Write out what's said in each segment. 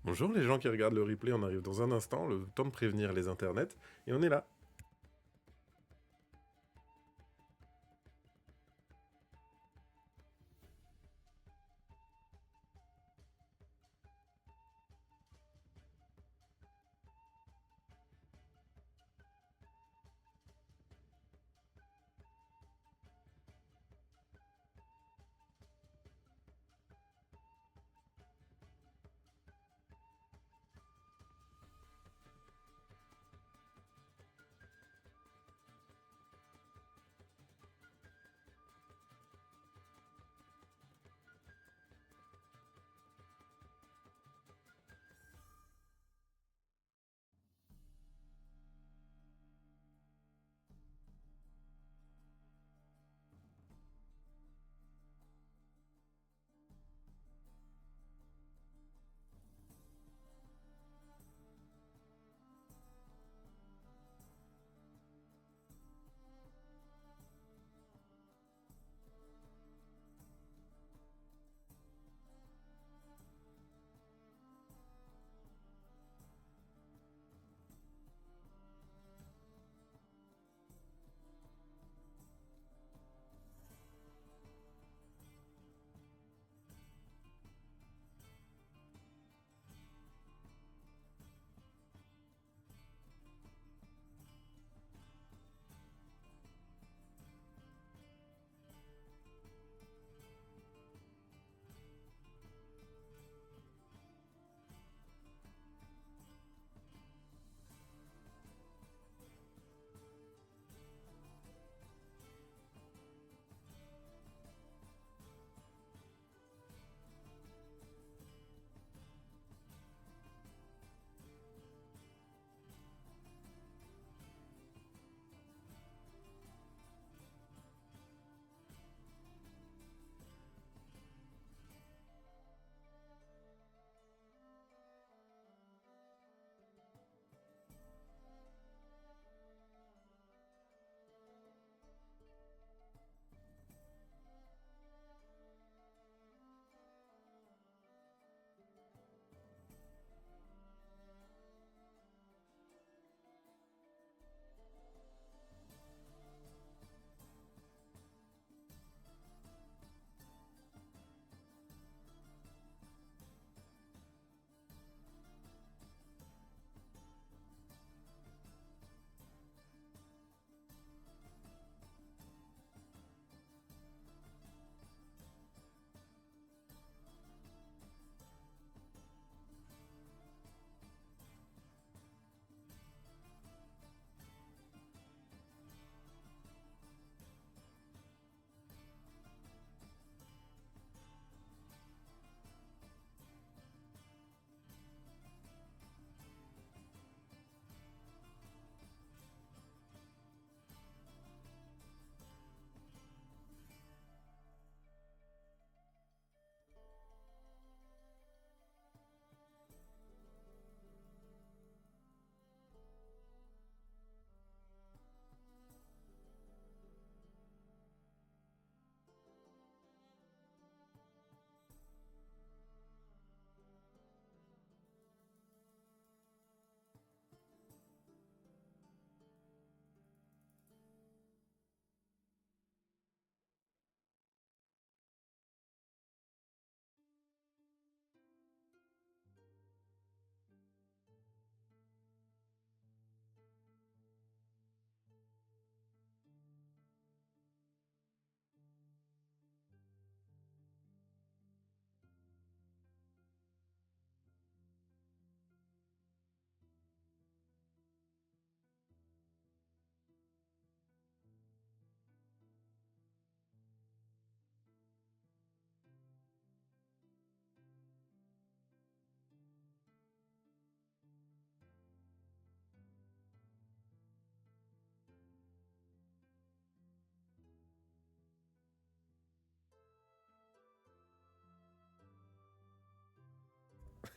Bonjour les gens qui regardent le replay, on arrive dans un instant, le temps de prévenir les internets, et on est là.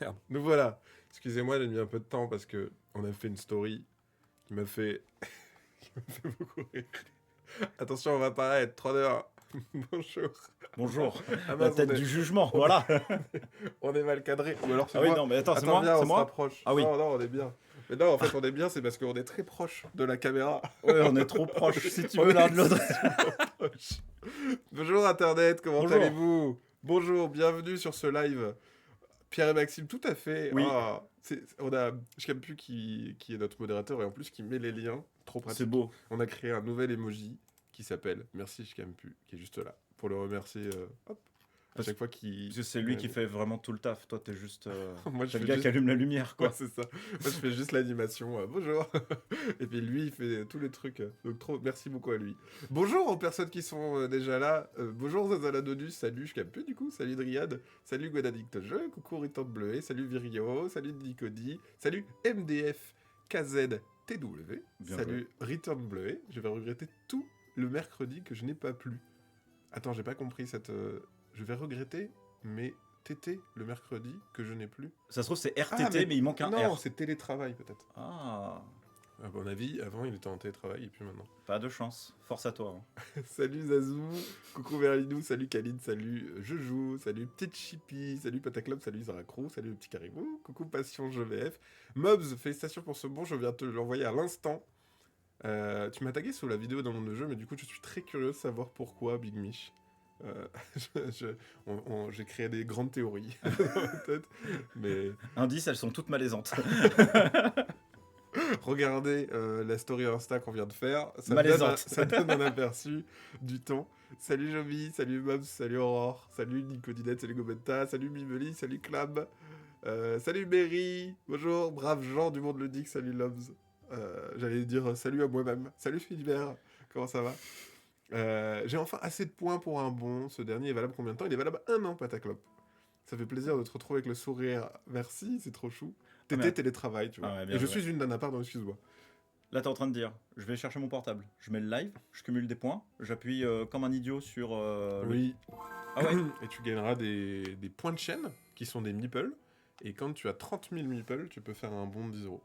Merde, nous voilà. Excusez-moi, j'ai mis un peu de temps parce que on a fait une story qui m'a fait, qui m'a fait beaucoup rire. Attention, on va apparaître, 3, 2, 1. Bonjour. Bonjour. Ah La mince, tête du jugement, voilà. on est mal cadré. Ou alors c'est Ah oui, moi. non, mais attends, c'est Attends, moi, viens, c'est on se moi. rapproche. Ah oui. Non, non, on est bien. Mais non, en fait, on est bien, c'est parce qu'on est très proche de la caméra. Ouais, on est trop proche. Si tu On veux est l'un de l'autre. extrêmement proche. Bonjour Internet, comment Bonjour. allez-vous? Bonjour, bienvenue sur ce live. Pierre et Maxime, tout à fait. Oui. Ah, on a Shkampu qui est notre modérateur et en plus qui met les liens. Trop pratique. C'est beau. On a créé un nouvel emoji qui s'appelle Merci Shkampu, qui est juste là pour le remercier. Hop, à Parce chaque fois qu'il. Parce que c'est lui qui fait vraiment tout le taf. Toi, t'es juste. Moi, je T'es le fais gars juste- qui allume la lumière, quoi. Ouais, c'est ça. Moi, je fais juste l'animation. Bonjour. Et puis lui, il fait tous les trucs. Donc, trop, merci beaucoup à lui. Bonjour aux personnes qui sont déjà là. Bonjour Zazaladonus. Salut Shkampu, du coup. Salut Dryad. Salut Godaddict Jeu. Coucou Riton Bleuet. Salut Virio. Salut Nicody. Salut MDF KZ TW. Bien Salut Return Bleuet. Je vais regretter tout le mercredi que je n'ai pas plu. Attends, j'ai pas compris cette. Je vais regretter mes TT le mercredi que je n'ai plus. Ça se trouve, c'est RTT, Ah, mais il manque un Non, R. c'est télétravail peut-être. Ah, À mon avis, avant il était en télétravail et puis maintenant. pas de chance. Force à toi. Hein. Salut Zazou, coucou Verlinou, salut Khalid, salut Joujou, salut Petite Chippy, salut Pataclub, salut Zaracrou, salut le petit Caribou, coucou Passion GVF. Mobs, félicitations pour ce bon, je viens te l'envoyer à l'instant. Tu m'as tagué sous la vidéo dans mon jeu, mais du coup je suis très curieux de savoir pourquoi Big Mich. J'ai créé des grandes théories dans ma tête, mais Indice, elles sont toutes malaisantes. regardez la story Insta qu'on vient de faire, Malaisante. ça donne un aperçu du temps. Salut Joby, salut Mobs, salut Aurore, salut Nicodinette, salut Gobetta, salut Mimeli, salut Clab, salut Berry, bonjour, brave Jean du monde ludique, salut Lobs. J'allais dire salut à moi-même, salut Philibert, comment ça va? J'ai enfin assez de points pour un bon. Ce dernier est valable combien de temps? Il est valable 1 an, Pataclop. Ça fait plaisir de te retrouver avec le sourire. Merci, c'est trop chou. Tété, mais- télétravail, tu vois. Ah ouais, bien Et je joué. suis une nana, pardon, excuse-moi. Là, t'es en train de dire, je vais chercher mon portable. Je mets le live, je cumule des points, j'appuie comme un idiot sur. Oui. Ah ouais. Et tu gagneras des points de chaîne qui sont des meeples. Et quand tu as 30 000 meeples, tu peux faire un bon de 10 euros.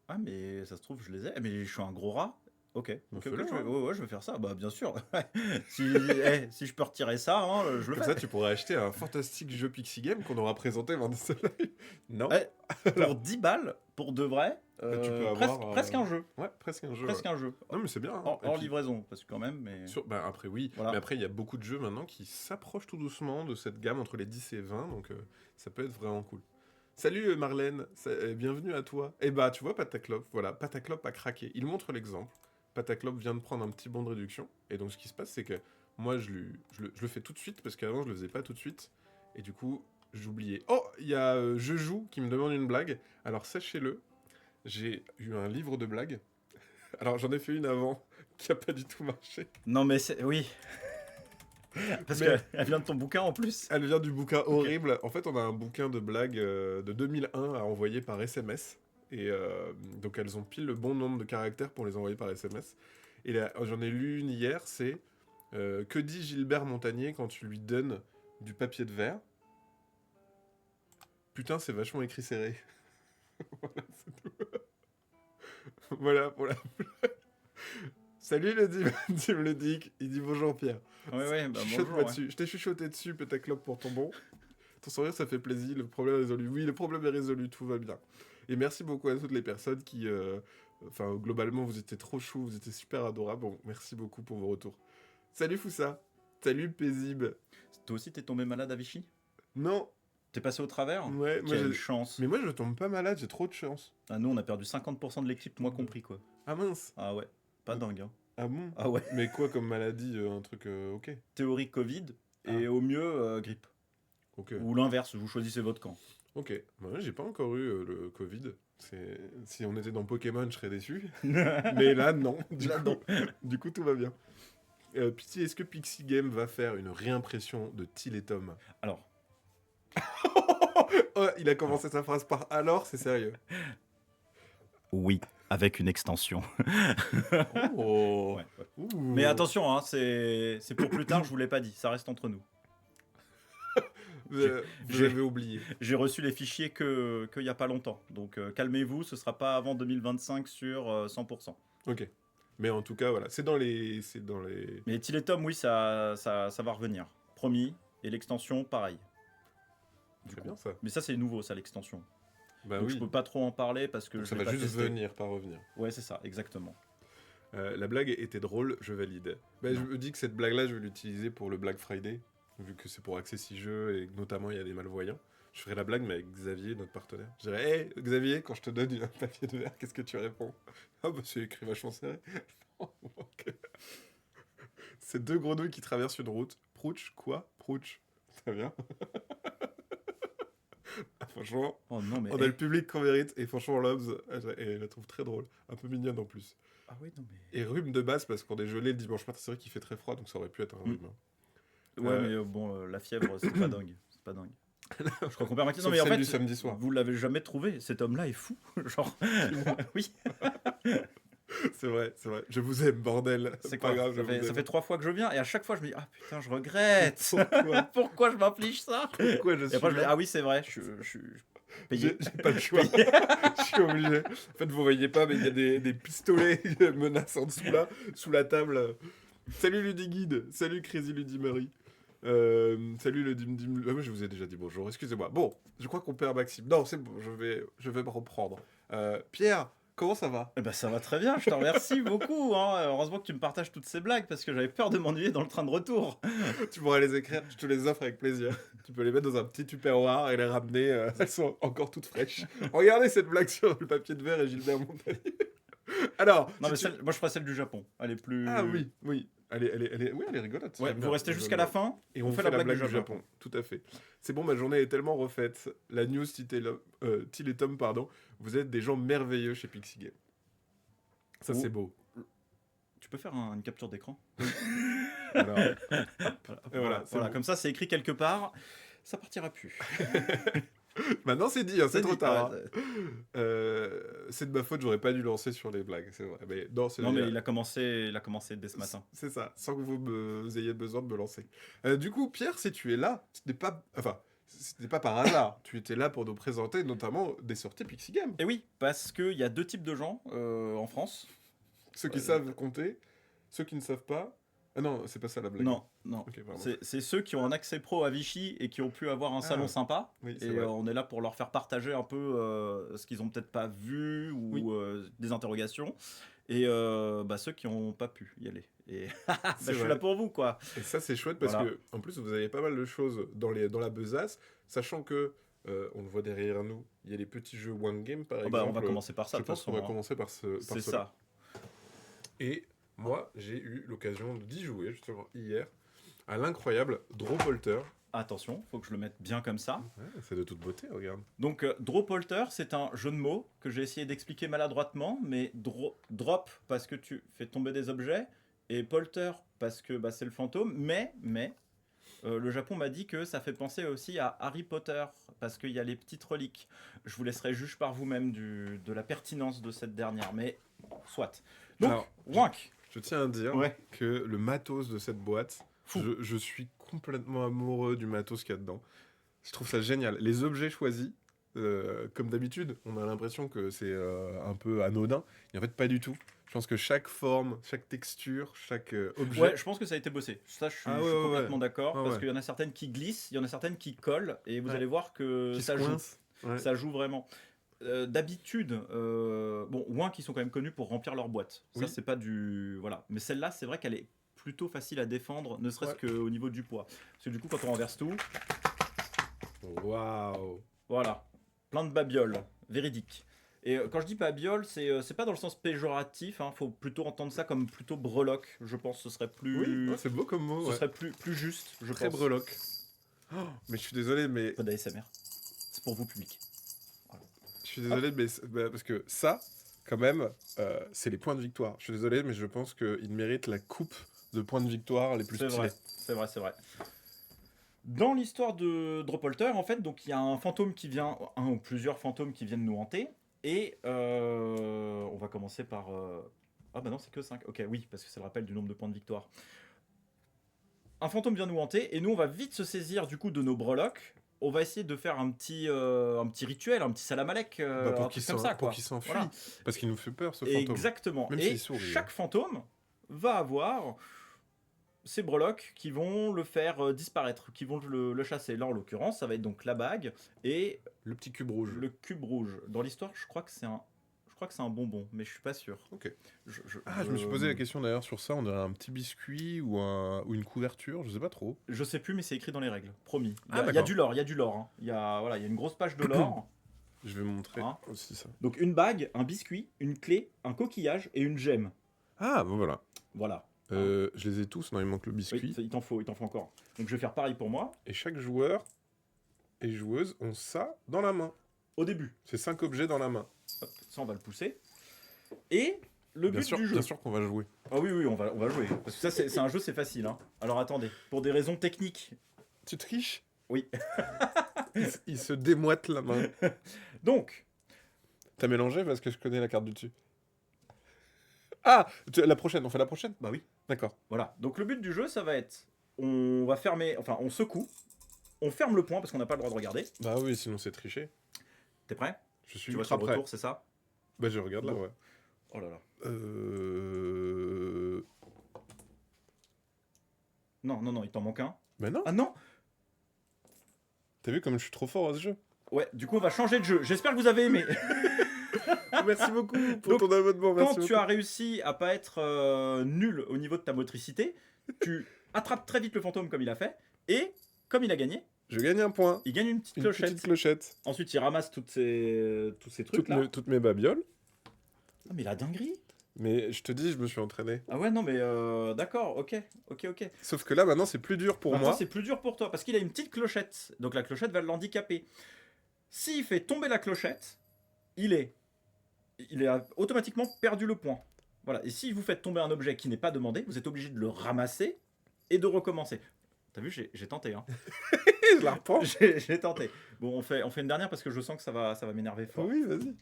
Ah, mais ça se trouve, je les ai. Mais je suis un gros rat. Ok, Bah, ok, fais-le, je vais, hein. ouais, je vais faire ça. Bah, bien sûr. si, si je peux retirer ça, hein, je le Comme fais. ça, tu pourrais acheter un fantastique jeu Pixie Game qu'on aura présenté lors de ce live. Non? Ouais, pour 10 balles, pour de vrai, Bah, tu peux presque, avoir, presque un jeu. Ouais, presque un jeu. Presque ouais. un jeu. Non, mais c'est bien. Hein. Hors, Et hors puis- livraison, parce que quand même, mais. Bah, après oui, Voilà. mais après il y a beaucoup de jeux maintenant qui s'approchent tout doucement de cette gamme entre les 10 et 20, donc ça peut être vraiment cool. Salut Marlène, bienvenue à toi. Et bah tu vois Pataclop, voilà, Pataclop a craqué, il montre l'exemple. Pataclop vient de prendre un petit bon de réduction, et donc ce qui se passe c'est que moi je le fais tout de suite, parce qu'avant je le faisais pas tout de suite, et du coup j'oubliais. Oh, il y a Je joue qui me demande une blague, alors sachez-le, j'ai eu un livre de blagues, alors j'en ai fait une avant qui a pas du tout marché. Non, mais c'est. Oui. Parce Mais- qu'elle vient de ton bouquin en plus. Elle vient du bouquin horrible. En fait, on a un bouquin de blagues de 2001 à envoyer par SMS. Et donc, elles ont pile le bon nombre de caractères pour les envoyer par SMS. Et là, j'en ai lu une hier, c'est que dit Gilbert Montagnier quand tu lui donnes du papier de verre? Putain, c'est vachement écrit serré. Voilà, c'est tout. Voilà pour la blague. Salut le Dim Ludique. Il dit bonjour Pierre. Ouais, bah Chuchote-moi bonjour. Ouais. dessus. Je t'ai chuchoté dessus, Petaclop, pour ton bon. Ton sourire, ça fait plaisir. Le problème est résolu. Oui, le problème est résolu. Tout va bien. Et merci beaucoup à toutes les personnes qui... Enfin, globalement, vous étiez trop chou. Vous étiez super adorables. Bon, merci beaucoup pour vos retours. Salut Foussa. Salut Paisible. Toi aussi, t'es tombé malade à Vichy? Non. T'es passé au travers? Ouais, moi, Quelle chance. mais moi, je tombe pas malade. J'ai trop de chance. Ah, nous, on a perdu 50% de l'équipe, moi compris, quoi. Ah mince. Ah ouais, pas dingue, hein. Ah bon. Ah ouais. Mais quoi comme maladie? Un truc... ok. Théorie Covid et Ah. au mieux grippe. Ok. Ou l'inverse, vous choisissez votre camp. Ok. Moi, j'ai pas encore eu le Covid. Si on était dans Pokémon, je serais déçu. Mais Mais là, non. Là, non. Du coup, tout va bien. Pitié, est-ce que Pixie Game va faire une réimpression de Till et Tom? Alors, Oh, il a commencé sa phrase par alors, c'est sérieux. oui, avec une extension. Oh. Ouais, ouais. Ouh. Mais attention, hein, c'est pour plus tard, je vous l'ai pas dit, ça reste entre nous. Vous j'ai- avez oublié. J'ai reçu les fichiers qu'il y a pas longtemps. Donc calmez-vous, ce sera pas avant 2025 sur 100%. Ok. Mais en tout cas, voilà, c'est dans les... C'est dans les... Mais Till et Tom, oui, ça va revenir. Promis. Et l'extension, pareil. Du Très coup. bien, ça. Mais ça, c'est nouveau, ça, l'extension. Bah Donc oui, je peux pas trop en parler parce que donc je ça l'ai va pas juste testé. venir, pas revenir. Ouais, c'est ça, exactement. La blague était drôle, je valide. Bah, je Non. me dis que cette blague-là, je vais l'utiliser pour le Black Friday, vu que c'est pour Access 6 Jeux et que notamment il y a des malvoyants. Je ferai la blague, mais avec Xavier, notre partenaire. Je dirais, hey, Xavier, quand je te donne un papier de verre, qu'est-ce que tu réponds? Ah bah c'est écrit vachement serré. Ok. C'est deux grenouilles qui traversent une route. Prouch, quoi? Prouch. Très bien. Ah, franchement, Oh non, mais. on a le public qu'on mérite, et franchement, Lobs, elle la trouve très drôle. Un peu mignonne en plus. Ah oui, non, mais. Et rhume de base, parce qu'on est gelé le dimanche matin, c'est vrai qu'il fait très froid, donc ça aurait pu être un Mm. rhume. Hein. Ouais, mais bon, la fièvre, c'est pas dingue. C'est pas dingue. Je crois qu'on perd Marquis. Non, Sauf mais en celle fait, du samedi soir. vous l'avez jamais trouvé. Cet homme-là est fou. Genre. Oui. C'est vrai, c'est vrai. Je vous aime, bordel. C'est pas quoi grave, je ça vous fait, aime. ça fait 3 fois que je viens et à chaque fois je me dis ah putain je regrette. Pourquoi Pourquoi je m'inflige ça? Pourquoi je Et suis après je me dis là ah oui c'est vrai, je suis payé. J'ai pas le choix. Je suis obligé. En fait, vous voyez pas, mais il y a des pistolets menaçants dessous là, sous la table. Salut Ludiguide, salut Crazy Ludimarie. Salut le Dim Dim. Ah, moi, je vous ai déjà dit bonjour, excusez-moi. Bon, je crois qu'on perd Maxime. Non, c'est bon, je vais me reprendre. Pierre, comment ça va? Eh ben ça va très bien, je te remercie beaucoup. Hein. Heureusement que tu me partages toutes ces blagues parce que j'avais peur de m'ennuyer dans le train de retour. Tu pourras les écrire, je te les offre avec plaisir. Tu peux les mettre dans un petit tupperware et les ramener, elles sont encore toutes fraîches. Regardez cette blague sur le papier de verre et Gilbert Montagnier. Alors, Non si mais moi je ferai celle du Japon. Elle est plus. Ah oui, oui. Oui, elle est rigolote. Ouais, J'aime vous bien. restez J'aime jusqu'à bien. la fin Et on fait la blague du Japon. Japon. Tout à fait. C'est bon, ma journée est tellement refaite. La news Till et Tom, pardon. Vous êtes des gens merveilleux chez Pixie Game. Ça, Oh. c'est beau. Tu peux faire une capture d'écran? Alors, Voilà, c'est bon. comme ça c'est écrit quelque part. Ça partira plus. Maintenant, c'est dit, hein, c'est trop dit, tard. ouais, C'est de ma faute, j'aurais pas dû lancer sur les blagues, c'est vrai. Mais non, c'est Non mais il a commencé dès ce matin. C'est ça, sans que vous ayez besoin de me lancer. Du coup, Pierre, si tu es là, ce n'est pas par hasard. Tu étais là pour nous présenter notamment des sorties Pixie Game. Et oui, parce qu'il y a 2 types de gens en France. Ceux qui savent compter, ceux qui ne savent pas. Ah non, c'est pas ça la blague. Non. Ok, pardon. C'est ceux qui ont un accès pro à Vichy et qui ont pu avoir un salon sympa. Oui, c'est Et vrai. on est là pour leur faire partager un peu ce qu'ils ont peut-être pas vu ou Oui. des interrogations. Et ceux qui n'ont pas pu y aller. Et je suis vrai. là pour vous, quoi. Et ça, c'est chouette parce Voilà. que, en plus, vous avez pas mal de choses dans la besace, sachant que, on le voit derrière nous, il y a les petits jeux One Game, par exemple. On va commencer par ça. Je de toute pense qu'on va façon, hein. commencer par C'est cela. ça. Et moi, j'ai eu l'occasion d'y jouer, justement, hier, à l'incroyable Drawpolter. Attention, faut que je le mette bien comme ça. Ouais, c'est de toute beauté, regarde. Donc, Drawpolter, c'est un jeu de mots que j'ai essayé d'expliquer maladroitement, mais drop parce que tu fais tomber des objets, et polter parce que c'est le fantôme, mais le Japon m'a dit que ça fait penser aussi à Harry Potter, parce qu'il y a les petites reliques. Je vous laisserai juge par vous-même de la pertinence de cette dernière, mais soit. Donc, Alors, Wank. Je tiens à dire Ouais. que le matos de cette boîte, Fou. je suis complètement amoureux du matos qu'il y a dedans. Je trouve ça génial. Les objets choisis, comme d'habitude, on a l'impression que c'est un peu anodin. Et en fait, pas du tout. Je pense que chaque forme, chaque texture, chaque objet... Ouais, je pense que ça a été bossé. Ça, je suis complètement d'accord, Ah parce ouais. qu'il y en a certaines qui glissent, il y en a certaines qui collent, et vous Ouais. allez voir que qui ça se joue. coincent. Ouais. Ça joue vraiment. D'habitude, Ouin qui sont quand même connus pour remplir leur boîte. Ça, Oui. c'est pas du. Voilà. Mais celle-là, c'est vrai qu'elle est plutôt facile à défendre, ne serait-ce Ouais. qu'au niveau du poids. Parce que du coup, quand on renverse tout, Waouh. voilà. Plein de babioles. Véridique. Et quand je dis babiole, c'est pas dans le sens péjoratif. Hein, faut plutôt entendre ça comme plutôt breloque. Je pense que ce serait plus. Oui, c'est beau comme mot. ce Ouais. serait plus juste, je Très pense. breloque. Oh, mais je suis désolé, mais Pas d'ASMR. C'est pour vous, public. je suis désolé, mais parce que ça, quand même, c'est les points de victoire. Je suis désolé, mais je pense qu'il mérite la coupe de points de victoire les plus C'est stylés. vrai, c'est vrai. Dans l'histoire de Drawpolter, en fait, donc il y a un fantôme qui vient, un ou plusieurs fantômes qui viennent nous hanter, et on va commencer par... Ah bah non, c'est que 5. Ok, oui, parce que c'est le rappel du nombre de points de victoire. Un fantôme vient nous hanter, et nous on va vite se saisir du coup de nos breloques, on va essayer de faire un petit rituel, un petit salamalek, Bah, un pour truc comme ça, pour quoi. qu'il s'enfuit. Voilà. Parce qu'il nous fait peur, ce fantôme. Exactement. Même Et s'il sourit, chaque fantôme va avoir ces breloques qui vont le faire disparaître, qui vont le chasser. Là, en l'occurrence, ça va être donc la bague et Le petit cube rouge. le cube rouge. Dans l'histoire, je crois que c'est un bonbon, mais je suis pas sûr. Ok. Je me suis posé la question d'ailleurs sur ça. On dirait un petit biscuit ou une couverture, je sais pas trop. Je sais plus, mais c'est écrit dans les règles, promis. Ah, Il y a d'accord. du lore, il y a du lore. Hein. Il y a une grosse page de lore. Je vais montrer Hein aussi ça. Donc une bague, un biscuit, une clé, un coquillage et une gemme. Ah, bon voilà. Voilà. Je les ai tous, non, il manque le biscuit. Oui, il t'en faut encore. Donc je vais faire pareil pour moi. Et chaque joueur et joueuse ont ça dans la main. Au début, C'est 5 objets dans la main. hop, ça on va le pousser. Et le but du jeu. Bien sûr qu'on va jouer. Ah oui, on va jouer. Parce que ça, c'est un jeu, c'est facile. Hein. Alors attendez, pour des raisons techniques. Tu triches? Oui. il se démoite la main. Donc, T'as mélangé parce que je connais la carte du dessus. Ah, la prochaine, on fait la prochaine? bah oui. D'accord. Voilà. Donc le but du jeu, ça va être, on va fermer, enfin on secoue, on ferme le point parce qu'on n'a pas le droit de regarder. Bah oui, sinon c'est tricher. T'es prêt? Je suis Tu vois ultra sur le prêt. retour, c'est ça? Bah je regarde là, ouais. Oh là là. Non, il t'en manque un. Bah non. Ah non? T'as vu comme je suis trop fort à ce jeu? Ouais, du coup on va changer de jeu. J'espère que vous avez aimé. Merci beaucoup pour Donc, ton abonnement. Quand Merci tu as réussi à pas être nul au niveau de ta motricité, tu attrapes très vite le fantôme comme il a fait, et comme il a gagné, Je gagne un point. il gagne une petite Une clochette. petite clochette. Ensuite, il ramasse tous ces trucs là. Toutes mes babioles. Ah, mais la dinguerie. Mais je te dis, je me suis entraîné. Ah ouais, non, mais d'accord, ok. Sauf que là, maintenant, c'est plus dur pour Maintenant, moi. c'est plus dur pour toi parce qu'il a une petite clochette. Donc la clochette va l'handicaper. S'il fait tomber la clochette, il a automatiquement perdu le point. Voilà. Et si vous faites tomber un objet qui n'est pas demandé, vous êtes obligé de le ramasser et de recommencer. T'as vu, j'ai tenté. Hein. Je la reprends. J'ai tenté. Bon, on fait une dernière parce que je sens que ça va m'énerver fort. Oui, vas-y.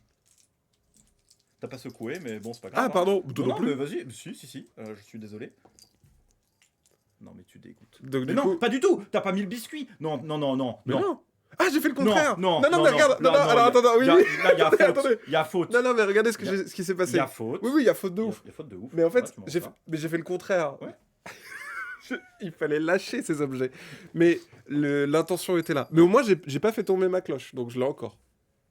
T'as pas secoué, mais bon, c'est pas grave. Ah, pardon. Hein. Toi Non, non plus. mais vas-y. Si. Je suis désolé. Non, mais tu dégoûtes. Donc, Mais du non, coup... pas du tout. T'as pas mis le biscuit. Non. Mais non. Ah, j'ai fait le Non, contraire. non, mais regarde. Non, alors, attends, oui. Là, il y a faute. Attendez. Il y a faute. Non, mais regardez ce Il qui s'est passé. Il y a faute. Oui, il y a faute de ouf. Il y a faute de ouf. Mais en fait, Ouais, tu m'en j'ai vas. fait le contraire. Ouais. Il fallait lâcher ces objets. Mais l'intention était là. Mais au moins, j'ai pas fait tomber ma cloche. Donc je l'ai encore.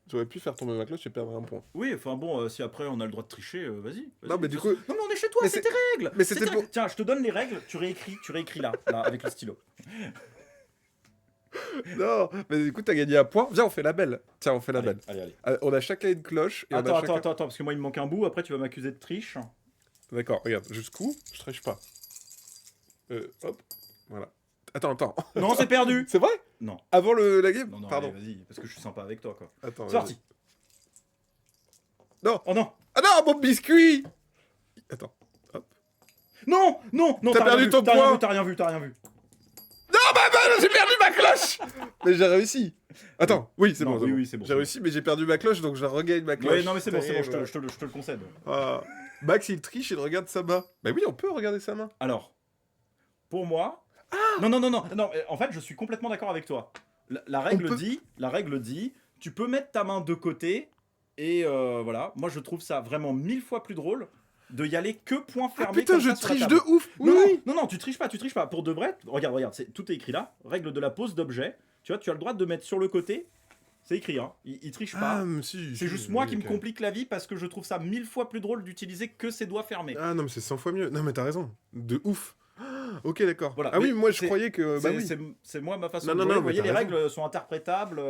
J'aurais pu faire tomber ma cloche et perdre un point. Oui, enfin bon, si après on a le droit de tricher, vas-y. Non, mais du coup... Non, mais on est chez toi, Mais c'est c'est- tes règles. mais c'est c'était tes pour- règles. Tiens, je te donne les règles, tu réécris là, avec le stylo. Non, mais écoute, t'as gagné un point. Viens, on fait la belle. Tiens, on fait la belle. Allez. On a chacun une cloche. Et on a Attends, chacun... parce que moi il me manque un bout, après tu vas m'accuser de triche. D'accord, regarde. Jusqu'où? Je triche pas. Hop. Voilà. Attends. Non, c'est perdu. C'est vrai? Non. Avant la game? Non, Pardon. allez, vas-y, parce que je suis sympa avec toi, quoi. Attends. C'est parti. Non. Oh non. Ah non, mon biscuit! Attends. Hop. Non, T'as perdu rien vu, ton point. T'as rien vu. Non, bah, j'ai perdu ma cloche! Mais j'ai réussi. Attends, oui, c'est Non, bon. oui, c'est bon. J'ai réussi, mais j'ai perdu ma cloche, donc je regagne ma cloche. Ouais, non, mais c'est bon, je Terrible. te le concède. Ah. Max, il triche, il regarde sa main. Bah oui, on peut regarder sa main. Alors, pour moi... Non, en fait, je suis complètement d'accord avec toi. La règle dit, tu peux mettre ta main de côté, et voilà. Moi, je trouve ça vraiment 1000 fois plus drôle de y aller que point Ah fermé. putain, comme je ça sur la triche table. de ouf. Oui. Non, tu triches pas. Pour de vrai, regarde, tout est écrit là. Règle de la pose d'objet. Tu vois, tu as le droit de mettre sur le côté. C'est écrit, hein. Il triche pas. Ah, mais si. C'est juste moi qui me complique la vie parce que je trouve ça 1000 fois plus drôle d'utiliser que ses doigts fermés. Ah non, mais c'est 100 fois mieux. Non, mais t'as raison. De ouf. Ok, d'accord. Voilà, Ah oui, mais moi je c'est- croyais que. Bah oui. C'est moi ma façon Non, de non, jouer. non, Vous mais voyez, t'as les raison. règles sont interprétables.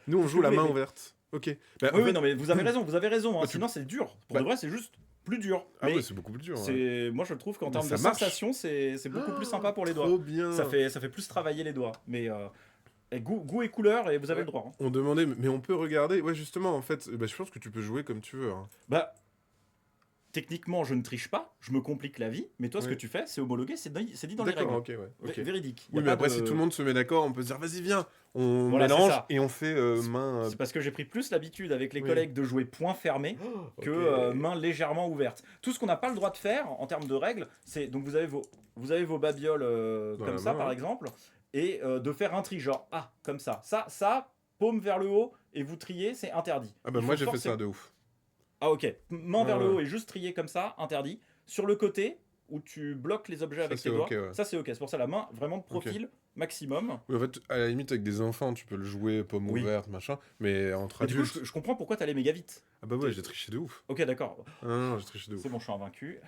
Nous on joue la Oui, main mais- ouverte. Ok. Bah, en Oui, fait- non, mais vous avez raison. Hein. Bah, tu- Sinon, c'est dur. Pour Bah- de vrai, c'est juste plus dur. Ah mais ouais, c'est beaucoup plus dur. Ouais. moi, je trouve qu'en Mais termes de ça marche. sensation, c'est beaucoup plus sympa pour les doigts. Trop bien. Ça fait plus travailler les doigts. Mais et goût et couleur, et vous avez Ouais. le droit. Hein. On demandait, mais on peut regarder. Ouais, justement, en fait, bah, je pense que tu peux jouer comme tu veux. Hein. Bah, techniquement, je ne triche pas. Je me complique la vie. Mais toi, ce Oui. que tu fais, c'est homologué. C'est dit dans les D'accord, règles. ok, ouais. Ok. Véridique. Y a Oui, mais pas après, de- si tout le monde se met d'accord, on peut se dire, vas-y, viens, on Voilà, c'est mélange ça. et on fait main. C'est parce que j'ai pris plus l'habitude avec les Oui. collègues de jouer point fermé que Ok. main légèrement ouverte. Tout ce qu'on n'a pas le droit de faire en termes de règles, c'est donc vous avez vos babioles Dans comme la ça main, par ouais. exemple. et de faire un tri, genre, comme ça. Ça, paume vers le haut, et vous triez, c'est interdit. Ah bah Il moi faut j'ai fait forcer- ça de ouf. Ah ok, main vers le Ouais. haut et juste trier comme ça, interdit. Sur le côté, où tu bloques les objets Ça avec c'est tes ok, doigts, ouais. ça c'est ok. C'est pour ça la main, vraiment de Ok. profil, maximum. Oui, en fait, à la limite, avec des enfants, tu peux le jouer paume Oui. ouverte, machin, mais entre Mais du coup, adultes... je comprends pourquoi t'allais méga vite. Ah bah ouais, j'ai triché de ouf. Ok, d'accord. Ah non, j'ai triché de C'est ouf. bon, je suis invaincu.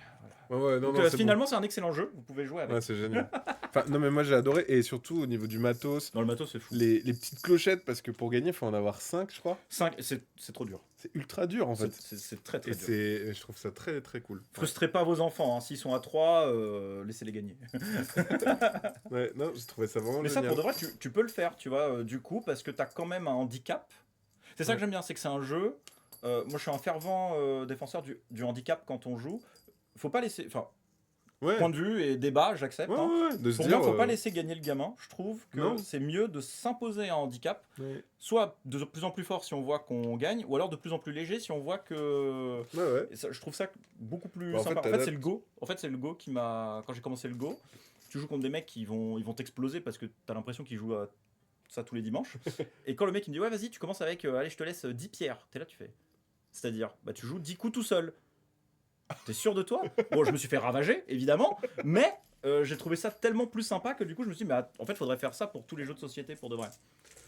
Ouais, non, Donc non, c'est bon. finalement, c'est un excellent jeu, vous pouvez jouer Ouais, avec. c'est génial. Enfin, non, mais moi j'ai adoré, et surtout au niveau du matos, Dans le matos, c'est fou. les petites clochettes, parce que pour gagner, il faut en avoir 5, je crois. 5, c'est trop dur. C'est ultra dur, en fait. C'est très Et très dur. je trouve ça très, très cool. Frustrez pas vos enfants, hein. S'ils sont à 3, laissez-les gagner. Ouais, non, j'ai trouvé ça vraiment Mais ça, génial. pour de vrai, tu peux le faire, tu vois, du coup, parce que t'as quand même un handicap. C'est ça Ouais. que j'aime bien, c'est que c'est un jeu. Moi, je suis un fervent défenseur du handicap quand on joue. Faut pas laisser. Enfin, Ouais, point de vue et débat, j'accepte. ouais, Hein. ouais, de se Pour dire... moi, faut pas laisser gagner le gamin. Je trouve que Non. c'est mieux de s'imposer un handicap, Ouais, soit de plus en plus fort si on voit qu'on gagne, ou alors de plus en plus léger si on voit que. ouais. Et ça, je trouve ça beaucoup plus Bah, en sympa. fait, En fait, c'est t'adaptes. le Go. En fait, c'est le Go qui m'a. Quand j'ai commencé le Go, tu joues contre des mecs qui ils vont t'exploser parce que t'as l'impression qu'ils jouent à ça tous les dimanches. Et quand le mec il me dit ouais vas-y tu commences avec allez je te laisse 10 pierres, t'es là tu fais. C'est-à-dire bah tu joues 10 coups tout seul. T'es sûr de toi? Bon je me suis fait ravager évidemment, mais j'ai trouvé ça tellement plus sympa que du coup je me suis dit mais en fait faudrait faire ça pour tous les jeux de société pour de vrai.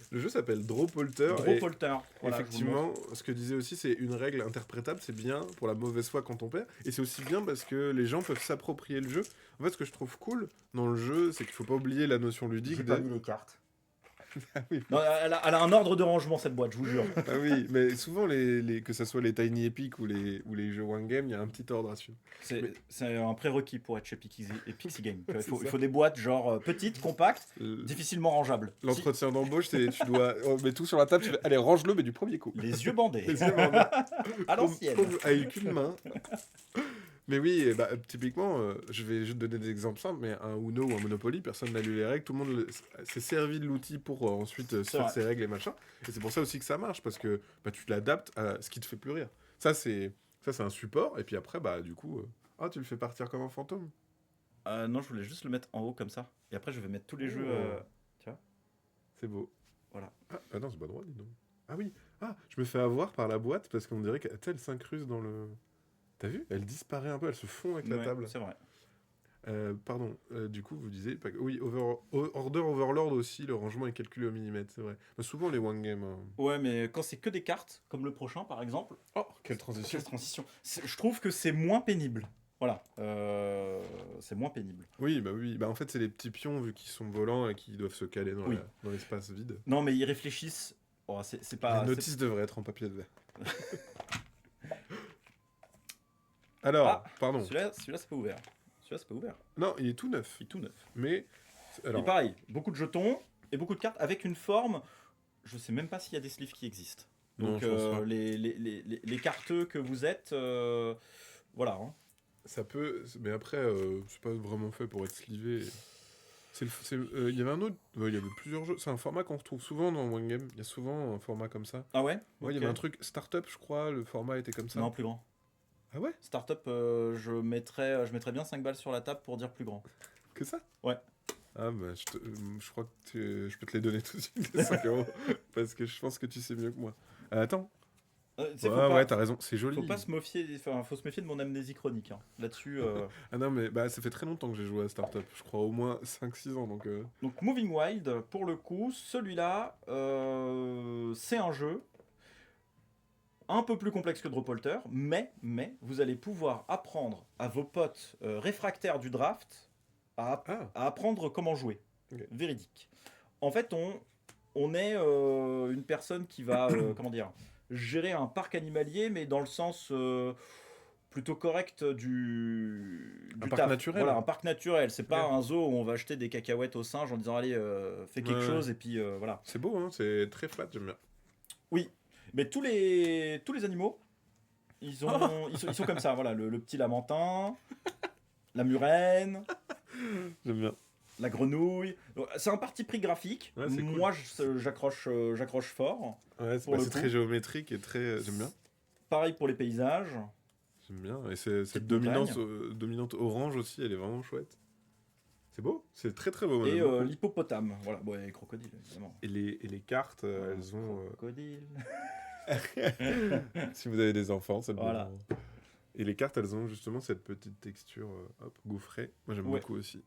Le jeu s'appelle Draw Polter, Draw et Polter. Voilà, je vous le montre. effectivement, ce que disait aussi, c'est une règle interprétable, c'est bien pour la mauvaise foi quand on perd, et c'est aussi bien parce que les gens peuvent s'approprier le jeu. En fait, ce que je trouve cool dans le jeu, c'est qu'il faut pas oublier la notion ludique J'ai de... pas mis les cartes. Ah oui, Non, elle a un ordre de rangement cette boîte, je vous jure. ah oui, mais souvent, que ce soit les Tiny Epic ou les jeux One Game, il y a un petit ordre à suivre. C'est un prérequis pour être chez Pixie Game. Il C'est faut, ça. il faut des boîtes genre petites, compactes, difficilement rangeables. L'entretien d'embauche, c'est tu dois... On met tout sur la table, tu fais, allez, range-le, mais du premier coup. Les yeux bandés. Les yeux bandés. À l'ancienne. Avec une main. Mais oui, bah, typiquement, je vais juste donner des exemples simples, mais un Uno ou un Monopoly, personne n'a lu les règles, tout le monde s'est servi de l'outil pour ensuite se faire vrai. ses règles et machin. Et c'est pour ça aussi que ça marche, parce que bah, tu l'adaptes à ce qui te fait plus rire. Ça, c'est un support, et puis après, bah, du coup, tu le fais partir comme un fantôme. Non, je voulais juste le mettre en haut comme ça. Et après, je vais mettre tous les Oh. jeux. C'est beau. Voilà. Ah non, c'est pas droit, dis donc. Ah oui, je me fais avoir par la boîte, parce qu'on dirait qu'elle s'incruste dans le... T'as vu? Elle disparaît un peu, elle se fond avec la Ouais, table. c'est vrai. Pardon, du coup, vous disiez... Oui, Order Overlord aussi, le rangement est calculé au millimètre, c'est vrai. Mais souvent, les One Game... Ouais, mais quand c'est que des cartes, comme le prochain par exemple. Oh, quelle transition. Quelle transition. Je trouve que c'est moins pénible. Voilà. C'est moins pénible. Oui, bah en fait, c'est les petits pions, vu qu'ils sont volants et qu'ils doivent se caler dans, Oui. dans l'espace vide. Non, mais ils réfléchissent. Oh, c'est pas. La notice devrait être en papier de verre. Alors, pardon. Celui-là, c'est pas ouvert. Celui-là, c'est pas ouvert. Non, il est tout neuf. Il est tout neuf. Mais... Et pareil, beaucoup de jetons et beaucoup de cartes avec une forme. Je sais même pas s'il y a des sleeves qui existent. Non, Donc je pense pas. les carteux que vous êtes, voilà. Hein. Ça peut... Mais après, c'est pas vraiment fait pour être slivé. Il y avait un autre... Il y avait plusieurs jeux. C'est un format qu'on retrouve souvent dans One Game. Il y a souvent un format comme ça. Ah ouais. Ouais, il y avait un truc... Startup, je crois, le format était comme ça. Non, plus grand. Ah ouais? Startup, je mettrais bien 5 balles sur la table pour dire plus grand. Que ça? Ouais. Ah bah, je crois que je peux te les donner tout de suite, les 5 euros. Parce que je pense que tu sais mieux que moi. Attends. Ouais, t'as raison, c'est joli. Faut pas se méfier, faut se méfier de mon amnésie chronique. Hein. Là-dessus. Ah non, mais bah, ça fait très longtemps que j'ai joué à Startup. Je crois au moins 5-6 ans. Donc Moving Wild, pour le coup, celui-là, c'est un jeu un peu plus complexe que Draw Polter, mais vous allez pouvoir apprendre à vos potes réfractaires du draft à apprendre comment jouer. Okay. Véridique. En fait, on est une personne qui va, comment dire, gérer un parc animalier, mais dans le sens plutôt correct du parc taf. naturel. Voilà, un parc naturel. C'est pas un zoo où on va acheter des cacahuètes aux singes en disant allez, fais quelque chose et puis voilà. C'est beau, hein, c'est très flat, j'aime bien. Oui, mais tous les animaux, ils sont comme ça. Voilà, le petit lamentin, la murène. J'aime bien. La grenouille. C'est un parti pris graphique. Ouais, moi, j'accroche fort. Ouais, c'est très géométrique et très... J'aime bien. Pareil pour les paysages. J'aime bien. Et cette dominante orange aussi, elle est vraiment chouette. C'est beau, c'est très très beau. moi, Et j'aime beaucoup. l'hippopotame. Voilà, bon, et les crocodiles, évidemment. Et les cartes, elles ont... Crocodile. Si vous avez des enfants, c'est le Voilà. moment. Et les cartes, elles ont justement cette petite texture hop, gaufrée. Moi, j'aime Ouais. beaucoup aussi.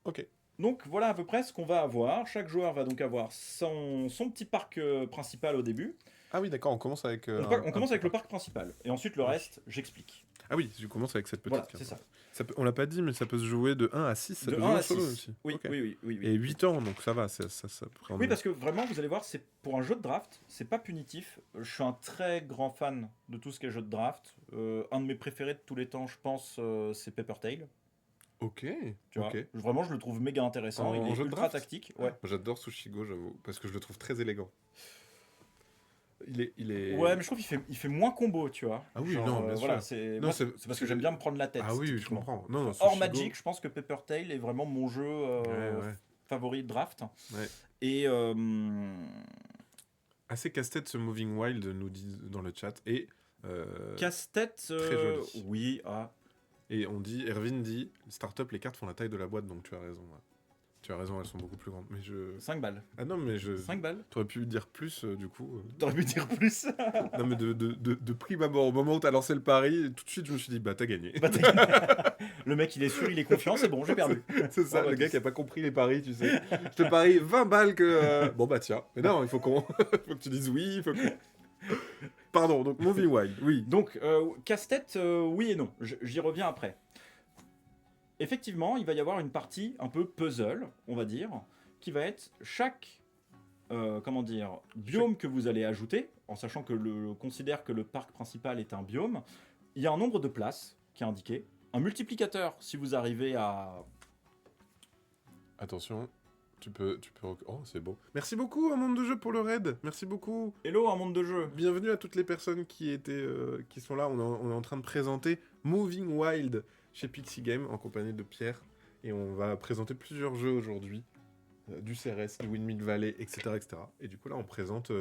Ok. Donc voilà à peu près ce qu'on va avoir. Chaque joueur va donc avoir son petit parc principal au début. Ah oui, d'accord, on commence avec... On commence avec le parc principal. Et ensuite le reste, j'explique. Ah oui, tu commences avec cette petite Voilà, carte. c'est ça. On l'a pas dit, mais ça peut se jouer de 1 à 6. Ça De peut 1 jouer à en solo 6. aussi. Oui, Ok. oui, oui, oui, oui. Et 8 ans, donc ça va. Ça prend- Oui, parce que vraiment, vous allez voir, c'est pour un jeu de draft, c'est pas punitif. Je suis un très grand fan de tout ce qui est jeu de draft. Un de mes préférés de tous les temps, je pense, c'est Paper Tail. Ok. Tu vois, ok. vraiment, je le trouve méga intéressant. En Il est jeu de ultra draft tactique. Ouais. J'adore Sushigo, j'avoue, parce que je le trouve très élégant. Il est... Ouais, mais je trouve qu'il fait moins combo, tu vois. Ah oui, Genre, non, bien voilà, sûr. c'est Non, moi, c'est- c'est parce que j'aime bien me prendre la tête. Ah oui, je typiquement. comprends. Non, non, Hors Sushigo- Magic, je pense que Paper Tail est vraiment mon jeu Ouais. favori de draft. Ouais. Et Assez casse-tête ce Moving Wild, nous dit dans le chat. Et, casse-tête, très joli. oui, et on dit, Erwin dit, startup, les cartes font la taille de la boîte, donc tu as raison. Ouais. Tu as raison, elles sont beaucoup plus grandes. Mais je... 5 balles. Ah non, mais je... 5 balles. T'aurais pu dire plus, du coup. T'aurais pu dire plus. Non, mais de prime abord, au moment où t'as lancé le pari, tout de suite, je me suis dit, bah, t'as gagné. Bah, le mec, il est sûr, il est confiant, c'est bon, j'ai perdu. C'est ça, Bon, bah, le gars qui a pas compris les paris, tu sais. Je te parie 20 balles que... Bon, bah, tiens. Mais non, il faut faut que tu dises oui, il faut que... Pardon, donc Moving Wild, oui. Donc, casse-tête, oui et non. J'y reviens après. Effectivement, il va y avoir une partie un peu puzzle, on va dire, qui va être chaque biome que vous allez ajouter, en sachant que considère que le parc principal est un biome. Il y a un nombre de places qui est indiqué, un multiplicateur si vous arrivez à... Attention, tu peux... Oh, c'est beau. Merci beaucoup, Un Monde de Jeu, pour le raid. Merci beaucoup. Hello, un monde de jeu. Bienvenue à toutes les personnes qui sont là. On est en train de présenter Moving Wild chez Pixie Game en compagnie de Pierre. Et on va présenter plusieurs jeux aujourd'hui. Du CRS, du Windmill Valley, etc., etc. Et du coup, là, on présente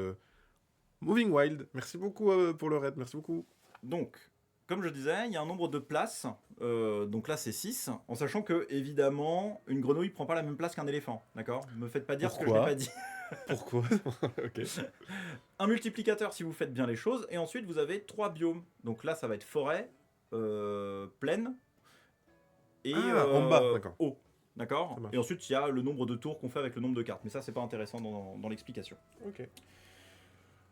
Moving Wild. Merci beaucoup pour le raid. Merci beaucoup. Donc, comme je disais, il y a un nombre de places. Donc là, c'est 6. En sachant que, évidemment, une grenouille prend pas la même place qu'un éléphant. D'accord ? Me faites pas dire ce que je n'ai Pourquoi pas dit. Pourquoi Ok. Un multiplicateur si vous faites bien les choses. Et ensuite, vous avez 3 biomes. Donc là, ça va être forêt, plaine et en bas, d'accord. eau. D'accord ? Ça marche. Et ensuite, il y a le nombre de tours qu'on fait avec le nombre de cartes. Mais ça, c'est pas intéressant dans l'explication. Ok.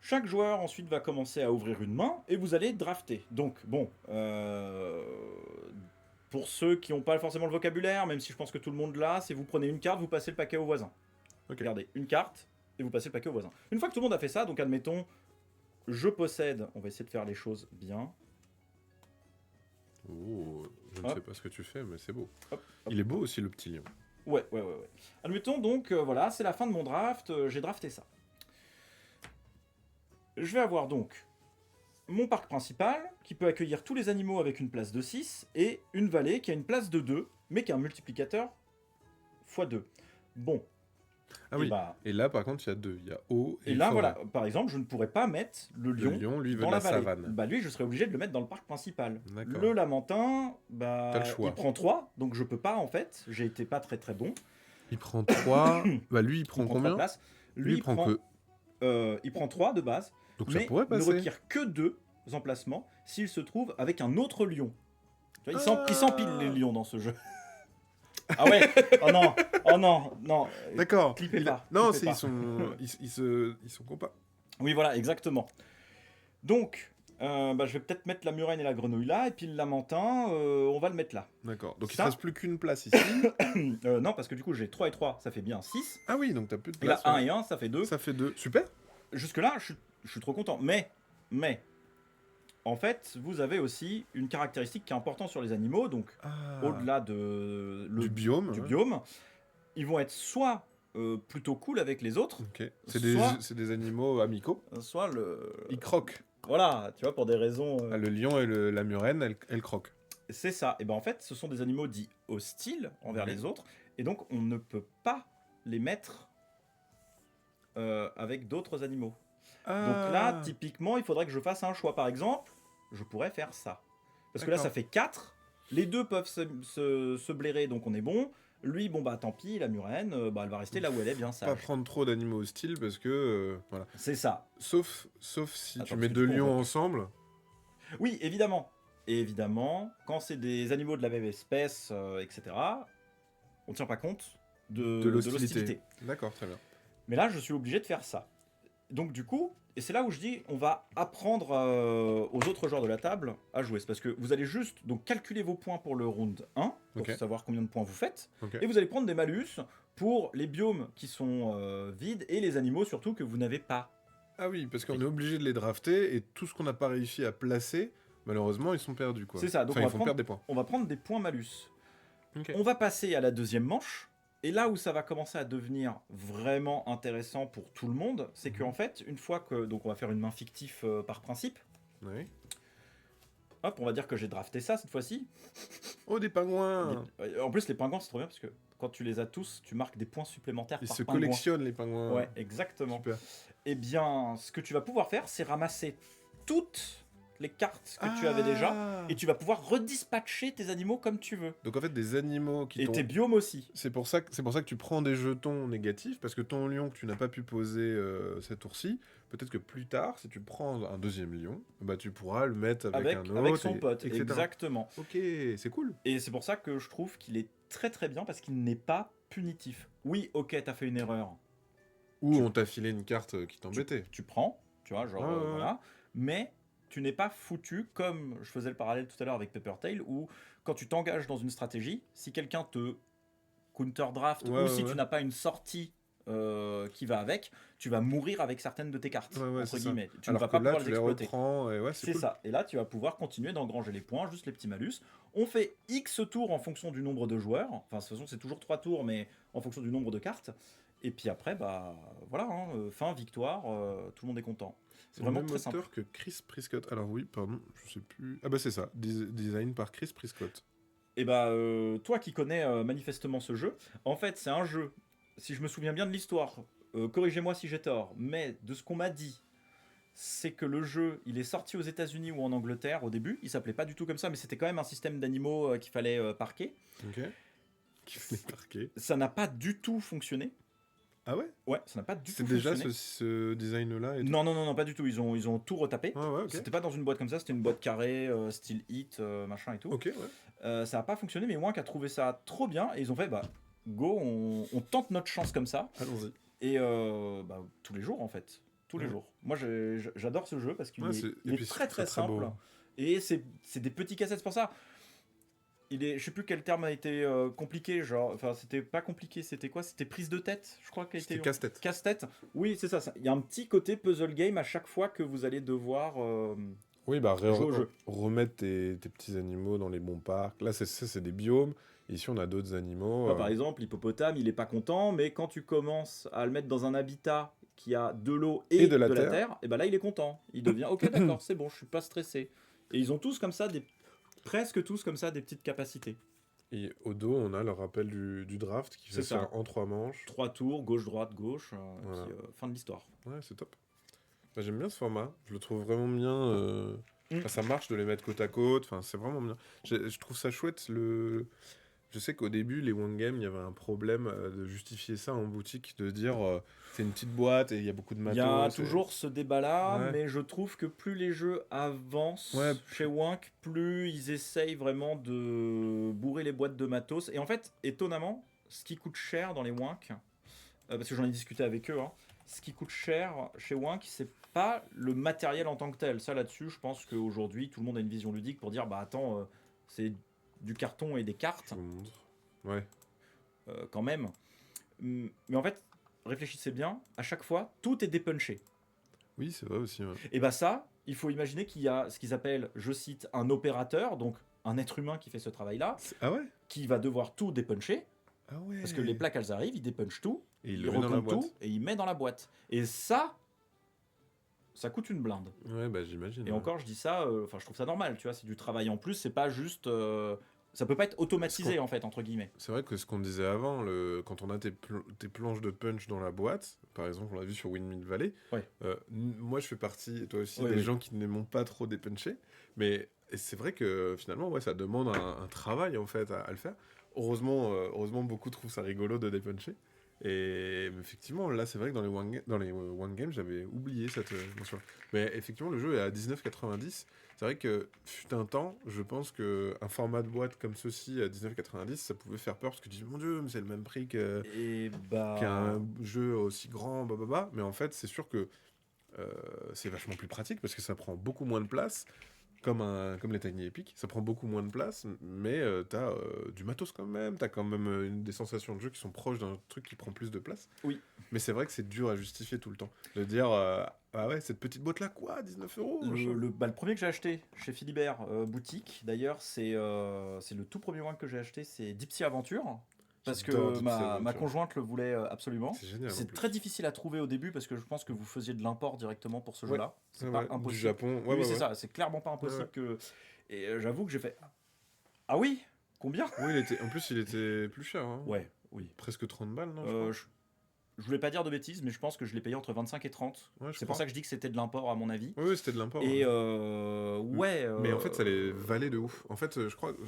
Chaque joueur ensuite va commencer à ouvrir une main et vous allez drafter. Donc, bon, pour ceux qui n'ont pas forcément le vocabulaire, même si je pense que tout le monde l'a, c'est vous prenez une carte, vous passez le paquet au voisin. Ok. Regardez, une carte et vous passez le paquet au voisin. Une fois que tout le monde a fait ça, donc admettons, je possède, on va essayer de faire les choses bien. Oh, je ne Hop. sais pas ce que tu fais, mais c'est beau. Hop, hop. Il est beau aussi, le petit lion. Ouais. Admettons donc, voilà, c'est la fin de mon draft, j'ai drafté ça. Je vais avoir donc mon parc principal, qui peut accueillir tous les animaux avec une place de 6, et une vallée qui a une place de 2, mais qui a un multiplicateur x2. Bon. Ah et oui. bah, Et là, par contre, il y a deux. Il y a eau et et là, forêt. voilà, par exemple, je ne pourrais pas mettre le Le lion lion, lui, veut dans de la la vallée. savane. Bah lui, je serais obligé de le mettre dans le parc principal. D'accord. Le lamentin, bah, T'as le choix. il prend 3, donc je peux pas en fait. J'ai été pas très très bon. Il prend 3. Bah, lui, il prend Il prend 3 combien places. Lui, il prend que. Il prend 3 de base, Donc ça mais pourrait ne passer. requiert que 2 emplacements s'il se trouve avec un autre lion. Tu vois, Ah. il s'empile les lions dans ce jeu. Ah ouais. Oh non. D'accord. Clippez Il- pas, Non, clippez c'est, pas. ils sont compas. Oui, voilà, exactement. Donc, bah, je vais peut-être mettre la murène et la grenouille là, et puis le lamentin, on va le mettre là. D'accord. Donc il Ça- ne reste plus qu'une place ici. Non, parce que du coup, j'ai 3 et 3, ça fait bien 6. Ah oui, donc t'as plus de Et là, place. 1 ouais. et 1, ça fait 2. Ça fait 2. Super. Jusque-là, je suis trop content. Mais, en fait, vous avez aussi une caractéristique qui est importante sur les animaux. Donc, au-delà de du biome. du ouais. biome, ils vont être soit plutôt cool avec les autres, Ok. Soit- C'est des animaux amicaux. soit le... Ils croquent. Voilà, tu vois, pour des raisons... Ah, le lion et la murène, elles croquent. C'est ça. Et ben en fait, ce sont des animaux dits hostiles envers Ouais. les autres. Et donc, on ne peut pas les mettre avec d'autres animaux. Donc là, typiquement, il faudrait que je fasse un choix. Par exemple, je pourrais faire ça. Parce que là, D'accord. ça fait 4. Les deux peuvent se blairer, donc on est bon. Lui, bon bah tant pis, la murène, bah elle va rester là où elle est, bien Pas sage. prendre trop d'animaux hostiles parce que voilà. C'est ça. Sauf si tu Attends, mets parce que du deux coup, on lions voit que... ensemble. Oui, évidemment. Et évidemment, quand c'est des animaux de la même espèce, etc., on tient pas compte De de l'hostilité. l'hostilité. D'accord, très bien. Mais là, je suis obligé de faire ça. Donc du coup, et c'est là où je dis, on va apprendre aux autres joueurs de la table à jouer. C'est parce que vous allez juste donc calculer vos points pour le round 1, pour Ok. savoir combien de points vous faites, Ok. et vous allez prendre des malus pour les biomes qui sont vides et les animaux surtout que vous n'avez pas. Ah oui, parce qu'on est obligé de les drafter et tout ce qu'on n'a pas réussi à placer, malheureusement, ils sont perdus quoi. C'est ça, donc Enfin, ils vont perdre des points. on va prendre des points malus. Ok. On va passer à la deuxième manche. Et là où ça va commencer à devenir vraiment intéressant pour tout le monde, c'est qu'en fait, une fois que... Donc on va faire une main fictive par principe. Oui. Hop, on va dire que j'ai drafté ça cette fois-ci. Oh, des pingouins. En plus, les pingouins, c'est trop bien parce que quand tu les as tous, tu marques des points supplémentaires Ils par se pingouin. collectionnent les pingouins. Ouais, exactement. Super. Eh bien, ce que tu vas pouvoir faire, c'est ramasser toutes les cartes que tu avais déjà et tu vas pouvoir redispatcher tes animaux comme tu veux. Donc en fait, des animaux qui Et t'ont... tes biomes aussi. C'est pour ça que tu prends des jetons négatifs, parce que ton lion que tu n'as pas pu poser cet tour-ci, peut-être que plus tard, si tu prends un deuxième lion, bah tu pourras le mettre avec un autre. Avec son et- pote, etc. exactement. Ok, c'est cool. Et c'est pour ça que je trouve qu'il est très très bien parce qu'il n'est pas punitif. Oui, ok, t'as fait une erreur. Ou on t'a filé une carte qui t'embêtait. Tu prends, tu vois, genre Ouais, ouais, ouais. voilà. Mais tu n'es pas foutu comme je faisais le parallèle tout à l'heure avec Pepper Tail où quand tu t'engages dans une stratégie, si quelqu'un te counter draft Ouais, ou ouais, si ouais. tu n'as pas une sortie qui va avec, tu vas mourir avec certaines de tes cartes, Ouais, ouais, entre c'est ça. guillemets. Tu Alors ne vas que pas là, pouvoir tu les les exploiter. reprends, et ouais, c'est C'est cool. ça. Et là, tu vas pouvoir continuer d'engranger les points, juste les petits malus. On fait X tours en fonction du nombre de joueurs. Enfin, de toute façon, c'est toujours 3 tours, mais en fonction du nombre de cartes. Et puis après, bah voilà, hein, fin, victoire, tout le monde est content. C'est le Vraiment même très simple. auteur que Chris Prescott. Alors oui, pardon, je sais plus. Ah bah c'est ça, design par Chris Prescott. Et bah, toi qui connais manifestement ce jeu, en fait, c'est un jeu, si je me souviens bien de l'histoire, corrigez-moi si j'ai tort, mais de ce qu'on m'a dit, c'est que le jeu, il est sorti aux États-Unis ou en Angleterre au début. Il s'appelait pas du tout comme ça, mais c'était quand même un système d'animaux qu'il fallait parquer. Ok. Qui fait parquer. Ça n'a pas du tout fonctionné. Ah ouais. Ouais, ça n'a pas du C'est tout déjà fonctionné. ce design-là et tout. Non, non, non, non, pas du tout. Ils ont tout retapé. Ah ouais, ok. C'était pas dans une boîte comme ça, c'était une boîte carrée, style hit, machin et tout. Ok, ouais. Ça n'a pas fonctionné, mais Wank a trouvé ça trop bien et ils ont fait, bah, go, on tente notre chance comme ça. Allons-y. Et bah, tous les jours en fait. Tous les Ouais. jours. Moi j'adore ce jeu parce qu'il Ouais, est, et il est puis très c'est très très beau. simple. Et c'est des petits cassettes, c'est pour ça. Je sais plus quel terme a été compliqué, genre, enfin c'était pas compliqué, c'était quoi? C'était prise de tête, je crois qu'elle C'était était casse-tête. casse-tête. Oui, c'est ça. Il y a un petit côté puzzle game à chaque fois que vous allez devoir. Oui, bah Jouer au jeu. remettre tes petits animaux dans les bons parcs. Là, c'est des biomes. Ici, on a d'autres animaux. Par exemple, l'hippopotame, il est pas content, mais quand tu commences à le mettre dans un habitat qui a de l'eau et, de la la terre. terre, et ben là il est content. Il devient ok, d'accord, c'est bon, je suis pas stressé. Et ils ont tous comme ça presque tous comme ça des petites capacités. Et au dos, on a le rappel du draft qui fait C'est ça. ça en 3 manches. 3 tours, gauche, droite, gauche, Voilà. puis fin de l'histoire. Ouais, c'est top. Bah, j'aime bien ce format. Je le trouve vraiment bien. Enfin, ça marche de les mettre côte à côte. Enfin, c'est vraiment bien. Je trouve ça chouette. Je sais qu'au début, les One Game, il y avait un problème de justifier ça en boutique, de dire c'est une petite boîte et il y a beaucoup de Il matos. y a et- toujours ce débat-là, Ouais. mais je trouve que plus les jeux avancent Ouais. chez Wank, plus ils essayent vraiment de bourrer les boîtes de matos. Et en fait, étonnamment, ce qui coûte cher dans les Wank, parce que j'en ai discuté avec eux, hein, ce qui coûte cher chez Wank, c'est pas le matériel en tant que tel. Ça, là-dessus, je pense qu'aujourd'hui, tout le monde a une vision ludique pour dire, bah attends, c'est du carton et des cartes, Je vous montre. Ouais. quand même. Mais en fait, réfléchissez bien, à chaque fois, tout est dépunché. Oui, c'est vrai aussi. Ouais. Et bah ça, il faut imaginer qu'il y a ce qu'ils appellent, je cite, un opérateur, donc un être humain qui fait ce travail-là, Ah ouais. qui va devoir tout dépuncher, Ah ouais. parce que les plaques, elles arrivent, il dépunche tout, Et il il le met dans la recompte boîte. tout, et il met dans la boîte. Et ça coûte une blinde. Ouais, bah j'imagine. Et ouais. encore, je dis ça, enfin, je trouve ça normal, tu vois, c'est du travail en plus, c'est pas juste... ça peut pas être automatisé, en fait, entre guillemets. C'est vrai que ce qu'on disait avant, quand on a tes planches de punch dans la boîte, par exemple, on l'a vu sur Windmill Valley, Ouais. moi je fais partie, et toi aussi, Oui, des oui. gens qui n'aiment pas trop dépuncher, mais c'est vrai que finalement, ouais, ça demande un travail en fait à le faire. heureusement, beaucoup trouvent ça rigolo de dépuncher. Et effectivement, là, c'est vrai que dans les One Games, j'avais oublié cette mention. Mais effectivement, le jeu est à 19,90. C'est vrai que, fut un temps, je pense qu'un format de boîte comme ceci à 19,90, ça pouvait faire peur parce que tu dis, mon Dieu, mais c'est le même prix Et qu'un jeu aussi grand, bababa. Mais en fait, c'est sûr que c'est vachement plus pratique parce que ça prend beaucoup moins de place. Comme les Tiny Epic, ça prend beaucoup moins de place, mais t'as du matos quand même, t'as quand même des sensations de jeu qui sont proches d'un truc qui prend plus de place. Oui. Mais c'est vrai que c'est dur à justifier tout le temps. De dire, ah ouais, cette petite boîte là, quoi, 19 €, machin. Le premier que j'ai acheté chez Philibert boutique, d'ailleurs, c'est le tout premier one que j'ai acheté, c'est Deep Sea Adventure. Parce J'adore que Deep Sea ma Adventure. conjointe le voulait absolument. C'est génial en C'est plus. très difficile à trouver au début parce que je pense que vous faisiez de l'import directement pour ce Ouais. jeu-là. C'est Ouais, pas ouais, du impossible. Japon, Oui, c'est ça, c'est clairement pas impossible Ouais, que. Et j'avoue que j'ai fait. Ah oui. Combien? Oui, en plus, il était plus cher, hein. Ouais, oui. Presque 30 balles, non, Je voulais pas dire de bêtises, mais je pense que je l'ai payé entre 25 et 30. Ouais, je C'est pour crois. ça que je dis que c'était de l'import à mon avis. Oui, c'était de l'import. Et ouais. ouais. Mais en fait, ça les valait de ouf. En fait,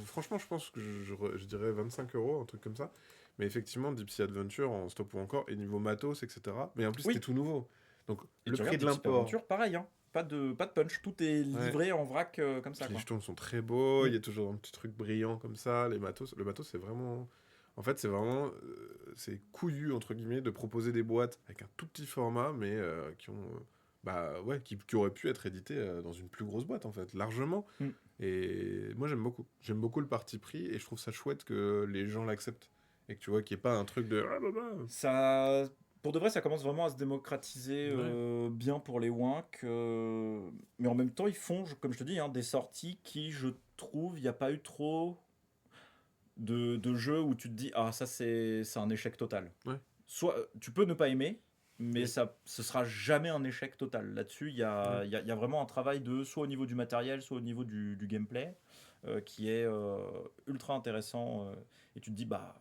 franchement, je pense que je dirais 25 €, un truc comme ça. Mais effectivement, Deep Sea Adventure en stop ou encore, et niveau matos, etc. Mais en plus, Oui. c'était tout nouveau. Donc, Et le tu prix regardes de Deep Sea l'import. Adventure, pareil, hein. Pas de punch, tout est livré en vrac comme ça. Les Quoi. jetons sont très beaux, Mm. il y a toujours un petit truc brillant comme ça. Le matos, c'est vraiment. En fait, c'est vraiment. C'est couillu, entre guillemets, de proposer des boîtes avec un tout petit format, mais qui ont. Bah ouais, qui auraient pu être édités dans une plus grosse boîte, en fait, largement. Mm. Et moi, j'aime beaucoup. J'aime beaucoup le parti pris, et je trouve ça chouette que les gens l'acceptent. Et que tu vois qu'il n'y ait pas un truc de. Ah, bah, bah. Ça, pour de vrai, ça commence vraiment à se démocratiser Ouais. bien pour les Wink. Mais en même temps, ils font, comme je te dis, hein, des sorties qui, je trouve, il n'y a pas eu trop de jeux où tu te dis, ah, ça, c'est un échec total. Ouais. Soit, tu peux ne pas aimer, mais Oui. ce sera jamais un échec total. Là-dessus, il y a, y a vraiment un travail soit au niveau du matériel, soit au niveau du gameplay, qui est ultra intéressant. Et tu te dis, bah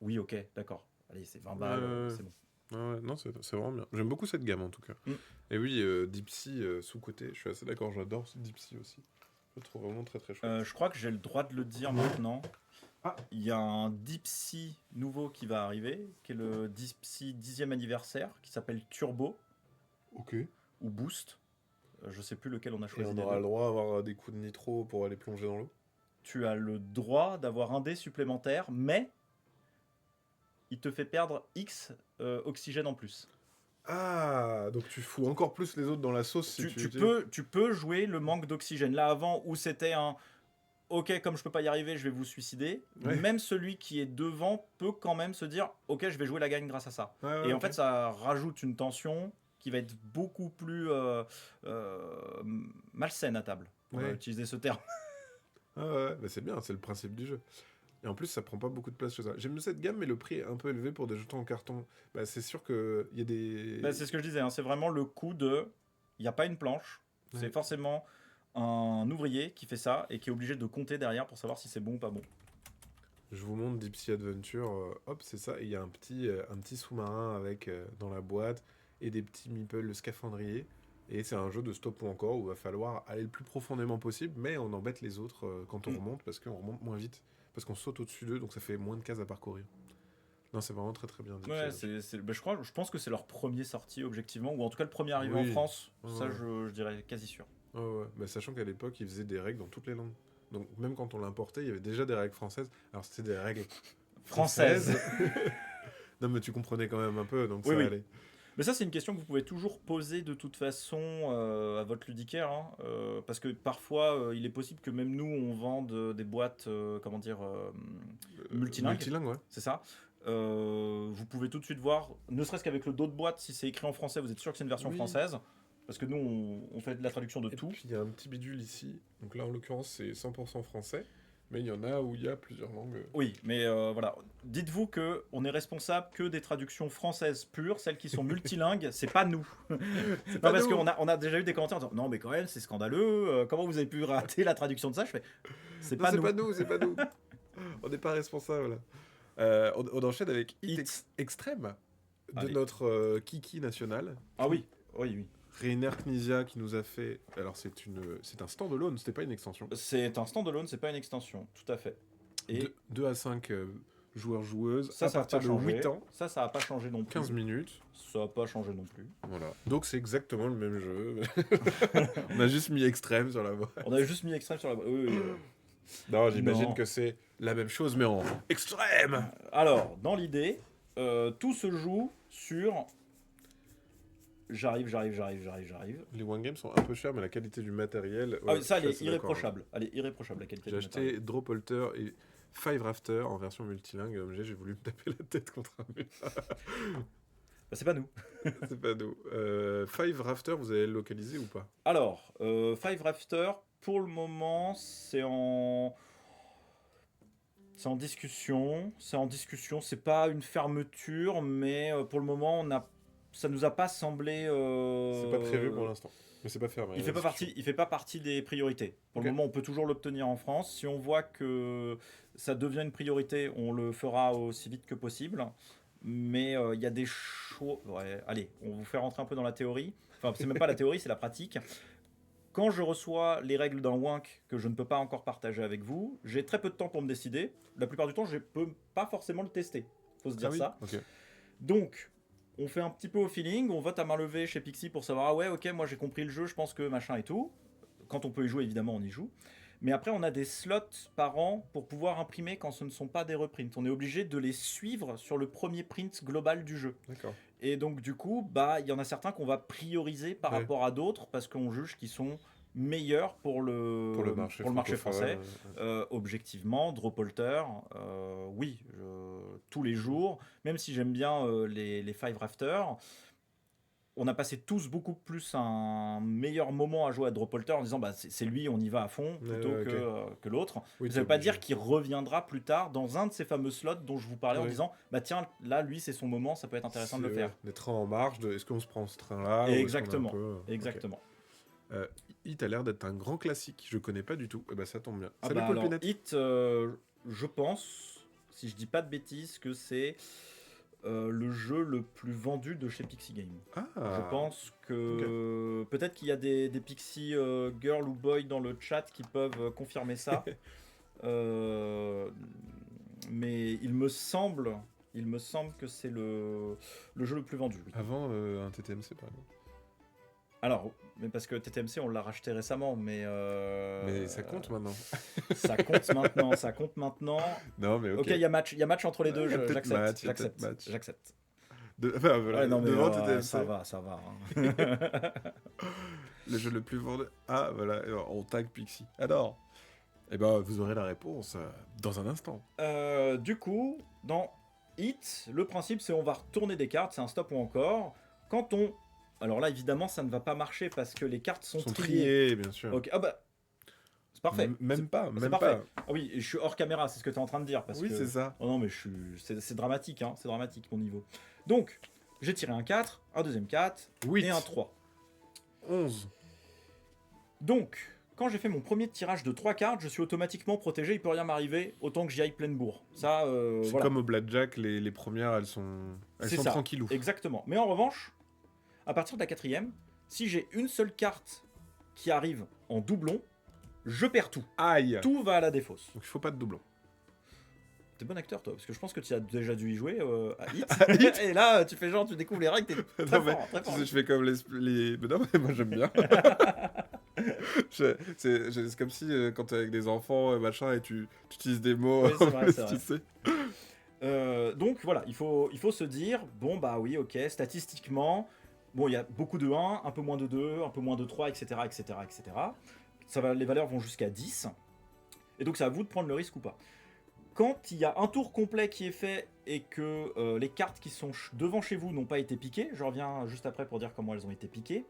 oui, ok, d'accord. Allez, c'est 20 balles, c'est bon. Ouais, non, c'est vraiment bien. J'aime beaucoup cette gamme en tout cas. Mm. Et oui, Deep Sea sous-côté, je suis assez d'accord, j'adore ce Deep Sea aussi. Je le trouve vraiment très très chouette. Je crois que j'ai le droit de le dire maintenant. Ah. Il y a un Deep Sea nouveau qui va arriver, qui est le Deep Sea 10e anniversaire, qui s'appelle Turbo Ok. ou Boost. Je sais plus lequel on a Et choisi. on des aura deux. le droit d'avoir des coups de nitro pour aller plonger dans l'eau. Tu as le droit d'avoir un dé supplémentaire, mais il te fait perdre X oxygène en plus. Ah, donc tu fous encore plus les autres dans la sauce si Tu peux jouer le manque d'oxygène. Là avant où c'était un ok, comme je peux pas y arriver, je vais vous suicider. Ouais. Même celui qui est devant peut quand même se dire ok, je vais jouer la gagne grâce à ça. Ouais, Et en ok. fait, ça rajoute une tension qui va être beaucoup plus malsaine à table. On va Ouais. utiliser ce terme. Ah ouais, bah c'est bien, c'est le principe du jeu. Et en plus, ça prend pas beaucoup de place chez ça. J'aime cette gamme, mais le prix est un peu élevé pour des jetons en carton. Bah, c'est sûr qu'il y a des. Bah, c'est ce que je disais, hein, c'est vraiment le coup de. Il n'y a pas une planche, c'est Ouais. forcément un ouvrier qui fait ça et qui est obligé de compter derrière pour savoir si c'est bon ou pas bon. Je vous montre Deep Sea Adventure. Hop, c'est ça. Et il y a un petit sous-marin avec dans la boîte et des petits meeples, le scaphandrier. Et c'est un jeu de stop ou encore où il va falloir aller le plus profondément possible, mais on embête les autres quand on remonte parce qu'on remonte moins vite. Parce qu'on saute au-dessus d'eux, donc ça fait moins de cases à parcourir. Non, c'est vraiment très très bien. Deep Sea Ouais, Adventure. bah, je pense que c'est leur premier sorti objectivement, ou en tout cas le premier arrivé en Oui. France. Ouais, Ça, ouais. je dirais quasi sûr. Ouais, ouais. Bah, sachant qu'à l'époque, ils faisaient des règles dans toutes les langues. Donc même quand on l'importait, il y avait déjà des règles françaises. Alors c'était des règles Française. Non, mais tu comprenais quand même un peu, donc Oui, ça oui. allait. Mais ça, c'est une question que vous pouvez toujours poser de toute façon à votre ludicaire. Hein, parce que parfois, il est possible que même nous, on vende des boîtes, comment dire, multilingues. Multilingue, ouais. C'est ça. Vous pouvez tout de suite voir, ne serait-ce qu'avec le dos de boîte, si c'est écrit en français, vous êtes sûr que c'est une version Oui. française. Parce que nous, on fait de la traduction de Et tout. puis il y a un petit bidule ici. Donc là, en l'occurrence, c'est 100% français. Mais il y en a où il y a plusieurs langues. Oui, mais voilà. Dites-vous que on est responsable que des traductions françaises pures, celles qui sont multilingues, c'est pas nous. Non, parce qu'on a déjà eu des commentaires en disant non, mais quand même, c'est scandaleux. Comment vous avez pu rater la traduction de ça? Je fais c'est Non, pas c'est nous. pas nous, c'est pas nous. On n'est pas responsable. On enchaîne avec Hit Extrême de Allez. notre Kiki national. Ah oui, oui, oui. Rainer Knizia qui nous a fait. Alors c'est un standalone, c'était pas une extension. C'est un standalone, c'est pas une extension, tout à fait. Et 2 à 5 joueurs-joueuses ça à va pas partir de changer. 8 ans, Ça va pas changer non plus. 15 minutes. Ça va pas changer non plus. Voilà. Donc c'est exactement le même jeu. On a juste mis extrême sur la voie. On a juste mis extrême sur la... Oui. Non, j'imagine Non. que c'est la même chose, mais en extrême. Alors, dans l'idée, tout se joue sur... J'arrive. Les One Games sont un peu chers, mais la qualité du matériel... Ah ouais, oui, ça, je elle suis est assez d'accord. irréprochable. Elle est irréprochable, la qualité J'ai du matériel. acheté Dropholter et Five Rafter en version multilingue. J'ai voulu me taper la tête contre un mur. Bah, c'est pas nous. C'est pas nous. Five Rafter, vous avez localisé ou pas? Alors, Five Rafter, pour le moment, c'est en discussion. C'est pas une fermeture, mais pour le moment, ça nous a pas semblé. C'est pas prévu pour l'instant. Mais c'est pas fermé. Il fait pas partie des priorités. Pour Ok. le moment, on peut toujours l'obtenir en France. Si on voit que ça devient une priorité, on le fera aussi vite que possible. Mais il y a des choix. Ouais, allez, on vous fait rentrer un peu dans la théorie. Enfin, c'est même pas la théorie, c'est la pratique. Quand je reçois les règles d'un WINC que je ne peux pas encore partager avec vous, j'ai très peu de temps pour me décider. La plupart du temps, je peux pas forcément le tester. Faut se dire Ah oui. ça. Ok. Donc, on fait un petit peu au feeling, on vote à main levée chez Pixie pour savoir, ah ouais, ok, moi j'ai compris le jeu, je pense que machin et tout. Quand on peut y jouer, évidemment, on y joue. Mais après, on a des slots par an pour pouvoir imprimer quand ce ne sont pas des reprints. On est obligé de les suivre sur le premier print global du jeu. D'accord. Et donc, du coup, bah, il y en a certains qu'on va prioriser par Ouais. rapport à d'autres parce qu'on juge qu'ils sont meilleurs pour le marché français. francophone. Objectivement, Dropholter, oui, tous les jours, même si j'aime bien les Five Rafter, on a passé tous beaucoup plus un meilleur moment à jouer à Dropholter en disant bah, c'est lui, on y va à fond plutôt Ouais, que l'autre. Oui, Ça t'es ne veut pas obligé. dire qu'il reviendra plus tard dans un de ces fameux slots dont je vous parlais en Ouais. disant bah tiens, là, lui, c'est son moment, ça peut être intéressant de le C'est, faire. Des trains en marche, est-ce qu'on se prend ce train-là ou est-ce qu'on a un Exactement, peu- exactement. Ok. Hit a l'air d'être un grand classique, je connais pas du tout. Et bah ça tombe bien. Ah Salut bah Paul alors, Pinette. Hit, je pense, si je dis pas de bêtises, que c'est le jeu le plus vendu de chez Pixie Game. Ah. Je pense que peut-être qu'il y a des Pixie girl ou boy dans le chat qui peuvent confirmer ça. Mais il me semble que c'est le jeu le plus vendu. Oui. Avant un TTMC par exemple. Alors, mais parce que TTMC on l'a racheté récemment, mais ça compte maintenant. ça compte maintenant. Non mais ok. Ok, il y a match entre les deux, Il y a peut-être match, j'accepte. Enfin, voilà, Ouais, non, mais devant TTMC. ça va. Hein. Le jeu le plus vendu. Ah voilà, on tag Pixie. Alors, eh ben vous aurez la réponse dans un instant. Du coup, dans Hit, le principe c'est on va retourner des cartes, c'est un stop ou encore. Quand on... Alors là, évidemment, ça ne va pas marcher parce que les cartes sont triées, bien sûr. Ok, ah bah, c'est parfait. Même pas. Parfait. Ah oui, et je suis hors caméra, c'est ce que tu es en train de dire. Parce Oui, que... c'est ça. Oh non, mais c'est dramatique, hein, c'est dramatique mon niveau. Donc, j'ai tiré un 4, un deuxième 4 8. et un 3. 11. Donc, quand j'ai fait mon premier tirage de 3 cartes, je suis automatiquement protégé, il peut rien m'arriver, autant que j'y aille pleine bourre. Ça, C'est voilà. comme au blackjack, les premières, elles sont C'est ça, tranquillou. Exactement. Mais en revanche, à partir de la 4ème, si j'ai une seule carte qui arrive en doublon, je perds tout. Aïe. Tout va à la défausse. Donc il faut pas de doublon. T'es bon acteur, toi, parce que je pense que tu as déjà dû y jouer à Hit. Et là, tu fais genre, tu découvres les règles, t'es très Non, mais fort, très fort. je fais comme les... Mais non, mais moi j'aime bien. C'est comme si quand t'es avec des enfants, machin, et tu utilises des mots, Oui, c'est vrai, c'est tu vrai. sais. Donc voilà, il faut se dire, bon bah oui, ok, statistiquement, bon il y a beaucoup de 1, un peu moins de 2, un peu moins de 3, etc. Les valeurs vont jusqu'à 10. Et donc c'est à vous de prendre le risque ou pas. Quand il y a un tour complet qui est fait et que les cartes qui sont devant chez vous n'ont pas été piquées, je reviens juste après pour dire comment elles ont été piquées,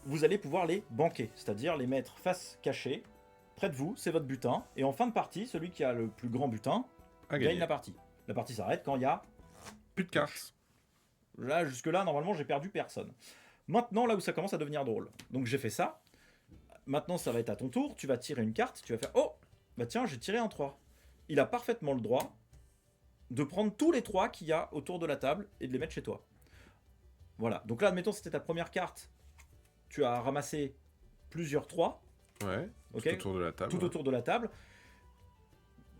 vous allez pouvoir les banquer, c'est-à-dire les mettre face cachée, près de vous, c'est votre butin, et en fin de partie, celui qui a le plus grand butin gagne la partie. La partie s'arrête quand il y a Plus de cartes. Là, jusque-là, normalement, j'ai perdu personne. Maintenant, là où ça commence à devenir drôle. Donc j'ai fait ça. Maintenant, ça va être à ton tour. Tu vas tirer une carte. Tu vas faire, oh, bah tiens, j'ai tiré un 3. Il a parfaitement le droit de prendre tous les 3 qu'il y a autour de la table et de les mettre chez toi. Voilà. Donc là, admettons, c'était ta première carte. Tu as ramassé plusieurs 3. Ouais. Ok. Tout autour de la table. Tout autour de la table.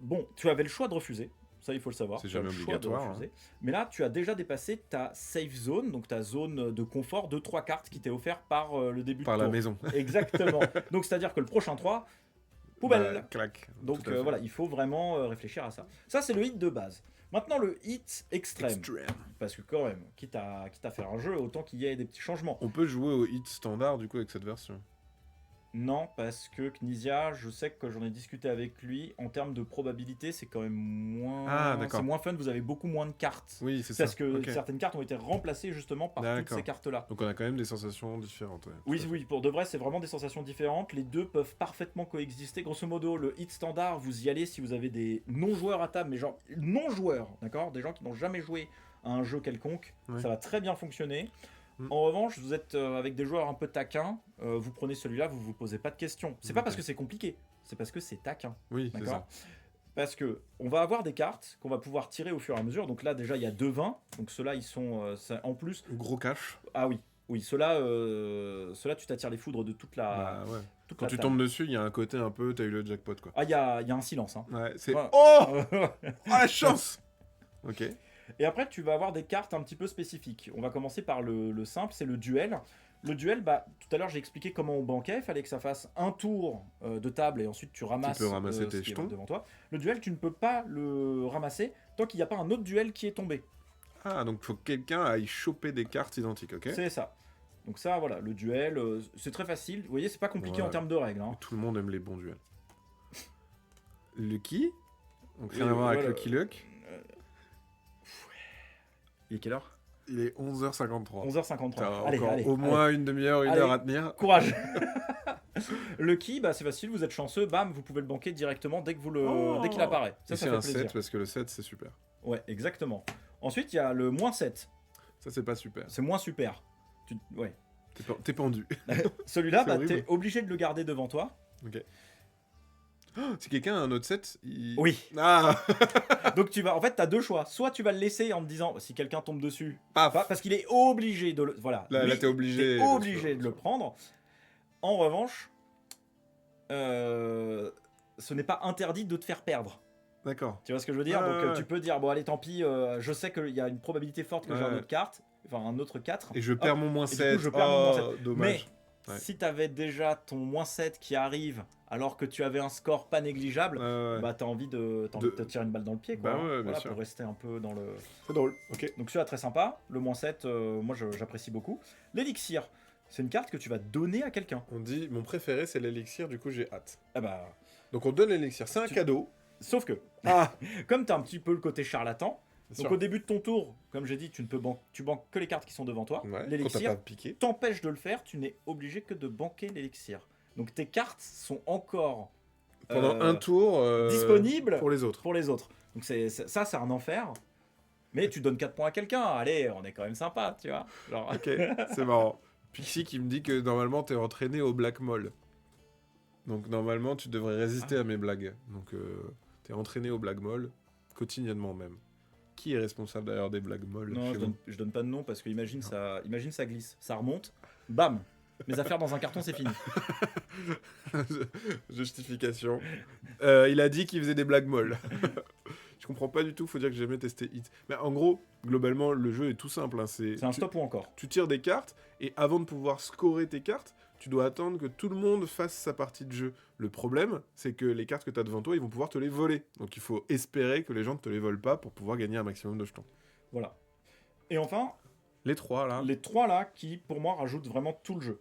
bon, tu avais le choix de refuser. Ça, il faut le savoir. C'est Tu as jamais le choix de obligatoire, refuser. Mais là, tu as déjà dépassé ta safe zone, donc ta zone de confort de 3 cartes qui t'est offert par le début Par de la tour. maison. Exactement. Donc, c'est-à-dire que le prochain 3, poubelle. Bah, clac. Donc Tout à fait. voilà, il faut vraiment réfléchir à ça. Ça, c'est le hit de base. Maintenant, le hit extrême. Extreme. Parce que quand même, quitte à faire un jeu, autant qu'il y ait des petits changements. On peut jouer au hit standard du coup avec cette version. Non, parce que Knizia, je sais que j'en ai discuté avec lui, en termes de probabilité, c'est quand même moins... Ah, d'accord. C'est moins fun, vous avez beaucoup moins de cartes. Oui, c'est ça. Parce que Ok. certaines cartes ont été remplacées justement par toutes D'accord. ces cartes-là. Donc on a quand même des sensations différentes. Ouais. Oui, Tout à fait. oui, pour de vrai, c'est vraiment des sensations différentes. Les deux peuvent parfaitement coexister. Grosso modo, le hit standard, vous y allez si vous avez des non-joueurs à table, mais genre non-joueurs, d'accord? Des gens qui n'ont jamais joué à un jeu quelconque. Ouais. Ça va très bien fonctionner. Mm. En revanche, vous êtes avec des joueurs un peu taquins, vous prenez celui-là, vous vous posez pas de questions. C'est pas Ok. parce que c'est compliqué, c'est parce que c'est taquin. Oui, c'est D'accord. ça. Parce que on va avoir des cartes qu'on va pouvoir tirer au fur et à mesure. Donc là, déjà, il y a 2 20. Donc ceux-là, ils sont en plus. Gros cash. Ah oui, oui, ceux-là, tu t'attires les foudres de toute la. Bah, ouais. toute Quand la tu table. tombes dessus, il y a un côté un peu, t'as eu le jackpot quoi. Ah, il y a un silence. Hein. Ouais, c'est. Ouais. Oh, oh la chance. Ok. Et après, tu vas avoir des cartes un petit peu spécifiques. On va commencer par le simple, c'est le duel. Le duel, bah, tout à l'heure, j'ai expliqué comment on banquait. Il fallait que ça fasse un tour de table et ensuite tu ramasses, peux ramasser ce tes qui est jetons. devant toi. Le duel, tu ne peux pas le ramasser tant qu'il n'y a pas un autre duel qui est tombé. Ah, donc faut que quelqu'un aille choper des cartes identiques, ok. C'est ça. Donc ça, voilà, le duel, c'est très facile. Vous voyez, c'est pas compliqué Ouais. en termes de règles. Hein. Tout le monde aime les bons duels. Lucky. Donc Oui, rien à voir avec voilà. Lucky Luck. Il est quelle heure Il est 11h53. 11h53. T'as Allez, encore allez, au moins une demi-heure, une Allez. heure à tenir. courage. Le qui, bah, c'est facile, vous êtes chanceux, bam, vous pouvez le banquer directement dès que vous Oh. dès qu'il apparaît. Et Ça c'est fait un plaisir. 7 parce que le 7 c'est super. Ouais, exactement. Ensuite, il y a le moins 7. Ça c'est pas super. C'est moins super. Ouais. T'es pendu. Celui-là, C'est bah, horrible. t'es obligé de le garder devant toi. Ok. Oh, si quelqu'un a un autre 7, Oui. Ah. Donc tu vas, en fait, t'as 2 choix. Soit tu vas le laisser en te disant, si quelqu'un tombe dessus, Paf. parce qu'il est obligé de le, voilà. Là, Lui, t'es obligé. t'es obligé de le prendre. En revanche, ce n'est pas interdit de te faire perdre. D'accord. Tu vois ce que je veux dire? Ouais, Donc ouais. tu peux dire, bon allez, tant pis, je sais qu'il y a une probabilité forte que j'ai Ouais. une autre carte, enfin un autre 4. Et je perds mon moins et du 7. coup, je perds mon moins 7. Dommage. Mais Ouais. si t'avais déjà ton moins 7 qui arrive alors que tu avais un score pas négligeable, Ouais. bah t'as envie de te tirer une balle dans le pied, quoi. Bah ouais, bien voilà, sûr. pour rester un peu dans le. C'est drôle. Ok. Donc celui-là très sympa, le moins 7, moi j'apprécie beaucoup. L'élixir, c'est une carte que tu vas donner à quelqu'un. On dit mon préféré c'est l'élixir, du coup j'ai hâte. Ah bah. Donc on donne l'élixir, c'est un cadeau. Sauf que, Ah. comme t'as un petit peu le côté charlatan, Bien donc sûr. au début de ton tour, comme j'ai dit, tu banques que les cartes qui sont devant toi. Ouais, quand t'as L'élixir pas piqué. t'empêche de le faire, tu n'es obligé que de banquer l'élixir. Donc tes cartes sont encore Pendant un tour. disponibles Pour les autres. pour les autres. Donc ça, c'est un enfer. Mais tu donnes 4 points à quelqu'un. Allez, on est quand même sympa, tu vois. Genre... Ok, c'est marrant. Pixie qui me dit que normalement t'es entraîné au Black Mall. Donc normalement tu devrais résister à mes blagues. Donc t'es entraîné au Black Mall, quotidiennement même. Qui est responsable d'ailleurs des Black Mall Non, chez je donne pas de nom parce que imagine ça glisse, ça remonte, bam, mes affaires dans un carton, c'est fini. vous Justification. Il a dit qu'il faisait des Black Mall. Je comprends pas du tout, faut dire que j'ai jamais testé Hit. Mais en gros, globalement, le jeu est tout simple. Hein, C'est un stop ou encore. Tu tires des cartes, et avant de pouvoir scorer tes cartes, tu dois attendre que tout le monde fasse sa partie de jeu. Le problème, c'est que les cartes que tu as devant toi, ils vont pouvoir te les voler. Donc il faut espérer que les gens ne te les volent pas pour pouvoir gagner un maximum de jetons. Voilà. Et enfin, Les trois, là. les 3 là qui, pour moi, rajoutent vraiment tout le jeu.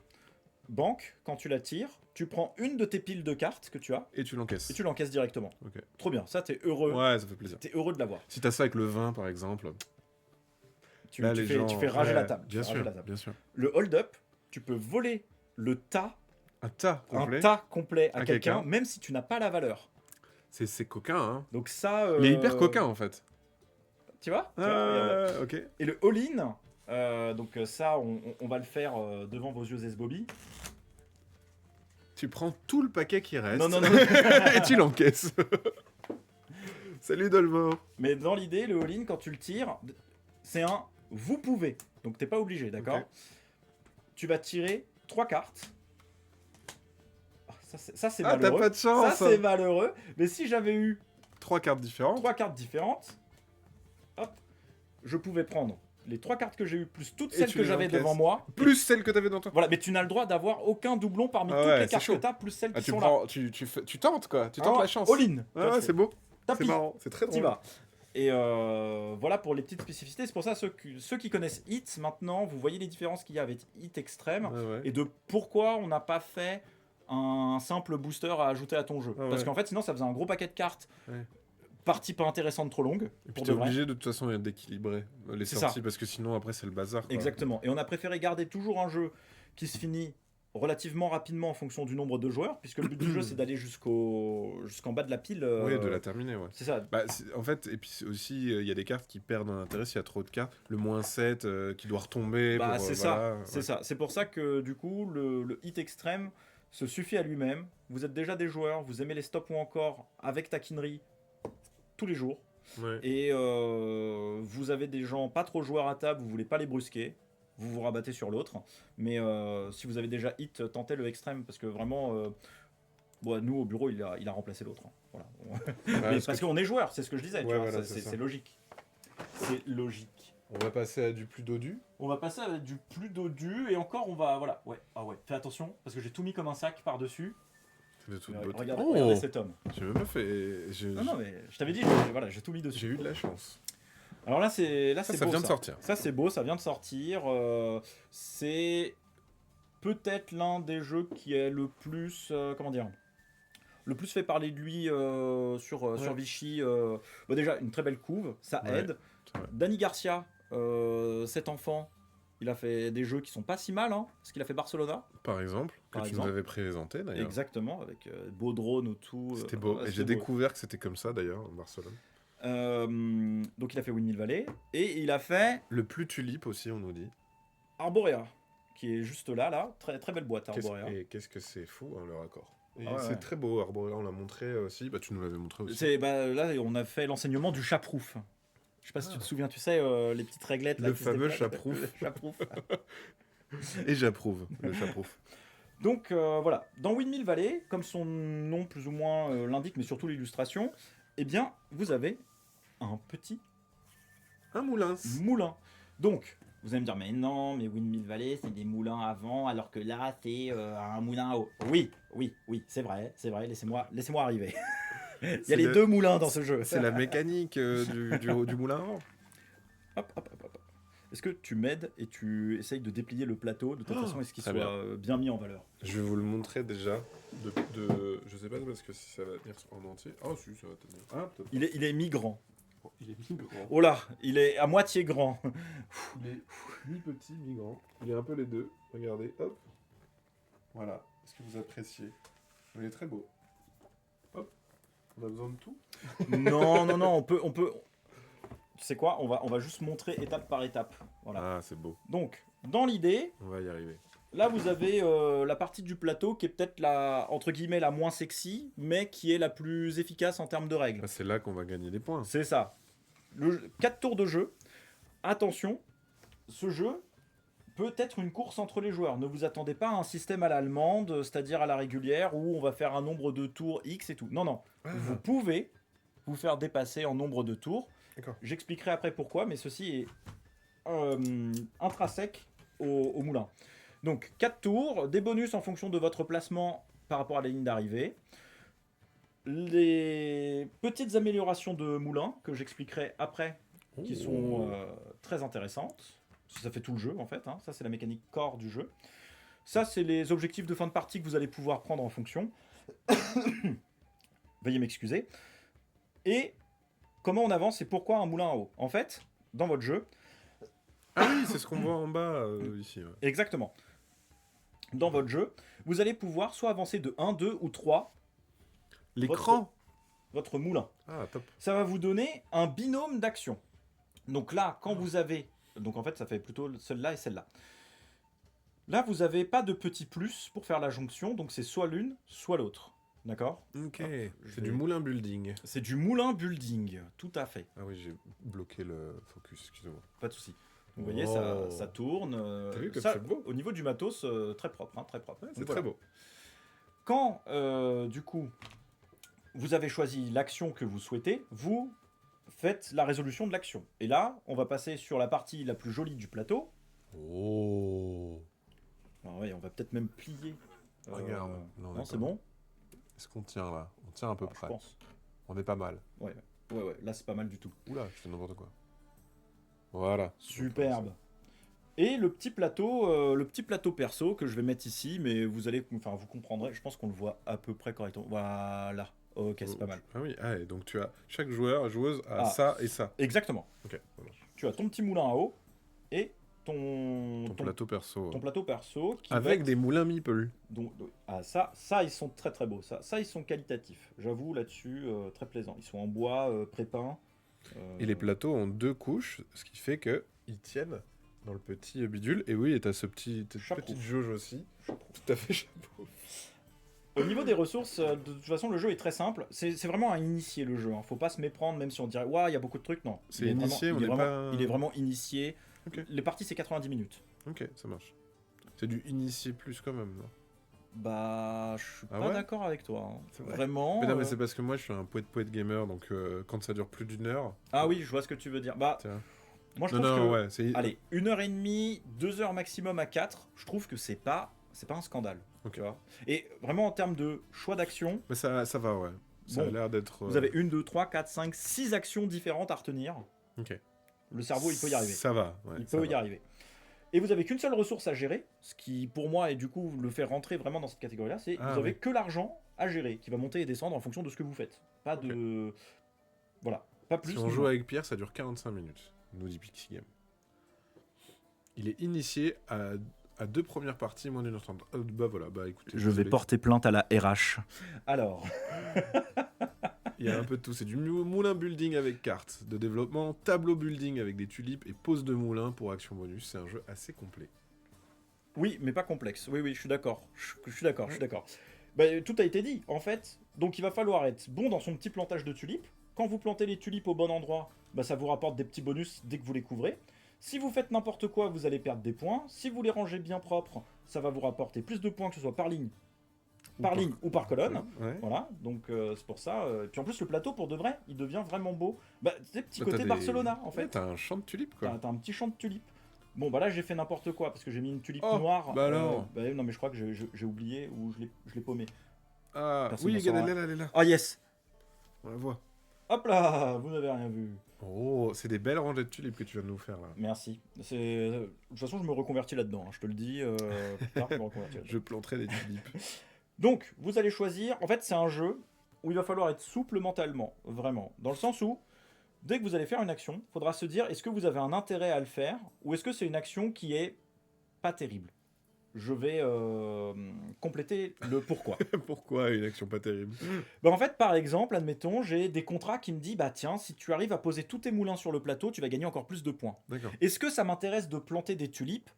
Banque, quand tu la tires, tu prends une de tes piles de cartes que tu as Et tu l'encaisses. et tu l'encaisses directement. Ok. Trop bien, ça t'es heureux. Ouais, ça fait plaisir. T'es heureux de l'avoir. Si t'as ça avec le vin, par exemple, Tu là, les fais, gens... tu fais rager ouais, la table. tu Bien fais rager sûr, la table. bien sûr. Le hold-up, tu peux voler le tas, Un tas complet. un tas complet à À quelqu'un, quelqu'un. même si tu n'as pas la valeur. C'est coquin, hein. Donc ça... Il est hyper coquin, en fait. Tu vois, regarde. Ok. Et le all-in, donc ça, on va le faire devant vos yeux Zesbobby. Tu prends tout le paquet qui reste. Non, non, non. Et tu l'encaisses. Salut Dolmor. Mais dans l'idée, le all-in, quand tu le tires, c'est un vous pouvez. Donc t'es pas obligé, d'accord? Ok. Tu vas tirer 3 cartes. Ah, ça, c'est Ah, t'as malheureux. pas de chance. Ça, c'est malheureux. Mais si j'avais eu 3 cartes différentes. 3 cartes différentes. Hop. Je pouvais prendre les 3 cartes que j'ai eues, plus toutes Et celles tu que les j'avais encaisses. devant moi. Plus celles que t'avais dans toi. Voilà, mais tu n'as le droit d'avoir aucun doublon parmi Ah toutes ouais, les c'est cartes chaud. que tu as, plus celles qui Tu sont là. prends, tu tentes quoi, tu tentes Alors, la chance. all-in. Ah ouais, c'est beau, Tapis. c'est marrant, c'est très T'y drôle. vas. Et voilà pour les petites spécificités. C'est pour ça ceux qui connaissent Hit, maintenant, vous voyez les différences qu'il y a avec Hit Extreme Ouais, ouais. et de pourquoi on n'a pas fait un simple booster à ajouter à ton jeu. Ah ouais. Parce qu'en fait, sinon, ça faisait un gros paquet de cartes. Ouais. Partie pas intéressante, trop longue. Et puis Pour t'es de vrai. obligé de toute façon d'équilibrer les C'est sorties ça. parce que sinon après c'est le bazar. Quoi. Exactement. Et on a préféré garder toujours un jeu qui se finit relativement rapidement en fonction du nombre de joueurs, puisque le but du jeu c'est d'aller jusqu'en bas de la pile. Oui, de la terminer, ouais. C'est ça. Bah, en fait, et puis aussi, il y a des cartes qui perdent en intérêt s'il y a trop de cartes. Le moins 7 qui doit retomber. Bah, pour, c'est voilà, c'est ouais. ça. C'est pour ça que du coup, le hit extrême se suffit à lui-même. Vous êtes déjà des joueurs, vous aimez les stops ou encore avec taquinerie tous les jours. Ouais. Et vous avez des gens pas trop joueurs à table, vous voulez pas les brusquer. Vous vous rabattez sur l'autre. Mais si vous avez déjà hit, tentez le extrême parce que vraiment. Bon, nous au bureau, il a remplacé l'autre. Hein. Voilà. Mais parce qu'on est joueurs, c'est ce que je disais. Tu Ouais, vois, voilà, c'est ça. logique. C'est logique. On va passer à du plus dodu. On va passer à du plus dodu et encore on va voilà ouais fais attention parce que j'ai tout mis comme un sac par dessus. C'est de toute beauté. Regardez cet homme. J'ai même pas fait. Non mais je t'avais dit voilà j'ai tout mis dessus. J'ai eu de la chance. Alors là c'est Ça beau, vient de sortir. Ça c'est beau, ça vient de sortir. C'est peut-être l'un des jeux qui est le plus comment dire le plus fait parler de lui sur Vichy. Bah déjà une très belle couve, ça Ouais, aide. c'est vrai. Danny Garcia, cet enfant. Il a fait des jeux qui sont pas si mal, hein, parce qu'il a fait Barcelona. Par exemple, que Par tu exemple. nous avais présenté d'ailleurs. Exactement, avec beau drone ou tout. C'était beau. Et j'ai beau. découvert que c'était comme ça d'ailleurs, en Barcelone. Donc il a fait Windmill Valley. Et il a fait Le plus tulipe aussi, on nous dit. Arborea, qui est juste là. Très, très belle boîte, Arborea. Et qu'est-ce que c'est fou, hein, le raccord. Et Ah ouais, c'est ouais. très beau, Arborea, on l'a montré aussi. Bah, tu nous l'avais montré aussi. Là, on a fait l'enseignement du chaprouf. Je sais pas si tu te souviens, tu sais, les petites réglettes. Là, Le qui se fameux déplacent. chaprouf. Le chaprouf. Et j'approuve, le chaprouf. Donc voilà, dans Windmill Valley, comme son nom plus ou moins l'indique, mais surtout l'illustration, eh bien, vous avez un petit Un moulin. moulin. Donc, vous allez me dire, mais non, mais Windmill Valley, c'est des moulins avant, alors que là, c'est un moulin à eau. Oui, c'est vrai, laissez-moi arriver. Il y a C'est les deux moulins dans ce jeu. C'est la mécanique du moulin avant. Hop. Est-ce que tu m'aides et tu essayes de déplier le plateau de telle façon à ce qu'il très soit bien. bien mis en valeur? Je vais vous le montrer déjà. Je sais pas parce que si ça va tenir en entier. Ah, si, ça va tenir. Ah, peut-être. Il est mi-grand. Oh, il est mi-grand. Oh là, il est à moitié grand. Il est mi-petit, mi-grand. Il est un peu les deux. Regardez, hop. Voilà. Est-ce que vous appréciez? Il est très beau. Hop. On a besoin de tout. Non, on peut. Tu sais quoi, on va juste montrer étape par étape. Voilà. Ah, c'est beau. Donc, dans l'idée, On va y arriver. là vous avez la partie du plateau qui est peut-être la entre guillemets la moins sexy, mais qui est la plus efficace en termes de règles. Ah, c'est là qu'on va gagner des points. C'est ça. 4 tours de jeu. Attention, ce jeu peut être une course entre les joueurs. Ne vous attendez pas à un système à l'allemande, c'est-à-dire à la régulière, où on va faire un nombre de tours X et tout. Non. Ah. Vous pouvez vous faire dépasser en nombre de tours. D'accord. J'expliquerai après pourquoi, mais ceci est intrinsèque au moulin. Donc 4 tours, des bonus en fonction de votre placement par rapport à la ligne d'arrivée. Les petites améliorations de moulin que j'expliquerai après, qui sont très intéressantes. Ça fait tout le jeu en fait, hein. Ça c'est la mécanique core du jeu. Ça c'est les objectifs de fin de partie que vous allez pouvoir prendre en fonction. Veuillez m'excuser. Et comment on avance et pourquoi un moulin à eau? En fait, dans votre jeu, Ah oui, c'est ce qu'on voit en bas ici. Ouais. exactement. Dans votre jeu, vous allez pouvoir soit avancer de 1, 2 ou 3 L'écran. votre moulin. Ah, top. Ça va vous donner un binôme d'action. Donc là, quand vous avez... Donc en fait, ça fait plutôt celle-là et celle-là. Là, vous n'avez pas de petit plus pour faire la jonction, donc c'est soit l'une, soit l'autre. D'accord? Ok. je C'est vais- du moulin building. C'est du moulin building, tout à fait. Ah oui, j'ai bloqué le focus, excusez-moi. Pas de souci. Vous voyez, Oh. ça tourne. T'as vu comme ça, c'est beau? au niveau du matos, très propre, hein, très propre. Ouais, c'est Donc très voilà. beau. Quand, du coup, vous avez choisi l'action que vous souhaitez, vous faites la résolution de l'action. Et là, on va passer sur la partie la plus jolie du plateau. Oh. Alors ouais, on va peut-être même plier. Regarde. Là, on est Non, pas c'est mal. bon. Est-ce qu'on tient là? On tient à peu Alors, je près. pense. On est pas mal. Ouais, là c'est pas mal du tout. Oula, je fais n'importe quoi. Voilà. Superbe. Et le petit plateau perso que je vais mettre ici, mais vous comprendrez. Je pense qu'on le voit à peu près correctement. Voilà. Ok, c'est pas mal. Ah oui, et donc tu as chaque joueur, joueuse a Ah. ça et ça. Exactement. Ok, ça marche. Tu as ton petit moulin à eau et ton plateau perso. ton plateau perso qui Avec va des moulins meeple. ça ils sont très très beaux. Ça ils sont qualitatifs. J'avoue là-dessus très plaisant. Ils sont en bois pré-peint. Et les plateaux ont 2 couches, ce qui fait que ils tiennent dans le petit bidule. Et oui, et t'as cette Chapeau. petite jauge aussi. Tout à fait chapeau. Au niveau des ressources, de toute façon, le jeu est très simple. C'est vraiment à initier le jeu. Hein. Faut pas se méprendre, même si on dirait, ouais, il y a beaucoup de trucs. Non. C'est initié, on n'est pas... Il est vraiment initié. Ok. Les parties, c'est 90 minutes. Ok, ça marche. C'est du initié plus quand même, non? Bah, je suis Ah pas ouais d'accord avec toi. Hein. C'est vrai. Vraiment. Mais non, mais c'est parce que moi je suis un poète gamer, donc quand ça dure plus d'1 heure. Ah oui, je vois ce que tu veux dire. Bah, Tiens. moi je Non, trouve non, que. ouais, c'est. Allez, 1h30, 2h maximum à 4, je trouve que c'est pas un scandale. Ok. Tu vois. Et vraiment en termes de choix d'action, Mais ça va, ouais. Ça Bon, a l'air d'être. vous avez 1, 2, 3, 4, 5, 6 actions différentes à retenir. Ok. Le cerveau, il peut y arriver. Ça va, ouais. Il ça peut y va. arriver. Et vous avez qu'une seule ressource à gérer, ce qui pour moi et du coup le fait rentrer vraiment dans cette catégorie-là, c'est Ah, vous avez oui. que l'argent à gérer, qui va monter et descendre en fonction de ce que vous faites. Pas de... Voilà, pas plus. Si on ni joue moins. avec Pierre, ça dure 45 minutes, nous dit Pixie Game. Il est initié à 2 premières parties, moins d'1h30. Bah voilà, bah écoutez. Je vais désolé. porter plainte à la RH. Alors, Il y a un peu de tout. C'est du moulin building avec cartes de développement, tableau building avec des tulipes et pose de moulin pour action bonus. C'est un jeu assez complet. oui, mais pas complexe. Oui, je suis d'accord. Je suis d'accord. Bah, tout a été dit, en fait. Donc il va falloir être bon dans son petit plantage de tulipes. Quand vous plantez les tulipes au bon endroit, bah, ça vous rapporte des petits bonus dès que vous les couvrez. Si vous faites n'importe quoi, vous allez perdre des points. Si vous les rangez bien propres, ça va vous rapporter plus de points, que ce soit par ligne, ou par colonne. Ouais. Voilà, donc c'est pour ça. Et puis en plus, le plateau, pour de vrai, il devient vraiment beau. Bah, c'est petit Bah, côté t'as des- Barcelona, en Ouais, fait. t'as un champ de tulipes, quoi. T'as un petit champ de tulipes. Bon, bah là, j'ai fait n'importe quoi, parce que j'ai mis une tulipe Oh, noire. bah alors. Bah, non, mais je crois que j'ai oublié, ou je l'ai paumé. Ah, Personne oui, n'en regarde, saura. elle est là. Ah, yes. On la voit. Hop là, vous n'avez rien vu. Oh, c'est des belles rangées de tulipes que tu viens de nous faire, là. Merci. De toute façon, je me reconvertis là-dedans, hein, je te le dis. Plus tard, je me reconvertis là-dedans. Je planterai des tulipes. Donc, vous allez choisir. En fait, c'est un jeu où il va falloir être souple mentalement, vraiment. Dans le sens où, dès que vous allez faire une action, il faudra se dire est-ce que vous avez un intérêt à le faire ou est-ce que c'est une action qui est pas terrible. Je vais compléter le pourquoi. Pourquoi une action pas terrible? Bah, en fait, par exemple, admettons, j'ai des contrats qui me disent bah tiens, si tu arrives à poser tous tes moulins sur le plateau, tu vas gagner encore plus de points. D'accord. Est-ce que ça m'intéresse de planter des tulipes?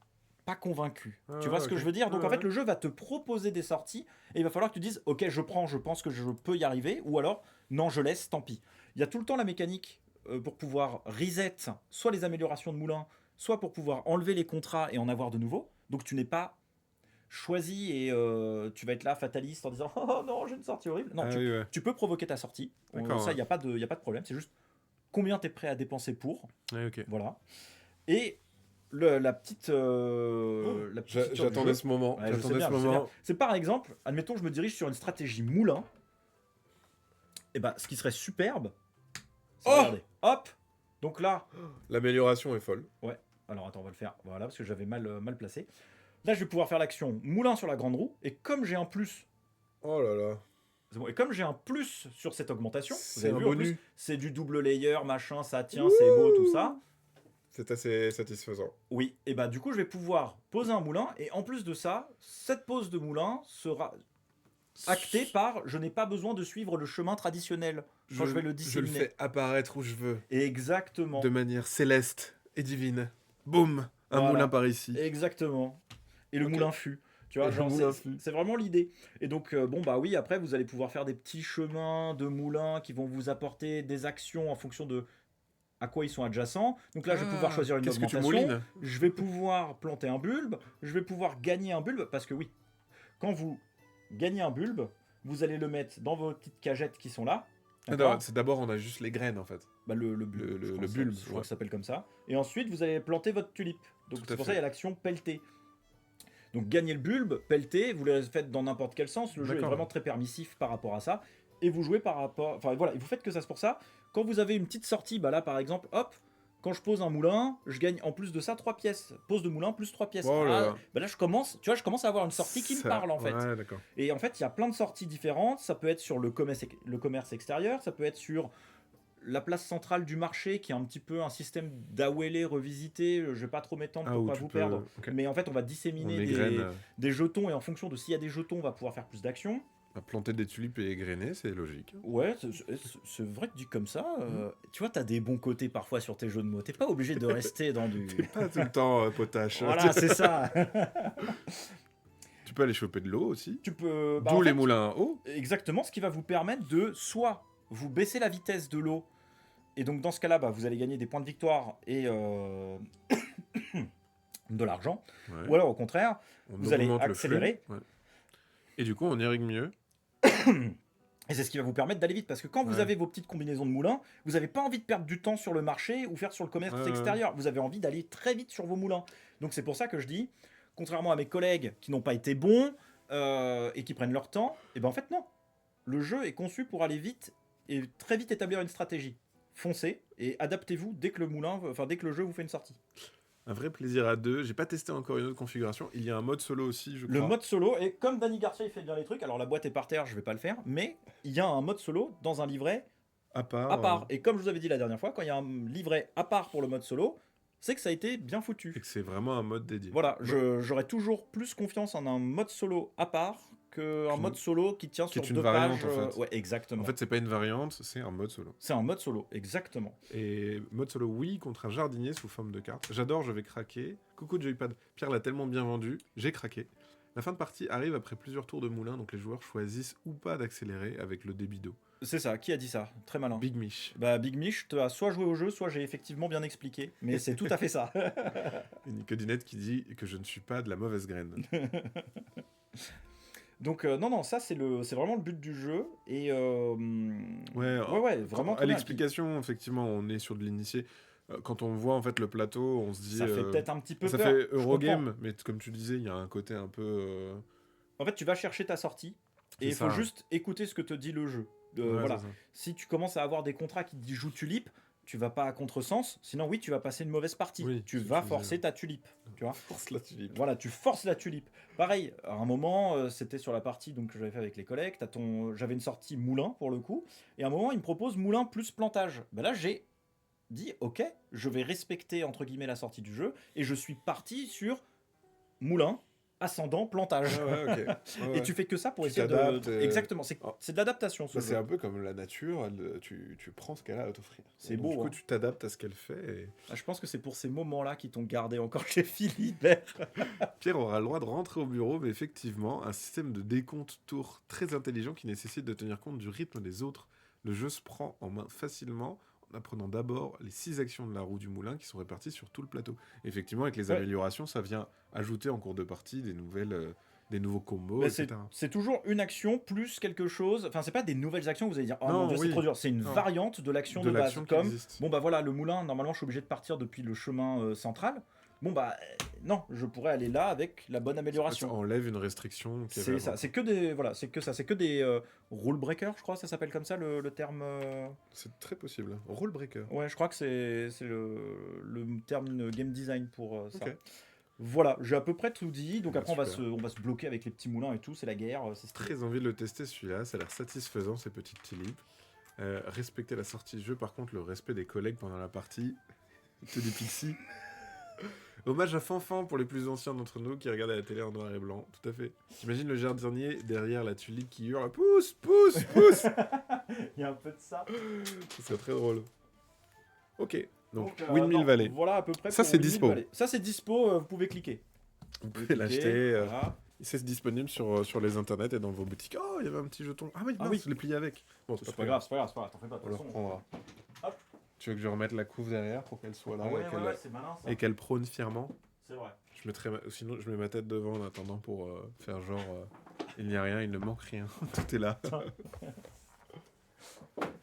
Pas convaincu. Ah, Tu vois ce que ok. je veux dire? Donc Ah, en fait, ouais. le jeu va te proposer des sorties et il va falloir que tu dises ok, je prends, je pense que je peux y arriver, ou alors non, je laisse, tant pis. Il y a tout le temps la mécanique pour pouvoir reset soit les améliorations de moulins, soit pour pouvoir enlever les contrats et en avoir de nouveaux. Donc tu n'es pas choisi et tu vas être là fataliste en disant oh non, j'ai une sortie horrible. Non, Ah, tu, oui, ouais. tu peux provoquer ta sortie. D'accord, Ça, ouais. il n'y a pas de problème. C'est juste combien tu es prêt à dépenser pour. Ouais, ok. Voilà. Et la petite feature du J'attendais jeu- ce moment. Ouais, je sais J'attendais bien, ce je sais moment. bien. C'est par exemple, admettons, je me dirige sur une stratégie moulin. Et ben, ce qui serait superbe, c'est Oh regardez, hop. Donc là, L'amélioration est folle. alors attends, on va le faire. Voilà, parce que j'avais mal placé. Là, je vais pouvoir faire l'action moulin sur la grande roue. Et comme j'ai un plus, Oh là là. c'est bon, et comme j'ai un plus sur cette augmentation, vous C'est avez un vu, en bonus. plus, c'est du double layer, machin, ça tient, c'est beau, tout ça. C'est assez satisfaisant. Oui, et bah du coup je vais pouvoir poser un moulin et en plus de ça, cette pose de moulin sera actée par je n'ai pas besoin de suivre le chemin traditionnel quand je vais le Je le disséminer. fais apparaître où je veux. Exactement. De manière céleste et divine. Boum. Un Voilà. moulin par ici. Exactement. Et le Ok. moulin fut. Tu vois, Et le genre, moulin c'est fut. c'est vraiment l'idée. Et donc, bon, bah oui, après, vous allez pouvoir faire des petits chemins de moulins qui vont vous apporter des actions en fonction de à quoi ils sont adjacents. Donc là, je vais pouvoir choisir une Qu'est-ce que tu augmentation. moulines? Je vais pouvoir planter un bulbe, je vais pouvoir gagner un bulbe, parce que oui, quand vous gagnez un bulbe, vous allez le mettre dans vos petites cagettes qui sont là. C'est d'abord, on a juste les graines en fait. Bah, le bulbe, le bulbe, je crois que ça s'appelle comme ça. Et ensuite, vous allez planter votre tulipe. Donc c'est pour ça qu'il y a l'action pelleter. Donc gagner le bulbe, pelleter, vous le faites dans n'importe quel sens. Le jeu est vraiment très permissif par rapport à ça. Et vous jouez par rapport... Enfin voilà, vous faites que ça c'est pour ça. Quand vous avez une petite sortie, bah là par exemple, hop, quand je pose un moulin, je gagne en plus de ça 3 pièces. Pose de moulin plus 3 pièces. Oh là. Bah là je commence à avoir une sortie qui me parle en fait. Ouais, d'accord. Et en fait, il y a plein de sorties différentes. Ça peut être sur le commerce extérieur, ça peut être sur la place centrale du marché, qui est un petit peu un système d'AOL revisité. Je vais pas trop m'étendre pour pas vous perdre. Okay. Mais en fait, on va disséminer des jetons, et en fonction de s'il y a des jetons, on va pouvoir faire plus d'actions. Planter des tulipes et égrener, c'est logique. Ouais, c'est vrai que dit comme ça, tu vois, t'as des bons côtés parfois sur tes jeux de mots. T'es pas obligé de rester dans du... T'es pas tout le temps potache. Voilà, c'est ça. Tu peux aller choper de l'eau aussi. Tu peux... D'où les moulins à eau. Exactement, ce qui va vous permettre de soit vous baissez la vitesse de l'eau, et donc dans ce cas-là, bah, vous allez gagner des points de victoire et de l'argent. Ouais. Ou alors au contraire, vous allez accélérer. Ouais. Et du coup, on irrigue mieux. Et c'est ce qui va vous permettre d'aller vite, parce que quand vous avez vos petites combinaisons de moulins, vous n'avez pas envie de perdre du temps sur le marché ou faire sur le commerce extérieur. Vous avez envie d'aller très vite sur vos moulins. Donc c'est pour ça que je dis, contrairement à mes collègues qui n'ont pas été bons et qui prennent leur temps, et ben en fait non. Le jeu est conçu pour aller vite et très vite établir une stratégie. Foncez et adaptez-vous dès que le jeu vous fait une sortie. Un vrai plaisir à deux. J'ai pas testé encore une autre configuration. Il y a un mode solo aussi, je crois. Le mode solo, et comme Danny Garcia il fait bien les trucs, alors la boîte est par terre, je vais pas le faire, mais il y a un mode solo dans un livret à part. Et comme je vous avais dit la dernière fois, quand il y a un livret à part pour le mode solo, c'est que ça a été bien foutu. Et que c'est vraiment un mode dédié. Voilà, j'aurais toujours plus confiance en un mode solo à part qu'un mode solo qui tient sur deux pages. En fait. Ouais, exactement. En fait, c'est pas une variante, c'est un mode solo. C'est un mode solo, exactement. Et mode solo, oui, contre un jardinier sous forme de carte. J'adore, je vais craquer. Coucou Joypad, Pierre l'a tellement bien vendu, j'ai craqué. La fin de partie arrive après plusieurs tours de moulin, donc les joueurs choisissent ou pas d'accélérer avec le débit d'eau. C'est ça, qui a dit ça? Très malin. Big Mich. Bah Big Mich, tu as soit joué au jeu, soit j'ai effectivement bien expliqué. Mais c'est tout à fait ça. Et Nicodinette qui dit que je ne suis pas de la mauvaise graine. Donc non, ça c'est vraiment le but du jeu. Et ouais, vraiment. À l'explication, effectivement, on est sur de l'initié. Quand on voit en fait le plateau, on se dit... Ça fait peut-être un petit peu peur. Ça fait Eurogame, mais comme tu disais, il y a un côté un peu... En fait, tu vas chercher ta sortie, et il faut juste écouter ce que te dit le jeu. Voilà. Si tu commences à avoir des contrats qui te disent joue tulipe, tu vas pas à contresens, sinon oui, tu vas passer une mauvaise partie. Oui, tu vas forcer ta tulipe. Tu vois, force la tulipe. Voilà, tu forces la tulipe. Pareil, à un moment, c'était sur la partie donc, que j'avais fait avec les collègues, j'avais une sortie moulin pour le coup, et à un moment, il me propose moulin plus plantage. Ben là, j'ai dit, ok, je vais respecter entre guillemets la sortie du jeu, et je suis parti sur moulin, ascendant, plantage. Et tu fais que ça pour essayer de... Exactement, c'est de l'adaptation. C'est un peu comme la nature, tu prends ce qu'elle a à t'offrir. C'est beau. Du coup, tu t'adaptes à ce qu'elle fait. Et... je pense que c'est pour ces moments-là qui t'ont gardé encore chez Philibert. Pierre aura le droit de rentrer au bureau, mais effectivement, un système de décompte tour très intelligent qui nécessite de tenir compte du rythme des autres. Le jeu se prend en main facilement en apprenant d'abord les 6 actions de la roue du moulin qui sont réparties sur tout le plateau. Et effectivement, avec les améliorations, ça vient ajouter en cours de partie des nouveaux combos, etc. C'est toujours une action plus quelque chose. Enfin, c'est pas des nouvelles actions, vous allez dire, oh non, mon Dieu, c'est trop dur. C'est une variante de l'action de base. Comme, bon, bah voilà, le moulin, normalement, je suis obligé de partir depuis le chemin central. Bon, bah non, je pourrais aller là avec la bonne amélioration. Ça enlève une restriction. C'est ça, c'est que des. Voilà, c'est que des rule breakers, je crois, ça s'appelle comme ça le terme. C'est très possible. Rule breaker. Ouais, je crois que c'est le terme game design pour ça. Okay. Voilà, j'ai à peu près tout dit. Donc après, on va se bloquer avec les petits moulins et tout. C'est la guerre. C'est très envie de le tester celui-là. Ça a l'air satisfaisant ces petites tulipes. Respecter la sortie de jeu. Par contre, le respect des collègues pendant la partie. C'est des pixies. Hommage à Fanfan pour les plus anciens d'entre nous qui regardaient la télé en noir et blanc. Tout à fait. J'imagine le jardinier derrière la tulipe qui hurle pousse, pousse, pousse. Il y a un peu de ça. Ce serait très drôle. Ok. Donc Windmill Valley. Voilà à peu près. Ça c'est dispo. Ça c'est dispo. Vous pouvez cliquer. Vous pouvez l'acheter. Voilà. C'est disponible sur les internets et dans vos boutiques. Oh, il y avait un petit jeton. Ah oui, je l'ai plié avec. Bon, c'est pas grave, t'en fais pas. On le reprendra. Hop. Tu veux que je remette la couve derrière pour qu'elle soit là c'est malin, ça. Et qu'elle prône fièrement? C'est vrai. Sinon, je mets ma tête devant en attendant pour faire genre... Il n'y a rien, il ne manque rien. Tout est là.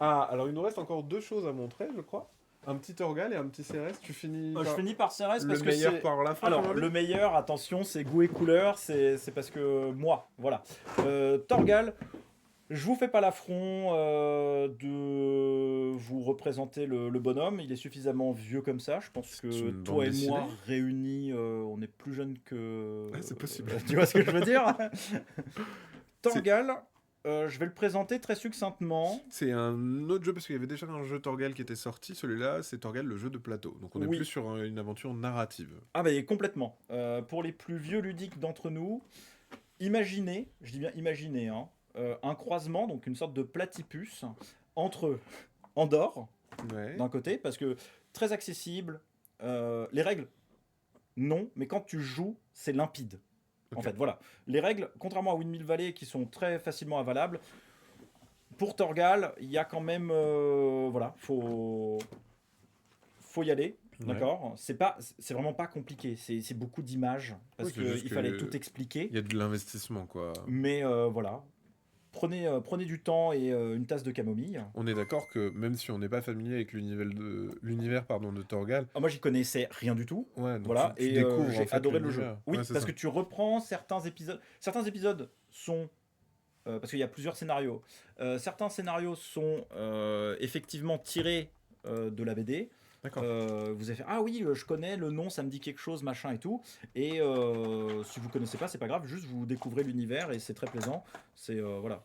Ah, alors il nous reste encore 2 choses à montrer, je crois. Un petit Torgal et un petit Cérès. Tu finis Je finis par Cérès le parce que meilleur c'est... par la fin. Alors, comme on dit. le meilleur, attention, c'est goût et couleur, c'est parce que moi, voilà. Torgal, je vous fais pas l'affront de vous représenter le bonhomme, il est suffisamment vieux comme ça, je pense C'est que une toi bande et dessinée. moi, réunis, on est plus jeunes que... Ah, c'est possible. Tu vois ce que je veux dire? Torgal, je vais le présenter très succinctement. C'est un autre jeu parce qu'il y avait déjà un jeu Torgal qui était sorti. Celui-là, c'est Torgal, le jeu de plateau. Donc on est Oui. plus sur une aventure narrative. Ah bah complètement. Pour les plus vieux ludiques d'entre nous, imaginez, je dis bien imaginez, hein, un croisement, donc une sorte de platypus entre Andorre Ouais. d'un côté, parce que très accessible, les règles, non, mais quand tu joues, c'est limpide. En Ok. fait, voilà. Les règles, contrairement à Windmill Valley, qui sont très facilement avalables, pour Torgal, il y a quand même, voilà, faut y aller. Ouais. D'accord, c'est vraiment pas compliqué. C'est beaucoup d'images parce Oui, c'est juste qu'il fallait que tout expliquer. Il y a de l'investissement, quoi. Mais voilà, prenez du temps et une tasse de camomille. On est d'accord que même si on n'est pas familier avec l'univers de Torgal, Ah, moi, j'y connaissais rien du tout. ouais, donc Voilà, tu et découvres j'ai en fait adoré le jeu. l'univers. Oui, Ouais, c'est parce ça. que tu reprends certains épisodes. Certains épisodes sont parce qu'il y a plusieurs scénarios. Certains scénarios sont effectivement tirés de la BD. D'accord. Vous avez fait ah oui, je connais le nom, ça me dit quelque chose, machin et tout. Et si vous connaissez pas, c'est pas grave, juste vous découvrez l'univers et c'est très plaisant. C'est voilà.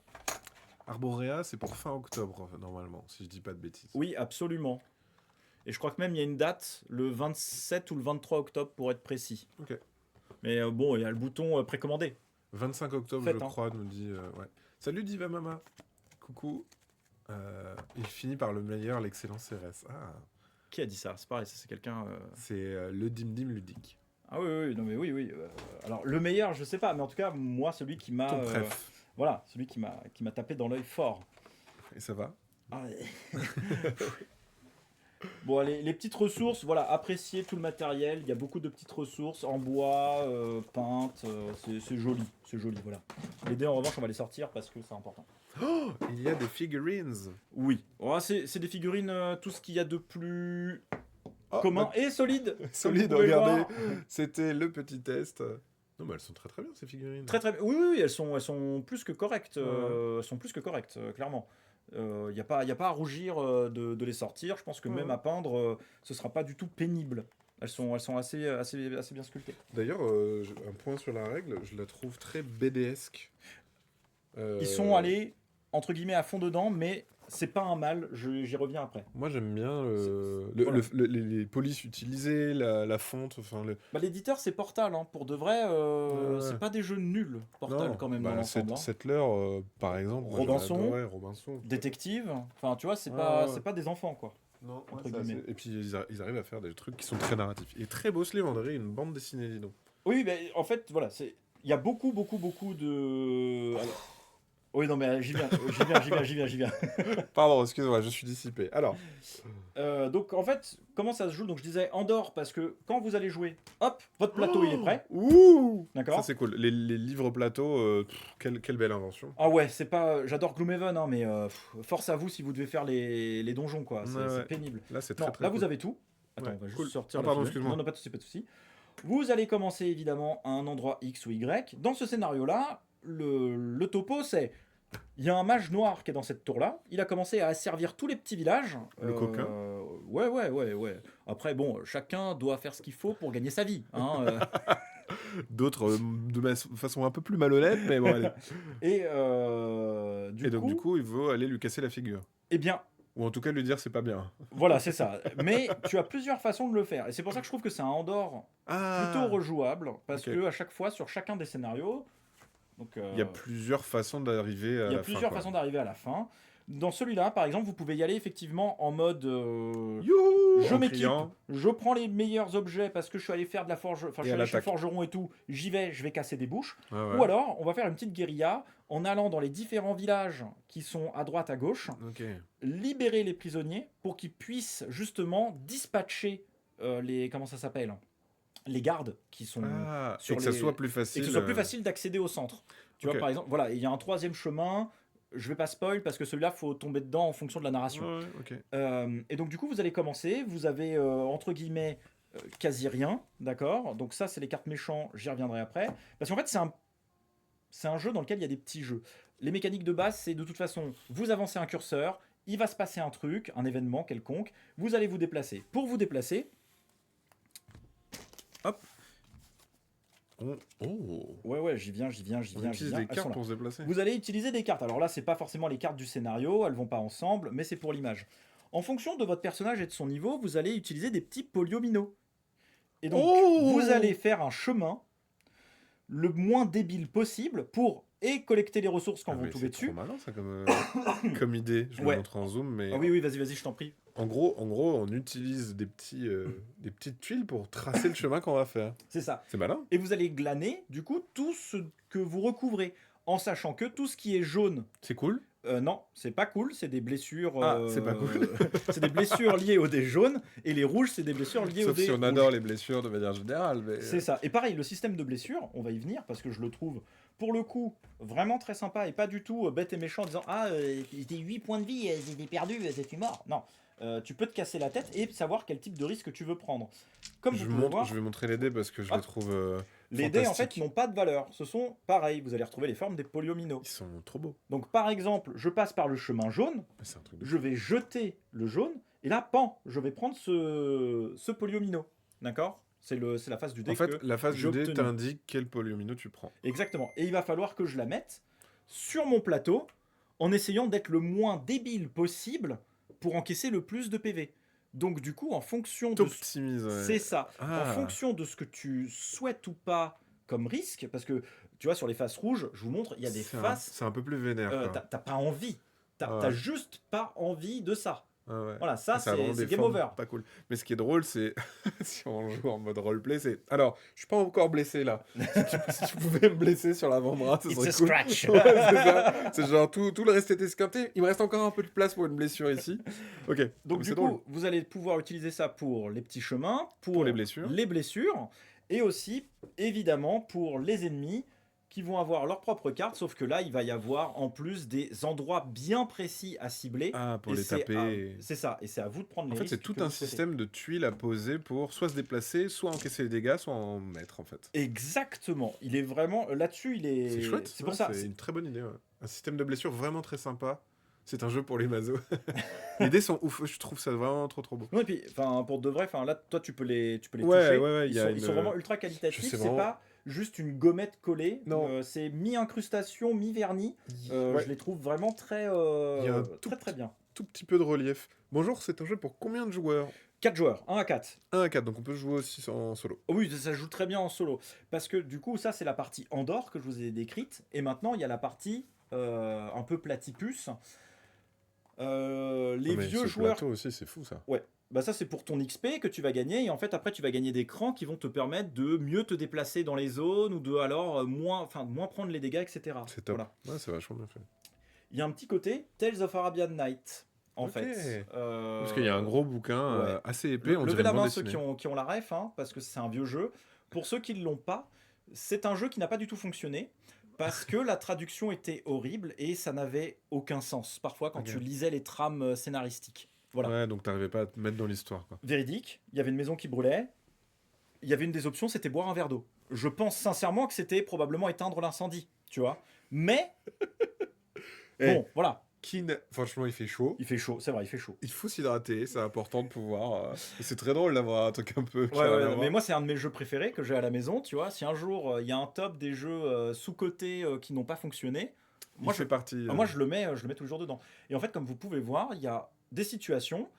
Arborea, c'est pour fin octobre, normalement, si je dis pas de bêtises. Oui, absolument. Et je crois que même il y a une date, le 27 ou le 23 octobre pour être précis. Ok. Mais bon, il y a le bouton précommandé. 25 octobre, Faites, je hein. crois, nous dit. Ouais. Salut Diva Mama. Coucou. Il finit par le meilleur, l'excellent CRS. Ah, Qui a dit ça? C'est pareil, ça c'est quelqu'un. c'est le Dim Dim ludique. Ah oui, oui, non mais oui, oui. Alors le meilleur, je sais pas, mais en tout cas, moi, celui qui m'a. Ton préf. Voilà, celui qui m'a tapé dans l'œil fort. Et ça va? Ah, bon, allez, les petites ressources, voilà, appréciez tout le matériel. Il y a beaucoup de petites ressources en bois, peintes, c'est joli, voilà. Les dés, en revanche, on va les sortir parce que c'est important. Oh, il y a des figurines. Oui, oh, c'est des figurines, tout ce qu'il y a de plus Oh, commun bah, et solide. solide, Comme vous pouvez regardez. voir. C'était le petit test. Non, mais elles sont très très bien ces figurines. Très très bien. Oui, oui, elles sont plus que correctes. Ouais. Elles sont plus que correctes, clairement. Il n'y a pas à rougir de les sortir. Je pense que Ouais. même à peindre, ce sera pas du tout pénible. Elles sont assez bien sculptées. D'ailleurs, un point sur la règle, je la trouve très BDesque. Ils sont allés, entre guillemets, à fond dedans, mais c'est pas un mal. J'y reviens après. Moi, j'aime bien Voilà. les polices utilisées, la fonte. Enfin, Bah, l'éditeur, c'est Portal. Hein. Pour de vrai, Ouais. c'est pas des jeux nuls, Portal, quand même, dans l'ensemble. Hein. Settler, par exemple. moi, Robinson. j'avais adoré Robinson. Détective. Enfin, tu vois, c'est Ouais, pas, ouais. c'est pas des enfants, quoi. Non, Entre c'est guillemets. Et puis, ils arrivent à faire des trucs qui sont très narratifs. Et très beau sleeve, on dirait une bande dessinée, dis donc. Oui, mais en fait, voilà, il y a beaucoup de. Alors, oui, non, mais j'y viens. Pardon, excuse-moi, je suis dissipé. Alors, Donc, en fait, comment ça se joue? Donc, je disais Andorre parce que quand vous allez jouer, hop, votre plateau il est prêt, ouh, ça d'accord? c'est cool. Les livres plateaux, quelle belle invention. Ah ouais, c'est pas. J'adore Gloomhaven, hein, mais force à vous si vous devez faire les donjons, quoi. C'est Ouais, ouais. c'est pénible. Là, c'est Non, très très là cool. vous avez tout. Attends, Ouais, on va juste cool. sortir. Ah, la pardon, figurine. excuse-moi. Non, non, pas de souci, pas de souci. Vous allez commencer évidemment à un endroit X ou Y. Dans ce scénario-là, le topo c'est. Il y a un mage noir qui est dans cette tour-là. Il a commencé à asservir tous les petits villages. Le coquin. Ouais. Après, bon, chacun doit faire ce qu'il faut pour gagner sa vie. Hein, D'autres façon un peu plus malhonnête, mais bon, allez. Et Donc, du coup, il faut aller lui casser la figure. eh bien, Ou en tout cas lui dire c'est pas bien. voilà, c'est ça. Mais tu as plusieurs façons de le faire. Et c'est pour ça que je trouve que c'est un Andorre plutôt rejouable. Parce ok. que à chaque fois, sur chacun des scénarios, donc, Il y a plusieurs façons d'arriver à il y a la fin, plusieurs quoi. façons d'arriver à la fin. Dans celui-là, par exemple, vous pouvez y aller effectivement en mode Youhou, je en m'équipe, criant. je prends les meilleurs objets parce que je suis allé faire de la forge, enfin je Et suis à allé chez le l'attaque. forgeron et tout, j'y vais, je vais casser des bouches. Ouais, ouais. Ou alors, on va faire une petite guérilla en allant dans les différents villages qui sont à droite, à gauche, Ok. libérer les prisonniers pour qu'ils puissent justement dispatcher les, comment ça s'appelle, les gardes qui sont Ah, sur et que ça les- soit plus facile. et que ce soit plus facile d'accéder au centre. Tu Ok. vois, par exemple, voilà, il y a un troisième chemin. Je vais pas spoil parce que celui-là, faut tomber dedans en fonction de la narration. Ouais, ok. Et donc, du coup, vous allez commencer. Vous avez, entre guillemets, quasi rien. D'accord. Donc, ça, c'est les cartes méchants. J'y reviendrai après. Parce qu'en fait, c'est un jeu dans lequel il y a des petits jeux. Les mécaniques de base, c'est de toute façon, vous avancez un curseur. Il va se passer un truc, un événement quelconque. Vous allez vous déplacer. Pour vous déplacer, hop. Oh. Ouais, j'y viens, j'y On viens. utilise des Elles sont cartes là. pour se déplacer. Vous allez utiliser des cartes. Alors là, c'est pas forcément les cartes du scénario, elles vont pas ensemble, mais c'est pour l'image. En fonction de votre personnage et de son niveau, vous allez utiliser des petits polyominoes. Et donc, Oh vous allez faire un chemin le moins débile possible pour et collecter les ressources quand Ah, vous mais tombez c'est trop dessus. malin ça comme idée. Je le Ouais. montre en zoom, mais Ah oui, vas-y, je t'en prie. en gros, on utilise des petites tuiles pour tracer le chemin qu'on va faire. C'est ça. C'est malin. Et vous allez glaner, du coup, tout ce que vous recouvrez, en sachant que tout ce qui est jaune, C'est cool. non, c'est pas cool, c'est des blessures. Ah, c'est pas cool. C'est des blessures liées aux dés jaunes, et les rouges, c'est des blessures liées aux Sauf dés si on rouges. adore les blessures de manière générale. Mais... C'est ça. Et pareil, le système de blessures, on va y venir parce que je le trouve, pour le coup, vraiment très sympa et pas du tout bête et méchant en disant ah, tes 8 points de vie, j'ai perdu, c'est mort. Non. Tu peux te casser la tête et savoir quel type de risque tu veux prendre. Comme vous pouvez voir, Je vais montrer les dés parce que je Hop. les trouve les dés en fait fantastiques. n'ont pas de valeur. Ce sont pareil, vous allez retrouver les formes des polyominoes. Ils sont trop beaux. Donc par exemple, je passe par le chemin jaune, C'est un truc de... je vais jeter le jaune, et là, pan, je vais prendre ce polyomino. D'accord. C'est la face du dé En fait, que la phase j'ai du dé obtenue. t'indique quel polyomino tu prends. Exactement. Et il va falloir que je la mette sur mon plateau en essayant d'être le moins débile possible pour encaisser le plus de PV. Donc du coup, en fonction de... T'optimises. Ouais. C'est ça. Ah. En fonction de ce que tu souhaites ou pas comme risque, parce que tu vois, sur les faces rouges, je vous montre, il y a des faces... C'est un peu plus vénère. quoi. T'as pas envie. T'as juste pas envie de ça. Ah ouais. Voilà, ça, a vraiment c'est des game formes over. Pas cool. Mais ce qui est drôle, c'est si on joue en mode roleplay, c'est. Alors, je suis pas encore blessé là. Si tu pouvais me blesser sur l'avant-bras, ça It's serait a cool. scratch. Ouais, c'est ça. C'est genre tout le reste est esquinté. Il me reste encore un peu de place pour une blessure ici. Ok. Donc c'est du drôle. coup, vous allez pouvoir utiliser ça pour les petits chemins, Pour les blessures. et aussi, évidemment, pour les ennemis qui vont avoir leur propre carte, sauf que là, il va y avoir en plus des endroits bien précis à cibler. Ah, pour Et les taper. C'est ça, et c'est à vous de prendre les En fait, risques c'est tout que un vous souhaitez. système de tuiles à poser pour soit se déplacer, soit encaisser les dégâts, soit en mettre en fait. Exactement, il est vraiment là-dessus, il est. C'est chouette. C'est pour Ouais, ça. C'est une très bonne idée. Ouais. Un système de blessure vraiment très sympa. C'est un jeu pour les mazos. Les dés sont ouf. Je trouve ça vraiment trop beau. Non, et puis, enfin, pour de vrai, enfin, là, toi, tu peux les Ouais, toucher. ouais, Ils il y a sont, ils sont vraiment ultra Je qualitatifs. sais C'est vraiment- pas juste une gommette collée. Non. C'est mi-incrustation, mi-vernis. Ouais. Je les trouve vraiment très, Il y a un très bien. Tout petit peu de relief. Bonjour, c'est un jeu pour combien de joueurs 4 joueurs, 1 à 4. 1 à 4, donc on peut jouer aussi en solo. Oh oui, ça joue très bien en solo. Parce que du coup, ça, c'est la partie Andorre que je vous ai décrite. Et maintenant, il y a la partie un peu platypus. Les Ah, mais vieux ce joueurs. plateau aussi, c'est fou ça. Ouais. Bah ça c'est pour ton XP que tu vas gagner et en fait après tu vas gagner des crans qui vont te permettre de mieux te déplacer dans les zones ou de alors moins prendre les dégâts, etc. C'est top. Voilà. Ouais, c'est vachement bien fait. Il y a un petit côté Tales of Arabian Night en Ok. fait. Parce qu'il y a un gros bouquin ouais. assez épais, on Levez dirait la une bande main ceux dessinée. qui ont la ref hein, parce que c'est un vieux jeu. Pour ceux qui ne l'ont pas, c'est un jeu qui n'a pas du tout fonctionné. Parce que la traduction était horrible et ça n'avait aucun sens. Parfois quand Ok. tu lisais les trames scénaristiques. Voilà. Ouais, donc t'arrivais pas à te mettre dans l'histoire quoi. Véridique, il y avait une maison qui brûlait, il y avait une des options, c'était boire un verre d'eau. Je pense sincèrement que c'était probablement éteindre l'incendie, tu vois. Mais, Eh, bon, voilà, Franchement, il fait chaud. il fait chaud, c'est vrai, il fait chaud. Il faut s'hydrater, c'est important de pouvoir. Et c'est très drôle d'avoir un truc un peu. qui Ouais, a rien à ouais, voir. mais moi c'est un de mes jeux préférés que j'ai à la maison, tu vois. Si un jour il y a un top des jeux sous-cotés qui n'ont pas fonctionné, Il fait partie. moi je le mets toujours dedans. Et en fait, comme vous pouvez voir, il y a des situations,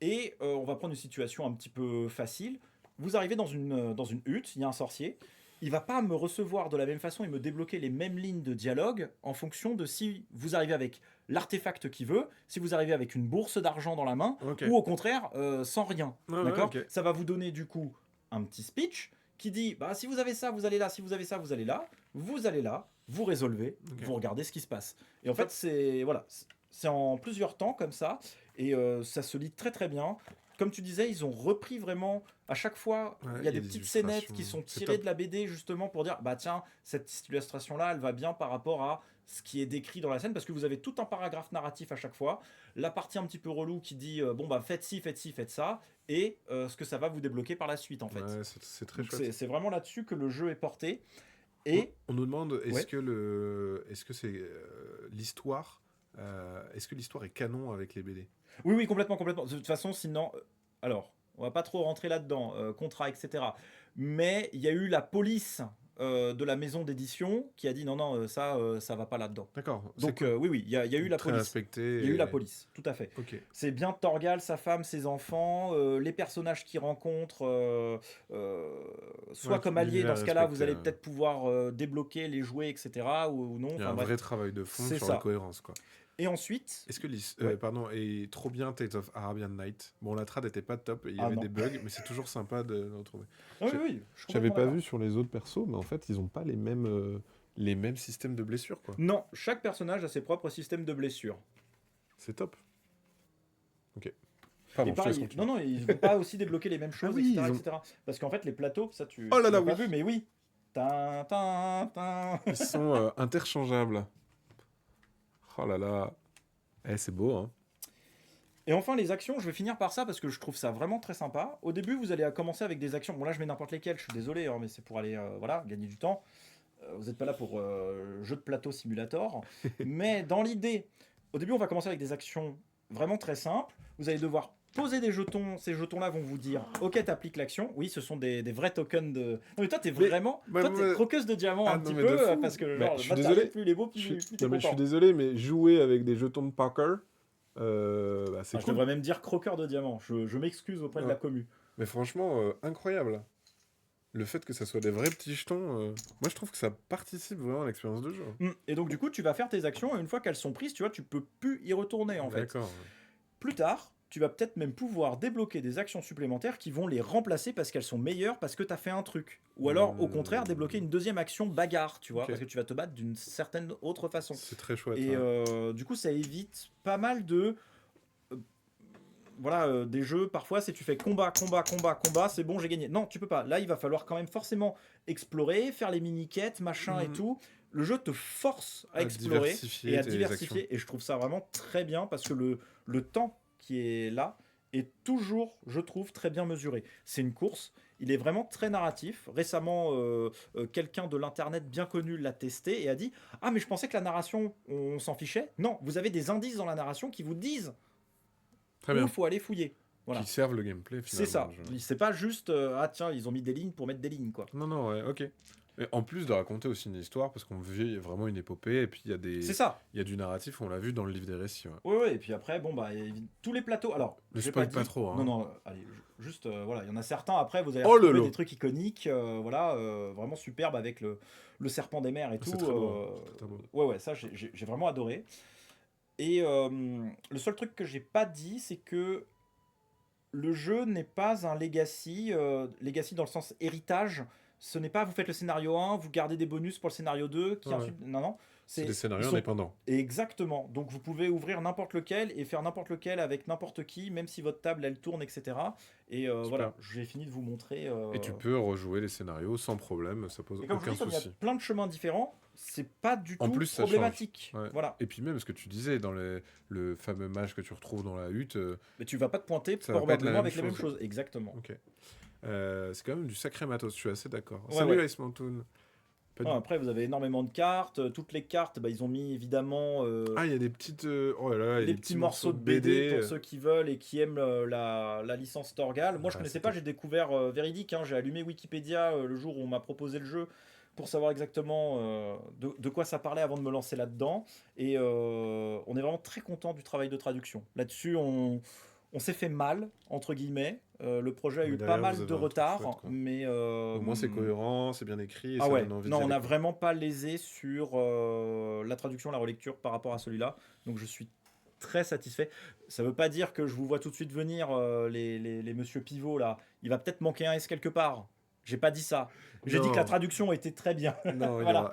et on va prendre une situation un petit peu facile. Vous arrivez dans une hutte, il y a un sorcier. Il va pas me recevoir de la même façon et me débloquer les mêmes lignes de dialogue en fonction de si vous arrivez avec l'artefact qu'il veut, si vous arrivez avec une bourse d'argent dans la main, Ok. ou au contraire sans rien. Ouais, D'accord. ouais, ok. Ça va vous donner du coup un petit speech qui dit bah si vous avez ça, vous allez là, si vous avez ça, vous allez là, vous résolvez, Ok. vous regardez ce qui se passe. Et en fait, c'est voilà, c'est en plusieurs temps comme ça et ça se lit très très bien. comme tu disais, ils ont repris vraiment à chaque fois. Ouais, Il y a il y a des des petites scénettes qui illustrations. sont C'est tirées top. de la BD justement pour dire bah tiens, cette illustration-là, elle va bien par rapport à ce qui est décrit dans la scène parce que vous avez tout un paragraphe narratif à chaque fois. La partie un petit peu relou qui dit bon bah faites ci, faites ci, faites ça et ce que ça va vous débloquer par la suite en fait. Ouais, c'est très Donc chouette. c'est vraiment là-dessus que le jeu est porté. On, Et on nous demande ouais. est-ce que c'est l'histoire est-ce que l'histoire est canon avec les BD? Oui, oui, complètement, complètement. De toute façon, sinon, alors, on va pas trop rentrer là-dedans, contrat, etc. Mais il y a eu la police de la maison d'édition qui a dit non, non, ça va pas là-dedans. D'accord, c'est Donc cool. oui, oui, il y a eu la Très police. Il y a eu respecté. la police, tout à fait. Ok. C'est bien Torgal, sa femme, ses enfants, les personnages qu'il rencontre, soit Ouais, comme alliés, l'univers dans ce est cas-là, vous respecté. allez Ouais. peut-être pouvoir débloquer, les jouer, etc. ou non, Il y a enfin un bref. vrai travail de fond C'est sur la ça. cohérence, quoi. Et ensuite, Est-ce que ouais. pardon, et trop bien Tales of Arabian Night. Bon, la trad était pas top, il y Ah avait non. des bugs, mais c'est toujours sympa de retrouver. Ah oui, J'ai- oui, je suis J'avais complètement pas d'accord. vu sur les autres persos, mais en fait, ils ont pas les mêmes systèmes de blessures, quoi. Non, chaque personnage a ses propres systèmes de blessures. C'est top. Ok. Et Pardon, je te laisse pareil, continuer. non, non, ils vont pas aussi débloquer les mêmes choses, Oui, etc., ils ont... etc. Parce qu'en fait, les plateaux, ça Oh là tu là, l'as pas oui. vu, mais oui. Tin, tin, tin. Ils sont interchangeables. Oh là là. Eh, c'est beau, hein. Et enfin, les actions, je vais finir par ça parce que je trouve ça vraiment très sympa. Au début, vous allez commencer avec des actions. Bon, là, je mets n'importe lesquelles, je suis désolé, hein, mais c'est pour aller voilà, gagner du temps. Vous n'êtes pas là pour jeu de plateau simulator. Mais dans l'idée, au début, on va commencer avec des actions vraiment très simples. Vous allez devoir poser des jetons. Ces jetons-là vont vous dire ok, t'appliques l'action. Oui, ce sont des vrais tokens de. Non, mais toi, t'es Mais- vraiment. bah, Toi, t'es moi- croqueuse de diamant Ah un non, petit mais peu de fou. parce que Bah, genre, je le suis matériel, désolé. plus il est beau, Je plus suis... t'es Non, mais je suis content. désolé, mais jouer avec des jetons de Parker, c'est Je cool. devrais même dire croqueur de diamant. Je m'excuse auprès de la Ouais. commu. Mais franchement, incroyable. Le fait que ça soit des vrais petits jetons, moi je trouve que ça participe vraiment à l'expérience de jeu. Et donc, du coup, tu vas faire tes actions et une fois qu'elles sont prises, tu vois, tu peux plus y retourner en fait. D'accord. Plus tard, tu vas peut-être même pouvoir débloquer des actions supplémentaires qui vont les remplacer parce qu'elles sont meilleures parce que tu as fait un truc. Ou alors, au contraire, débloquer une deuxième action bagarre, tu vois, Ok. parce que tu vas te battre d'une certaine autre façon. C'est très chouette. Et Ouais. du coup, ça évite pas mal de. Voilà, des jeux, parfois, c'est tu fais combat, combat, combat, combat, c'est bon, j'ai gagné. Non, tu peux pas. Là, il va falloir quand même forcément explorer, faire les mini-quêtes, machin et Mhm. tout. Le jeu te force à À explorer diversifier et à tes diversifier. Et je trouve ça vraiment très bien parce que le temps qui est là est toujours, je trouve, très bien mesuré. C'est une course. Il est vraiment très narratif. Récemment, quelqu'un de l'internet bien connu l'a testé et a dit ah, mais je pensais que la narration, on s'en fichait. Non, vous avez des indices dans la narration qui vous disent Très où bien. il faut aller fouiller. Voilà. Qui servent le gameplay C'est ça. finalement. le jeu. C'est pas juste ah tiens, ils ont mis des lignes pour mettre des lignes quoi. Non, non, ouais, ok. Et en plus de raconter aussi une histoire, parce qu'on vit vraiment une épopée, et puis C'est ça. il y a du narratif, on l'a vu dans le livre des récits. Ouais. Ouais, ouais, et puis après, bon, bah, tous les plateaux. Alors, Ne j'ai spoil dit- pas trop, hein. Non, non, allez, juste, voilà, il y en a certains. Après, vous allez Oh retrouver lolo. des trucs iconiques, voilà, vraiment superbes avec le serpent des mers et tout. C'est très beau. Très, très beau. Ouais, ouais, ça, j'ai vraiment adoré. Et le seul truc que j'ai pas dit, c'est que le jeu n'est pas un legacy, legacy dans le sens héritage. Ce n'est pas vous faites le scénario 1, vous gardez des bonus pour le scénario 2, qui Ouais. ensuite. Non, non. C'est des ils scénarios sont- indépendants. Exactement. Donc vous pouvez ouvrir n'importe lequel et faire n'importe lequel avec n'importe qui, même si votre table elle tourne, etc. Et Super. voilà, j'ai fini de vous montrer. Et tu peux rejouer les scénarios sans problème, ça pose Et comme je aucun vous dis, comme il y a souci. plein de chemins différents, c'est pas du En tout plus, ça change. problématique. Ouais. Voilà. Et puis même ce que tu disais, dans le fameux mage que tu retrouves dans la hutte, Mais tu vas pas te pointer Ça va pas être la probablement même avec les mêmes chose. choses. Exactement. ok. C'est quand même du sacré matos, je suis assez d'accord. Ouais, Salut ouais. Ice Mountain. Pas Ah, du- après, vous avez énormément de cartes. Toutes les cartes, bah, ils ont mis évidemment Ah, il y a des petites... oh là là, il y a des petits morceaux de BD pour ceux qui veulent et qui aiment la licence Torgal. Moi, je Ah, connaissais c'est pas, top. j'ai découvert Véridique. J'ai allumé Wikipédia le jour où on m'a proposé le jeu pour savoir exactement de quoi ça parlait avant de me lancer là-dedans. Et on est vraiment très content du travail de traduction. Là-dessus, on s'est fait mal, entre guillemets. Le projet a Mais eu derrière, pas mal vous avez de un truc retard, chouette, quoi. mais Au moins c'est cohérent, c'est bien écrit et ah ça ouais, donne envie non, d'y on aller, n'a quoi. vraiment pas lésé sur la traduction, la relecture par rapport à celui-là. Donc je suis très satisfait. Ça veut pas dire que je vous vois tout de suite venir, les monsieur Pivot là. Il va peut-être manquer un S quelque part. J'ai pas dit ça. J'ai dit Non. que la traduction était très bien. Non, Voilà.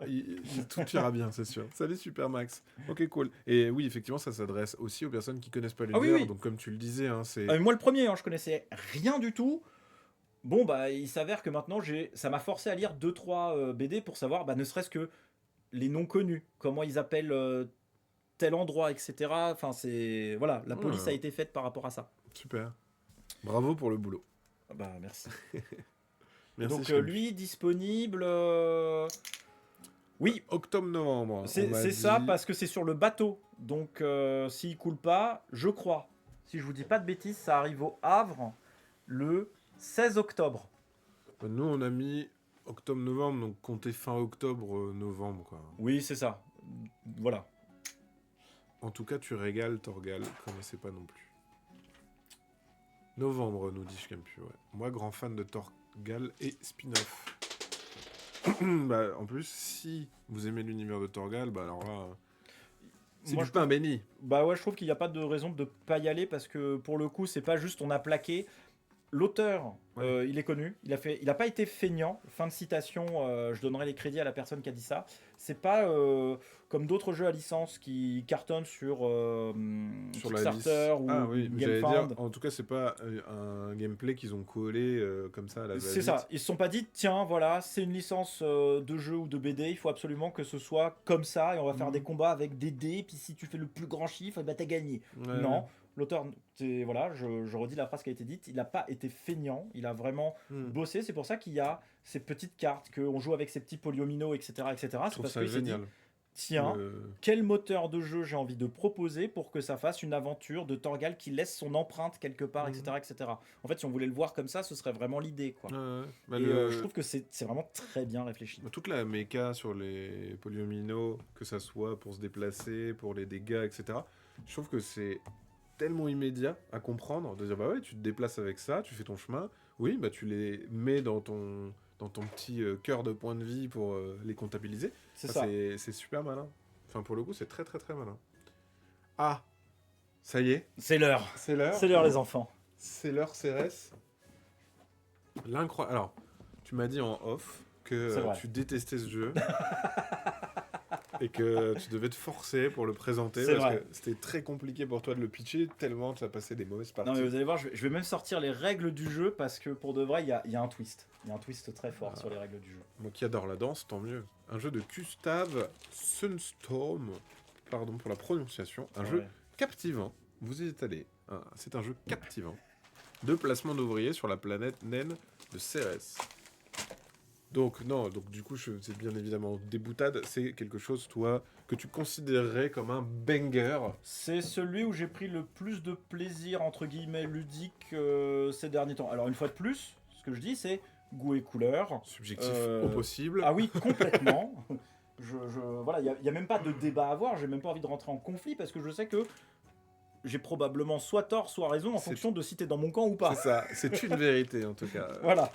tout ira bien, c'est sûr. Salut Supermax. Ok, cool. Et oui, effectivement, ça s'adresse aussi aux personnes qui connaissent pas Ah oui, l'univers. oui. Donc, comme tu le disais, hein, c'est. Moi, le premier, hein, je connaissais rien du tout. Bon, bah, il s'avère que maintenant, ça m'a forcé à lire 2-3 BD pour savoir, bah, ne serait-ce que les noms connus, comment ils appellent tel endroit, etc. Enfin, c'est. Voilà, la police a Ouais, été faite par rapport à ça. super. Bravo pour le boulot. Ah bah, merci. Merci. Donc, Shkem. lui, disponible. Oui, Octobre-novembre, on c'est m'a c'est ça, dit. parce que c'est sur le bateau. Donc, s'il coule pas, je crois, si je vous dis pas de bêtises, ça arrive au Havre le 16 octobre. Nous, on a mis octobre-novembre, donc comptez fin octobre-novembre, quoi. Oui, c'est ça. Voilà. En tout cas, tu régales, Torgal, connaissais pas non plus. Novembre, nous dit Shkempu, ouais. Moi, grand fan de Torgal et spin-off. Bah, en plus, si vous aimez l'univers de Torgal, bah alors là, c'est Moi, du je pain béni. Bah ouais, je trouve qu'il n'y a pas de raison de pas y aller parce que pour le coup, c'est pas juste on a plaqué. L'auteur, Ouais. il est connu, il a pas été feignant. Fin de citation, je donnerai les crédits à la personne qui a dit ça. C'est pas comme d'autres jeux à licence qui cartonnent sur Sur la liste. Kickstarter ou Ah oui, mais j'allais dire, GameFound. en tout cas, c'est pas un gameplay qu'ils ont collé comme ça à la C'est va-vite. ça, ils se sont pas dit, tiens, voilà, c'est une licence de jeu ou de BD, il faut absolument que ce soit comme ça et on va faire des combats avec des dés, puis si tu fais le plus grand chiffre, bah t'as gagné. Ouais, Non, l'auteur, voilà, je redis la phrase qui a été dite, il n'a pas été feignant, il a vraiment Hmm. bossé, c'est pour ça qu'il y a ces petites cartes, qu'on joue avec ces petits polyomino, etc. etc. Je C'est trouve parce ça qu'il s'est dit, génial. tiens, Le- quel moteur de jeu j'ai envie de proposer pour que ça fasse une aventure de Torgal qui laisse son empreinte quelque part, Mhm. etc., etc. En fait, si on voulait le voir comme ça, ce serait vraiment l'idée, quoi. Ouais, ouais. Bah, Et je trouve que c'est vraiment très bien réfléchi. toute la méca sur les polyomino, que ça soit pour se déplacer, pour les dégâts, etc. Je trouve que c'est tellement immédiat à comprendre, de dire bah ouais, tu te déplaces avec ça, tu fais ton chemin, oui, bah tu les mets dans ton petit cœur de points de vie pour les comptabiliser. C'est Enfin, ça. c'est super malin. Enfin, pour le coup, c'est très très très malin. Ah, ça y est, C'est l'heure. c'est l'heure. C'est l'heure, les enfants. C'est l'heure CRS. L'incroyable. Alors, tu m'as dit en off que C'est vrai. tu détestais ce jeu. Et que tu devais te forcer pour le présenter C'est parce vrai. que c'était très compliqué pour toi de le pitcher tellement tu as passé des mauvaises parties. Non, mais vous allez voir, je vais même sortir les règles du jeu parce que pour de vrai, il y a un twist. Il y a un twist très fort sur les règles du jeu. Moi qui adore la danse, tant mieux. Un jeu de Gustave Sunstorm, pardon pour la prononciation, un jeu Ouais. captivant. Vous y êtes allé. Hein, c'est un jeu captivant de placement d'ouvriers sur la planète naine de Cérès. Donc non, donc du coup c'est bien évidemment des boutades. C'est quelque chose toi que tu considérerais comme un banger. C'est celui où j'ai pris le plus de plaisir, entre guillemets, ludique ces derniers temps. Alors, une fois de plus, ce que je dis, c'est goût et couleur. Subjectif au possible. Ah oui, complètement. Voilà, il n'y a même pas de débat à avoir, j'ai même pas envie de rentrer en conflit parce que je sais que j'ai probablement soit tort, soit raison en C'est- fonction de si t'es dans mon camp ou pas. C'est ça, c'est une vérité en tout cas. Voilà,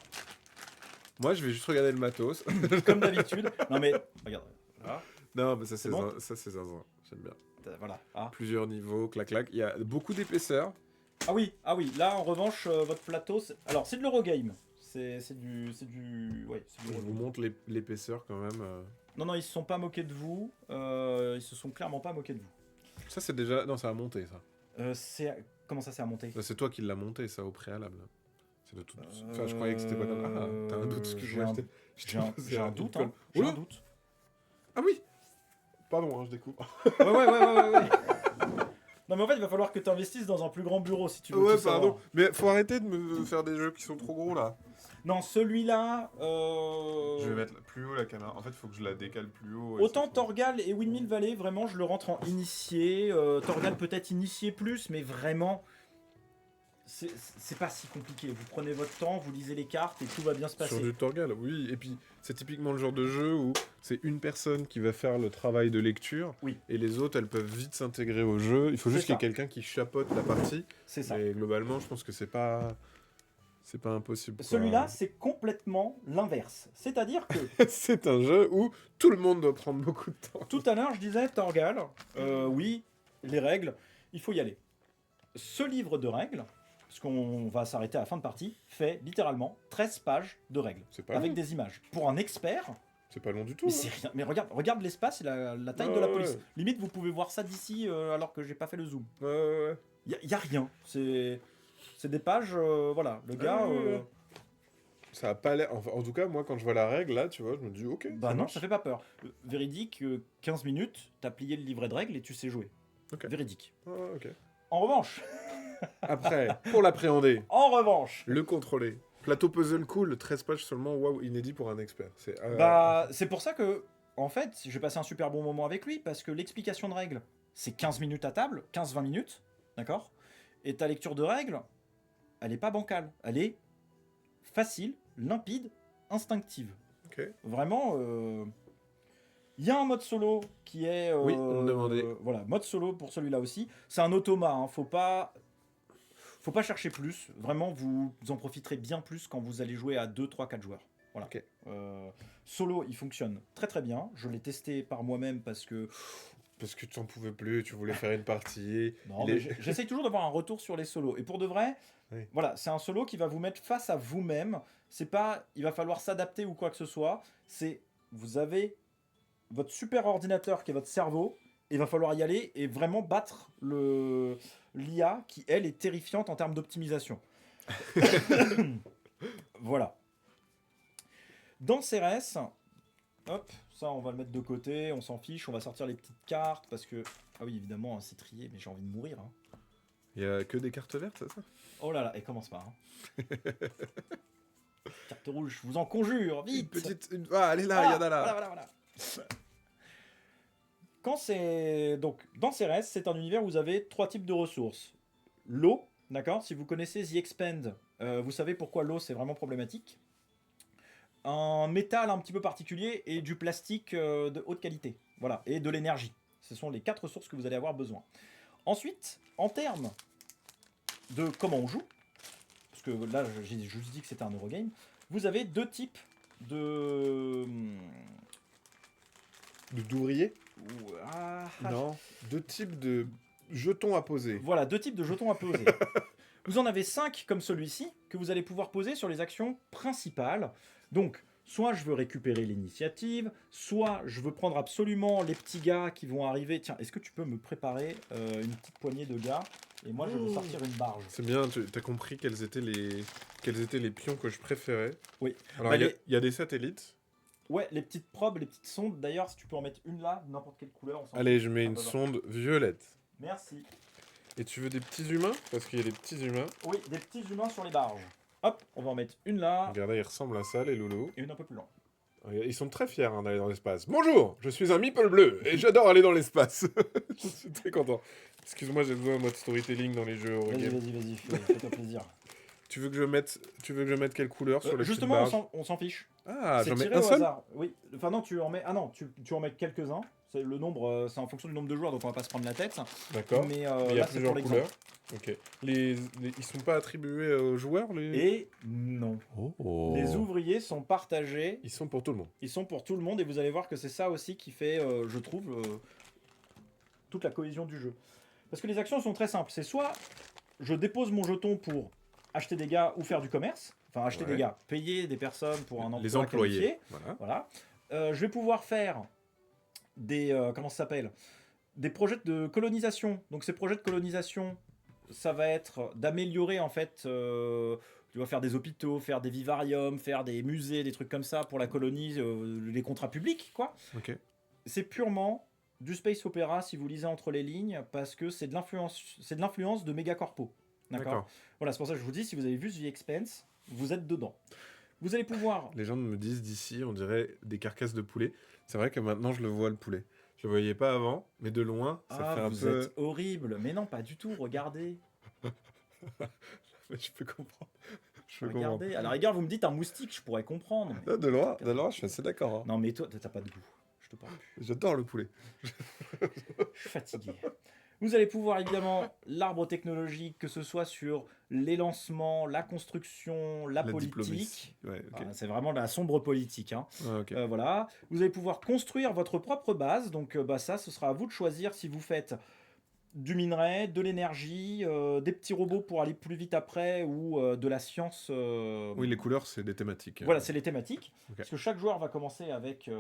Moi je vais juste regarder le matos. comme d'habitude. Non mais, regarde, voilà, Non, mais ça c'est bon ça c'est zinzin. J'aime bien. voilà. Ah. Plusieurs niveaux, clac clac. Il y a beaucoup d'épaisseur. Ah oui, là en revanche, votre plateau, alors c'est de l'Eurogame. C'est du, ouais, c'est du Je vous Eurogame. montre l'épaisseur quand même. Non, ils se sont pas moqués de vous. Ils se sont clairement pas moqués de vous. Ça c'est déjà. Non, ça a monté ça. Comment ça, c'est à monter? Là, c'est toi qui l'as monté ça au préalable. C'est de tout. Enfin, je croyais que c'était pas comme. Ah, t'as un doute parce que J'ai moi, un- je t'ai J'ai un, posé j'ai un une doute, colle. hein. J'ai Oula un doute. Ah oui. Pardon, hein, je découvre. Ouais. Non mais en fait, il va falloir que tu investisses dans un plus grand bureau si tu veux Ouais, tout savoir. pardon. Mais faut arrêter de me faire des jeux qui sont trop gros là. Non, celui-là... Je vais mettre plus haut la caméra. En fait, faut que je la décale plus haut. Autant Torgal et Windmill Valley, vraiment, je le rentre en initié. Torgal peut-être initié plus, mais vraiment... C'est pas si compliqué. Vous prenez votre temps, vous lisez les cartes et tout va bien se passer. Sur du Torgal, oui. Et puis, c'est typiquement le genre de jeu où c'est une personne qui va faire le travail de lecture. Oui. Et les autres, elles peuvent vite s'intégrer au jeu. Il faut juste C'est qu'il y ait quelqu'un qui chapeaute la partie. C'est ça. Mais globalement, je pense que c'est pas impossible. quoi. Celui-là, c'est complètement l'inverse. C'est-à-dire que c'est un jeu où tout le monde doit prendre beaucoup de temps. tout à l'heure, je disais, Torgal, oui, les règles, il faut y aller. Ce livre de règles, parce qu'on va s'arrêter à la fin de partie, fait littéralement 13 pages de règles, C'est pas avec long. des images. Pour un expert, C'est pas long du tout. mais hein. c'est rien. Mais regarde l'espace et la taille de la police. Limite, vous pouvez voir ça d'ici alors que j'ai pas fait le zoom. Ouais. Y a rien. C'est des pages, voilà. Le gars. Ouais. Ça a pas l'air. En tout cas, moi, quand je vois la règle, là, tu vois, je me dis, ok. Bah ça non, marche. ça fait pas peur. Véridique, 15 minutes, t'as plié le livret de règles et tu sais jouer. Ok. Véridique. Ok. En revanche, Après, pour l'appréhender, en revanche, le contrôler. Plateau puzzle cool, 13 pages seulement, waouh, inédit pour un expert. C'est. bah c'est pour ça que, en fait, j'ai passé un super bon moment avec lui parce que l'explication de règles, c'est 15 minutes à table, 15-20 minutes, d'accord. Et ta lecture de règles, elle est pas bancale, elle est facile, limpide, instinctive. Ok. Vraiment, il y a un mode solo qui est... Oui, on me demandait. Voilà, mode solo pour celui-là aussi. C'est un automa, hein, faut pas chercher plus. Vraiment, vous en profiterez bien plus quand vous allez jouer à 2, 3, 4 joueurs. Voilà. Ok. Solo, il fonctionne très très bien. Je l'ai testé par moi-même parce que... Parce que tu n'en pouvais plus, tu voulais faire une partie. Non, mais j'essaye toujours d'avoir un retour sur les solos. Et pour de vrai, Oui. voilà, c'est un solo qui va vous mettre face à vous-même. C'est pas, il va falloir s'adapter ou quoi que ce soit. C'est, vous avez votre super ordinateur qui est votre cerveau. Et il va falloir y aller et vraiment battre l'IA qui, elle, est terrifiante en termes d'optimisation. Voilà. Dans CRS, hop, ça on va le mettre de côté, on s'en fiche, on va sortir les petites cartes parce que... Ah oui, évidemment, c'est trié, mais j'ai envie de mourir. Hein. Il y a que des cartes vertes, c'est ça? Oh là là, et commence pas. Hein. Carte rouge, je vous en conjure, vite. Ah, elle est là, il y en a là. Voilà. Quand c'est... Donc, dans CRS, c'est un univers où vous avez 3 types de ressources. L'eau, d'accord? Si vous connaissez The Expand, vous savez pourquoi l'eau, c'est vraiment problématique. Un métal un petit peu particulier et du plastique de haute qualité. Voilà, et de l'énergie. Ce sont les 4 ressources que vous allez avoir besoin. Ensuite, en termes de comment on joue, parce que là, j'ai juste dit que c'était un Eurogame, vous avez 2 types de... D'ouvriers? Ah, Non. 2 types de jetons à poser. Voilà, 2 types de jetons à poser. Vous en avez 5 comme celui-ci, que vous allez pouvoir poser sur les actions principales. Donc, soit je veux récupérer l'initiative, soit je veux prendre absolument les petits gars qui vont arriver. Tiens, est-ce que tu peux me préparer une petite poignée de gars? Et moi, je veux sortir une barge. C'est bien, tu as compris quels étaient les pions que je préférais. Oui. Alors, Bah, il y a des satellites. Ouais, les petites probes, les petites sondes. D'ailleurs, si tu peux en mettre une là, n'importe quelle couleur. On s'en Allez, fout. je mets Ah, une bah, sonde violette. Merci. Et tu veux des petits humains? Parce qu'il y a des petits humains. Oui, des petits humains sur les barges. Hop, on va en mettre une là Regardez, ils ressemblent à ça, les loulous. et une un peu plus loin. Ils sont très fiers d'aller dans l'espace. Bonjour, je suis un meeple bleu et j'adore aller dans l'espace. Je suis très content. Excuse-moi, j'ai besoin de mode storytelling dans les jeux. Vas-y, fais-toi plaisir. Tu veux que je mette quelle couleur sur les Justement, petites barges? on s'en fiche. Ah, C'est j'en mets tiré un au seul? hasard. Oui. Enfin non, tu en mets. Ah non, tu en mets quelques-uns. C'est le nombre, c'est en fonction du nombre de joueurs, donc on va pas se prendre la tête. D'accord. Mais Mais il y a là, c'est pour plusieurs l'exemple. couleurs. Ok. Ils sont pas attribués aux joueurs, les... Et non. Oh. Les ouvriers sont partagés. Ils sont pour tout le monde. Ils sont pour tout le monde et vous allez voir que c'est ça aussi qui fait, je trouve, toute la cohésion du jeu. Parce que les actions sont très simples. C'est soit je dépose mon jeton pour acheter des gars ou faire du commerce. Enfin, acheter des gars, payer des personnes pour un emploi Les employés. qualifié. Voilà. Voilà. Je vais pouvoir faire des comment ça s'appelle, des projets de colonisation. Donc ces projets de colonisation, ça va être d'améliorer en fait. Tu vas faire des hôpitaux, faire des vivariums, faire des musées, des trucs comme ça pour la colonie, les contrats publics, quoi. Ok. C'est purement du space opéra si vous lisez entre les lignes, parce que c'est de l'influence de méga corpo. D'accord. Voilà, c'est pour ça que je vous dis, si vous avez vu The Expanse, vous êtes dedans. Vous allez pouvoir. Les gens me disent d'ici, on dirait des carcasses de poulet. C'est vrai que maintenant je le vois, le poulet. Je le voyais pas avant, mais de loin, ça fait un vous peu... êtes horrible. Mais non, pas du tout. Regardez. Je peux comprendre. Je peux comprendre. Regardez. À la rigueur, vous me dites un moustique, je pourrais comprendre. mais- Non, de loin, je suis assez d'accord. hein. Non, mais toi, t'as pas de goût. Je te parle plus. J'adore le poulet. Je suis fatigué. Vous allez pouvoir évidemment l'arbre technologique, que ce soit sur les lancements, la construction, la politique. diplomatie. Ouais, ok. Voilà, c'est vraiment la sombre politique. Hein. Ah, ok. Voilà. Vous allez pouvoir construire votre propre base. Donc ça, ce sera à vous de choisir si vous faites du minerai, de l'énergie, des petits robots pour aller plus vite après, ou de la science. Oui, les couleurs, c'est des thématiques. Voilà, c'est les thématiques. Ok. Parce que chaque joueur va commencer avec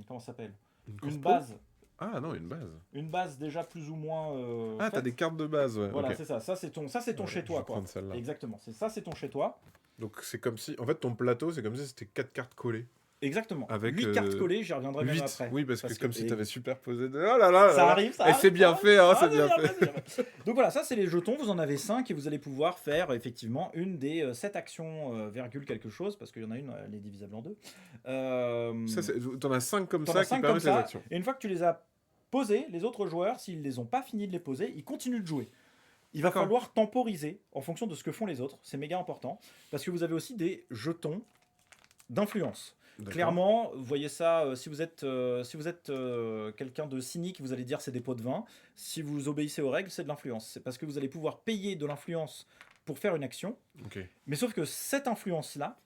comment ça s'appelle? Une Une corpo base. Ah non, une base. Une base déjà plus ou moins Ah, t'as faite. des cartes de base, ouais. Voilà, ok. c'est ça. Ça, c'est ton Ouais, chez je toi, vais quoi. prendre celle-là. Exactement. C'est ton chez toi. Donc c'est comme si... En fait, ton plateau, c'est comme si c'était 4 cartes collées. Exactement. Avec 8 cartes collées, j'y reviendrai même 8. après. Oui, parce que comme si et- t'avais superposé de... Oh là là là Ça là. arrive, ça Et arrive, c'est bien ça fait, hein, arrive. c'est Ah, bien c'est fait. bien, c'est bien. Donc voilà, ça c'est les jetons, vous en avez 5 et vous allez pouvoir faire effectivement une des 7 actions, virgule quelque chose, parce qu'il y en a une, elle est divisable en deux. T'en as 5 comme T'en ça as qui 5 comme permettent les ça, actions. et une fois que tu les as posés, les autres joueurs, s'ils les ont pas fini de les poser, ils continuent de jouer. Il va D'accord. falloir temporiser en fonction de ce que font les autres, c'est méga important, parce que vous avez aussi des jetons d'influence. D'accord. Clairement, vous voyez ça, si vous êtes quelqu'un de cynique, vous allez dire c'est des pots de vin. Si vous obéissez aux règles, c'est de l'influence. C'est parce que vous allez pouvoir payer de l'influence pour faire une action. Ok. Mais sauf que cette influence-là,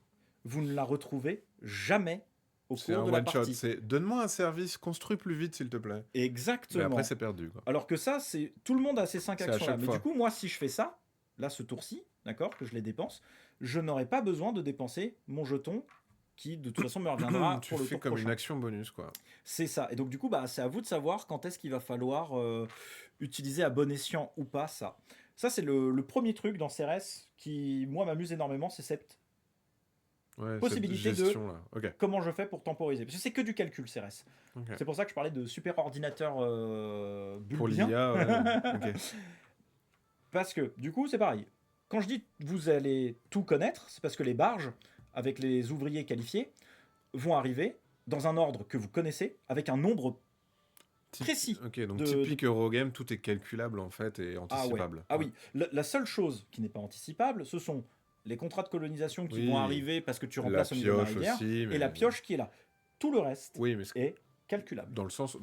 vous ne la retrouvez jamais au C'est cours un de la one shot. partie. C'est donne-moi un service, construis plus vite s'il te plaît. Mais Exactement. après c'est perdu quoi. Alors que ça, c'est tout le monde a ces 5 C'est à actions-là. chaque Mais fois. du coup, moi, si je fais ça, là, ce tour-ci, d'accord, que je les dépense, je n'aurai pas besoin de dépenser mon jeton qui, de toute façon, me reviendra Tu pour le fais tour comme prochain. une action bonus quoi. C'est ça. Et donc, du coup, bah, c'est à vous de savoir quand est-ce qu'il va falloir utiliser à bon escient ou pas ça. Ça, c'est le premier truc dans CRS qui, moi, m'amuse énormément, c'est cette Ouais, possibilité cette de- gestion là. Ok. comment je fais pour temporiser. Parce que c'est que du calcul, CRS. Ok. C'est pour ça que je parlais de super ordinateur Pour bulbien. l'IA, ouais. Ok. Parce que, du coup, c'est pareil. Quand je dis vous allez tout connaître, c'est parce que les barges, avec les ouvriers qualifiés, vont arriver dans un ordre que vous connaissez, avec un nombre précis. Ok, donc de- typique Eurogame, tout est calculable en fait et Ah, ouais. anticipable. Ah oui, la seule chose qui n'est pas anticipable, ce sont les contrats de colonisation qui Oui. vont arriver parce que tu La remplaces au niveau de la pioche rivière, aussi. mais- et la pioche qui est là. Tout le reste Oui, mais est calculable. dans le sens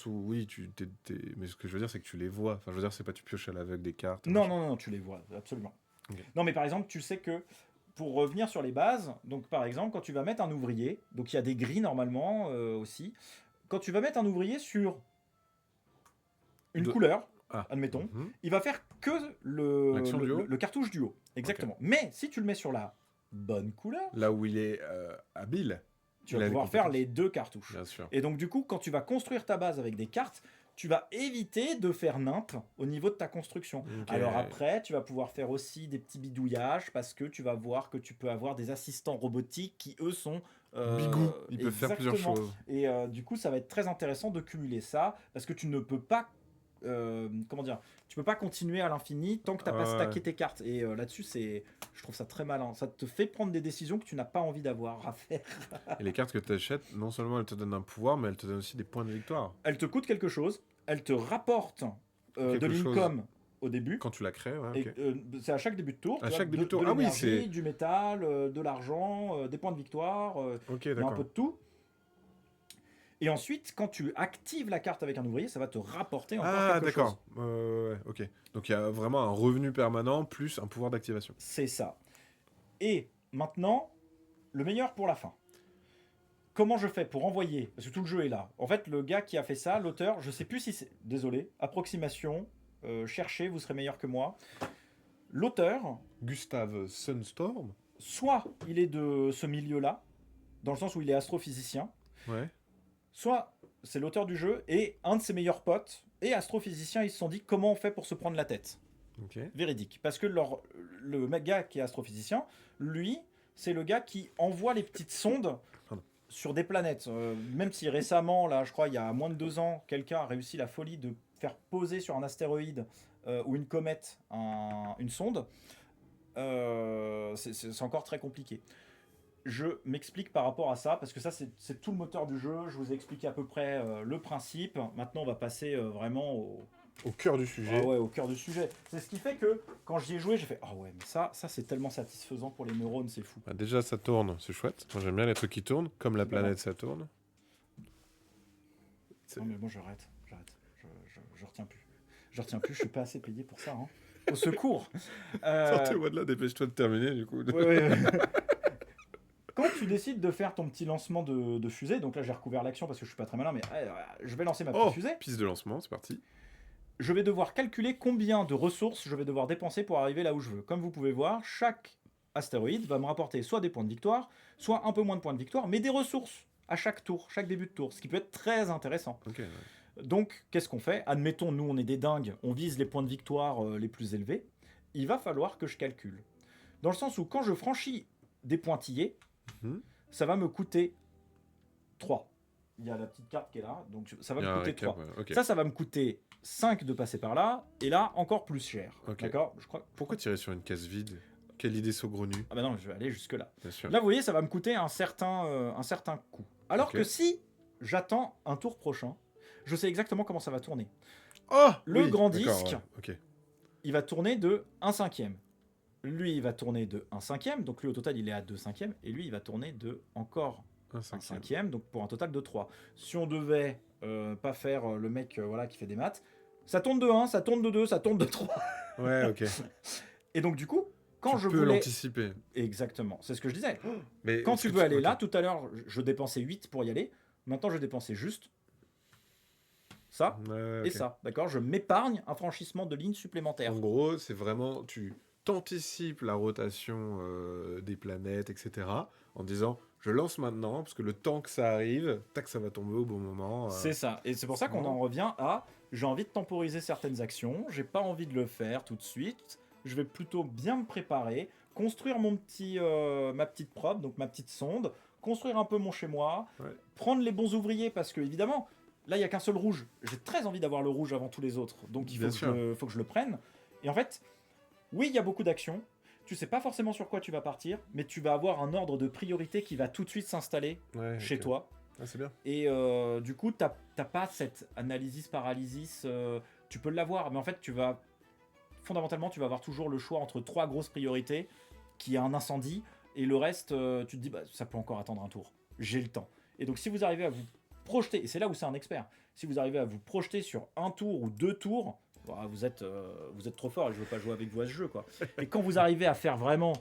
où oui, mais ce que je veux dire, c'est que tu les vois. Enfin, je veux dire, c'est pas tu pioches à l'aveugle des cartes. Non, machin. non, non, tu les vois, absolument. Ok. Non, mais par exemple, tu sais que pour revenir sur les bases, donc par exemple, quand tu vas mettre un ouvrier, donc il y a des grilles normalement aussi, quand tu vas mettre un ouvrier sur une De- couleur, Ah. admettons, Mhm. il va faire que L'action du haut le cartouche du haut. Exactement. Mais si tu le mets sur la bonne couleur, Là où il est habile, tu il vas a les pouvoir faire compétences. les deux cartouches. bien sûr. Et donc, du coup, quand tu vas construire ta base avec des cartes, tu vas éviter de faire nimp au niveau de ta construction. Ok. Alors après, tu vas pouvoir faire aussi des petits bidouillages parce que tu vas voir que tu peux avoir des assistants robotiques qui, eux, sont... Bigou, ils peuvent faire plusieurs exactement. choses. Et du coup, ça va être très intéressant de cumuler ça parce que tu ne peux pas... comment dire, tu peux pas continuer à l'infini tant que tu n'as pas Ouais. stacké tes cartes. Et là-dessus, je trouve ça très malin. Ça te fait prendre des décisions que tu n'as pas envie d'avoir à faire. Et les cartes que tu achètes, non seulement elles te donnent un pouvoir, mais elles te donnent aussi des points de victoire. Elle te coûte quelque chose, elle te rapporte de Quelque chose. l'income au début. Quand tu la crées, ouais, Et, ok. c'est à chaque début de tour. À tu vois, chaque début de tour. de Ah oui, l'énergie, c'est- du métal, de l'argent, des points de victoire, Ok, il y a un peu d'accord. de tout. Et ensuite, quand tu actives la carte avec un ouvrier, ça va te rapporter encore Ah, quelque d'accord. chose. Ouais, ok. Donc il y a vraiment un revenu permanent plus un pouvoir d'activation. C'est ça. Et maintenant, le meilleur pour la fin. Comment je fais pour envoyer? Parce que tout le jeu est là. En fait, le gars qui a fait ça, l'auteur, je sais plus si c'est... Désolé, approximation, cherchez, vous serez meilleur que moi. L'auteur, Gustave Sunstorm. soit il est de ce milieu-là, dans le sens où il est astrophysicien, Ouais. soit c'est l'auteur du jeu et un de ses meilleurs potes et astrophysicien, ils se sont dit comment on fait pour se prendre la tête. Ok. Véridique. Parce que le gars qui est astrophysicien, lui, c'est le gars qui envoie les petites sondes Pardon. sur des planètes. Même si récemment, là, je crois, il y a moins de 2 ans, quelqu'un a réussi la folie de faire poser sur un astéroïde ou une comète une sonde, c'est encore très compliqué. Je m'explique par rapport à ça, parce que ça, c'est tout le moteur du jeu. Je vous ai expliqué à peu près le principe. Maintenant, on va passer vraiment Au cœur du sujet. ah ouais, au cœur du sujet. C'est ce qui fait que quand j'y ai joué, j'ai fait ah ouais, mais ça c'est tellement satisfaisant pour les neurones, c'est fou. Bah, déjà, ça tourne, c'est chouette. Moi, j'aime bien les trucs qui tournent, comme la Voilà. planète Saturne. C'est- Non mais moi j'arrête. Je retiens plus. Je retiens plus, je suis pas assez payé pour ça. Hein. Au secours. Sortez-moi de là, dépêche-toi de terminer, du coup. ouais, ouais. Quand tu décides de faire ton petit lancement de fusée, donc là j'ai recouvert l'action parce que je suis pas très malin, mais je vais lancer ma petite Oh, fusée. piste de lancement, c'est parti. je vais devoir calculer combien de ressources je vais devoir dépenser pour arriver là où je veux. Comme vous pouvez voir, chaque astéroïde va me rapporter soit des points de victoire, soit un peu moins de points de victoire, mais des ressources à chaque tour, chaque début de tour, ce qui peut être très intéressant. Ok, ouais. Donc, qu'est-ce qu'on fait? Admettons, nous, on est des dingues, on vise les points de victoire les plus élevés. Il va falloir que je calcule. Dans le sens où, quand je franchis des pointillés, Mhm. ça va me coûter 3. Il y a la petite carte qui est là, donc ça va Il y a me un coûter récap, 3. ouais. Ok. Ça va me coûter 5 de passer par là, et là, encore plus cher. Ok. D'accord? Je crois... Pourquoi tirer sur une case vide? Quelle idée saugrenue, Ah bah non, je vais aller jusque-là. bien sûr. Là, vous voyez, ça va me coûter un certain coût. Alors Ok. que si j'attends un tour prochain, je sais exactement comment ça va tourner. Oh Le oui, grand d'accord, disque, ouais, ok. il va tourner de 1/5. Lui, il va tourner de 1/5, donc lui, au total, il est à 2/5. Et lui, il va tourner de encore Un 1/5, donc pour un total de 3. Si on devait pas faire le mec voilà, qui fait des maths, ça tourne de 1, ça tourne de 2, ça tourne de 3. Ouais, ok. Et donc, du coup, quand Tu je peux voulais... l'anticiper. Exactement, c'est ce que je disais. Mais Quand est-ce tu que veux aller ok. là, tout à l'heure, je dépensais 8 pour y aller. Maintenant, je dépensais juste ça Ouais, et ok. ça. D'accord? Je m'épargne un franchissement de ligne supplémentaire. En gros, c'est vraiment, tu t'anticipes la rotation des planètes, etc. En disant, je lance maintenant, parce que le temps que ça arrive, tac, ça va tomber au bon moment. C'est ça. Et c'est pour ça c'est qu'on marrant. en revient à j'ai envie de temporiser certaines actions, j'ai pas envie de le faire tout de suite. Je vais plutôt bien me préparer, construire ma petite probe, donc ma petite sonde, construire un peu mon chez-moi, Ouais. prendre les bons ouvriers parce que évidemment, là il y a qu'un seul rouge. J'ai très envie d'avoir le rouge avant tous les autres, donc il Bien sûr. faut que je le prenne. Et en fait, oui, il y a beaucoup d'actions. Tu sais pas forcément sur quoi tu vas partir, mais tu vas avoir un ordre de priorité qui va tout de suite s'installer Ouais, chez ok. toi. Ah, c'est bien. Et du coup, t'as pas cette analysis-paralysis. Tu peux l'avoir, mais en fait, fondamentalement, tu vas avoir toujours le choix entre 3 grosses priorités, qui est un incendie, et le reste, tu te dis, bah, ça peut encore attendre un tour. J'ai le temps. Et donc, si vous arrivez à vous projeter, et c'est là où c'est un expert, si vous arrivez à vous projeter sur un tour ou 2 tours, bah, vous êtes trop fort et je veux pas jouer avec vous à ce jeu, quoi. Et quand vous arrivez à faire vraiment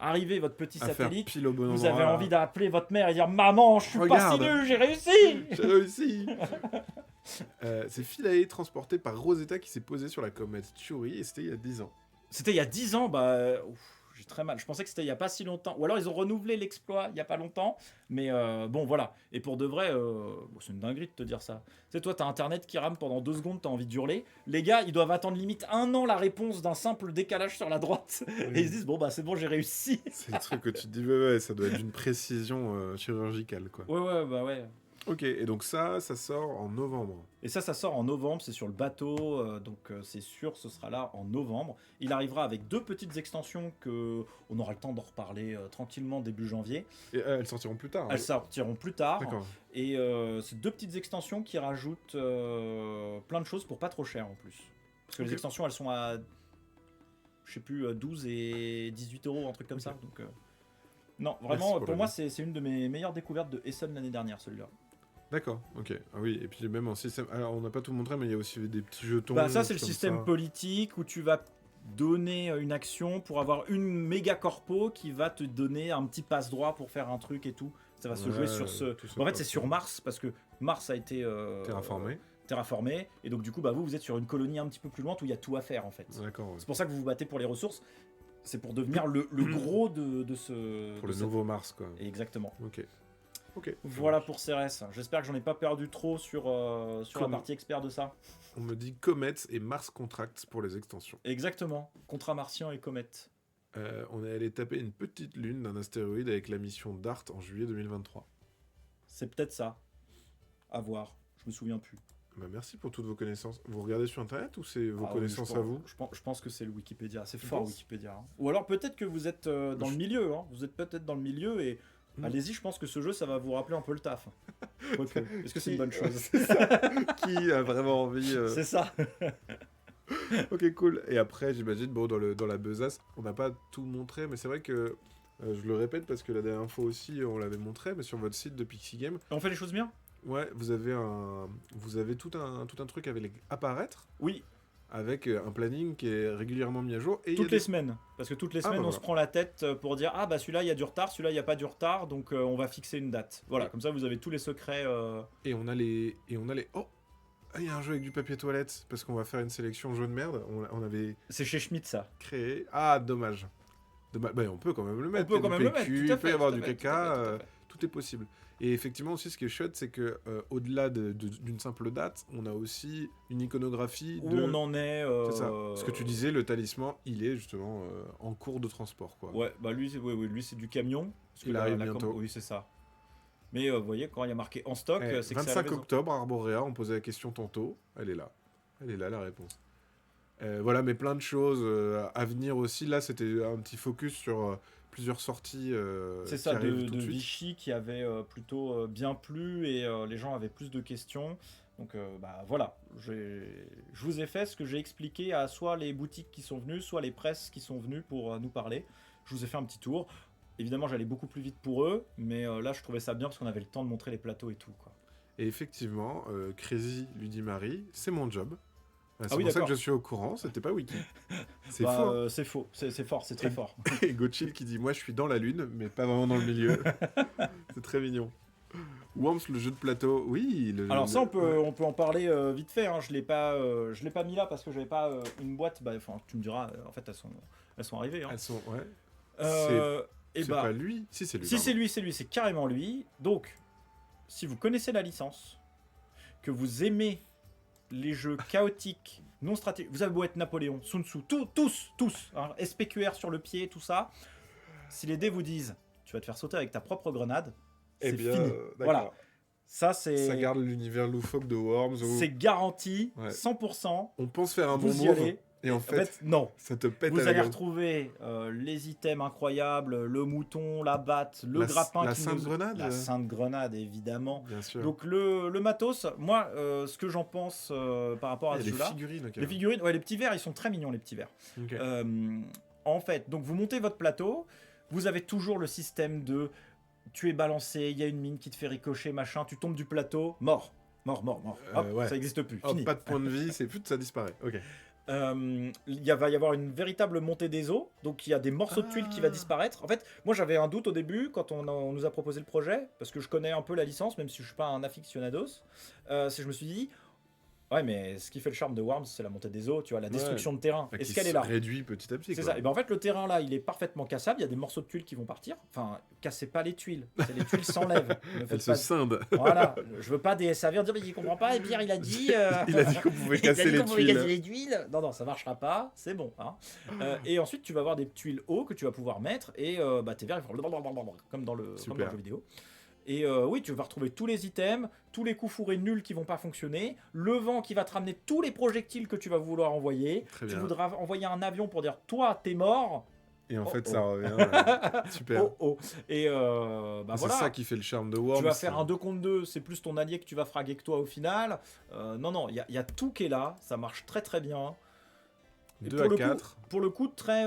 arriver votre petit À faire satellite, pile au bon vous endroit, avez là. envie d'appeler votre mère et dire maman, je suis pas si Regarde. nul, j'ai réussi. J'ai réussi. C'est Philae transporté par Rosetta qui s'est posé sur la comète Chury et c'était il y a 10 ans. C'était il y a 10 ans, bah j'ai très mal. Je pensais que c'était il y a pas si longtemps. Ou alors ils ont renouvelé l'exploit il y a pas longtemps. Mais bon voilà. Et pour de vrai, c'est une dinguerie de te dire ça. Tu sais, toi t'as internet qui rame pendant 2 secondes, t'as envie de hurler. Les gars, ils doivent attendre limite 1 an la réponse d'un simple décalage sur la droite. Et ils se disent bon bah c'est bon, j'ai réussi. C'est le truc que tu te dis, ouais, ça doit être d'une précision chirurgicale, quoi. Ouais, bah ouais. Ok, et donc ça sort en novembre. Et ça sort en novembre, c'est sur le bateau, donc c'est sûr, ce sera là en novembre. Il arrivera avec 2 petites extensions que on aura le temps d'en reparler tranquillement début janvier. Et elles sortiront plus tard. Elles sortiront plus tard. D'accord. Et c'est 2 petites extensions qui rajoutent plein de choses pour pas trop cher en plus. Parce que les Ok. extensions, elles sont à, je sais plus, 12 et 18 euros, un truc comme ça. Donc, non, vraiment, pour pour le moi, nom. c'est une de mes meilleures découvertes de Essen l'année dernière, celui-là. D'accord, ok. Ah oui, et puis même en système. Alors on n'a pas tout montré, mais il y a aussi des petits jetons. Bah ça c'est le comme système ça. politique où tu vas donner une action pour avoir une méga corpo qui va te donner un petit passe-droit pour faire un truc et tout. Ça va se Ouais, jouer sur ce... tout ce En fait pop, c'est sur ouais. Mars parce que Mars a été terraformé et donc du coup bah, vous êtes sur une colonie un petit peu plus loin où il y a tout à faire en fait. D'accord, ouais. C'est pour ça que vous vous battez pour les ressources. C'est pour devenir le gros de ce... Pour de le cette- nouveau Mars, quoi. Exactement. Ok. Ok. Voilà pour Cérès. J'espère que j'en ai pas perdu trop sur la Comme- partie expert de ça. On me dit Comets et Mars Contracts pour les extensions. Exactement. Contrat martien et comète. On est allé taper une petite lune d'un astéroïde avec la mission DART en juillet 2023. C'est peut-être ça. À voir. Je me souviens plus. Bah, merci pour toutes vos connaissances. Vous regardez sur internet ou c'est vos Ah oui, connaissances je à pense- vous je pense que c'est le Wikipédia. C'est Tu fort penses Wikipédia. Hein. Ou alors peut-être que vous êtes dans le milieu. Hein. Vous êtes peut-être dans le milieu et Mm. allez-y. Je pense que ce jeu, ça va vous rappeler un peu le taf. Quoique, est-ce que c'est une Qui- bonne chose? C'est ça. Qui a vraiment envie C'est ça. Ok, cool. Et après, j'imagine, bon, dans la besace, on n'a pas tout montré, mais c'est vrai que, je le répète parce que la dernière fois aussi, on l'avait montré, mais sur votre site de Pixie Game, On fait les choses bien? ouais, vous avez tout un truc avec apparaître, Oui. avec un planning qui est régulièrement mis à jour. Et il y a Toutes les des- semaines. Parce que toutes les Ah, semaines, bah on voilà. se prend la tête pour dire ah bah celui-là il y a du retard, celui-là il n'y a pas du retard, donc on va fixer une date. Voilà. Ouais. Comme ça, vous avez tous les secrets. Et on a les... Oh Ah, il y a un jeu avec du papier toilette, parce qu'on va faire une sélection jeu de merde. On avait C'est chez Schmitt, ça. créé... Ah, dommage. Bah, on peut quand même le On mettre. peut Il y quand a même du le mettre, PQ, tout à il peut y fait, avoir tout à du fait, tout à caca, fait, tout à fait. tout est possible. Et effectivement aussi, ce qui est chouette, c'est que au-delà d'une simple date, on a aussi une iconographie Où de... on en est... C'est ça. Ce que tu disais, le talisman, il est justement en cours de transport, quoi. Ouais, bah lui, lui c'est du camion. Parce que Il arrive bientôt. Oui, c'est ça. Mais vous voyez, quand il y a marqué en stock, c'est que c'est à la 25 maison. octobre, Arborea, on posait la question tantôt. Elle est là. Elle est là, la réponse. Voilà, mais plein de choses à venir aussi. Là, c'était un petit focus sur plusieurs sorties C'est qui ça, arrivent tout de de suite. Vichy qui avait plutôt bien plu et les gens avaient plus de questions. Donc bah voilà, je vous ai fait ce que j'ai expliqué à soit les boutiques qui sont venues, soit les presses qui sont venues pour nous parler. Je vous ai fait un petit tour. Évidemment, j'allais beaucoup plus vite pour eux, mais là, je trouvais ça bien parce qu'on avait le temps de montrer les plateaux et tout, quoi. Et effectivement, Crazy lui dit Marie, c'est mon job. C'est oui, pour ça que d'accord. je suis au courant, c'était pas Wiki. C'est Bah, faux. c'est faux, c'est fort, c'est très fort. Et Gochil qui dit moi je suis dans la lune, mais pas vraiment dans le milieu. C'est très mignon. Worms, le jeu de plateau, oui. Alors ça, ouais. on peut en parler vite fait. Hein. Je l'ai pas mis là parce que j'avais pas une boîte. Bah, enfin, tu me diras. En fait, elles sont arrivées. Hein. Elles sont, ouais. Et C'est bah, pas lui. Si c'est lui. si pardon. c'est lui, c'est carrément lui. Donc, si vous connaissez la licence, que vous aimez les jeux chaotiques, non stratégiques, vous avez beau être Napoléon, Sun Tzu, tous, hein, SPQR sur le pied, tout ça. Si les dés vous disent, tu vas te faire sauter avec ta propre grenade, Eh c'est bien, fini. d'accord. Voilà. Ça, c'est. Ça garde l'univers loufoque de Worms. Où C'est garanti, Ouais. 100%. on pense faire un bon Vous y move, allez. et en En fait, fait, non. ça te pète Vous à la allez gueule. retrouver les items incroyables, le mouton, la batte, le grappin la qui sainte nous... grenade. La sainte grenade, évidemment. Bien sûr. Donc le matos, moi, ce que j'en pense par rapport à il y ce a des jeu-là... figurines. ok. Les figurines, ouais, les petits verres, ils sont très mignons, les petits verres. Ok. En fait, donc vous montez votre plateau, vous avez toujours le système de... Tu es balancé, il y a une mine qui te fait ricocher, machin, tu tombes du plateau, mort. Hop, ouais. ça n'existe plus, Hop, fini. pas de point de vie, ça disparaît. Ok. Va y avoir une véritable montée des eaux, donc il y a des morceaux de tuiles qui va disparaître. En fait, moi j'avais un doute au début quand on nous a proposé le projet, parce que je connais un peu la licence, même si je suis pas un aficionados. Je me suis dit, ouais, mais ce qui fait le charme de Worms, c'est la montée des eaux, tu vois, la destruction de terrain. Bah, Est-ce qui qu'elle est se là? réduit petit à petit. C'est quoi. ça. Et ben en fait, le terrain là, il est parfaitement cassable. Il y a des morceaux de tuiles qui vont partir. Enfin, cassez pas les tuiles. Les tuiles s'enlèvent. Ne faites Elle se pas- scinde. Voilà. Je veux pas des SAV dire, mais il comprend pas. Et Pierre, il a dit. Il a dit qu'on pouvait Il a casser dit les qu'on pouvait tuiles. casser les tuiles. Non, ça marchera pas. C'est bon. Hein. Et ensuite, tu vas avoir des tuiles hauts que tu vas pouvoir mettre. Et tes verres, ils vont comme dans le Super. jeu vidéo. Et oui, tu vas retrouver tous les items, tous les coups fourrés nuls qui vont pas fonctionner, le vent qui va te ramener tous les projectiles que tu vas vouloir envoyer. Très Tu bien. voudras envoyer un avion pour dire toi, t'es mort. Et en Oh, fait, oh. ça revient. Super. Oh. Et bah C'est voilà. ça qui fait le charme de Worms. Tu vas faire un 2 contre 2, c'est plus ton allié que tu vas fraguer que toi au final. Non, il y a tout qui est là, ça marche très très bien. Et 2 à 4. Pour le coup, très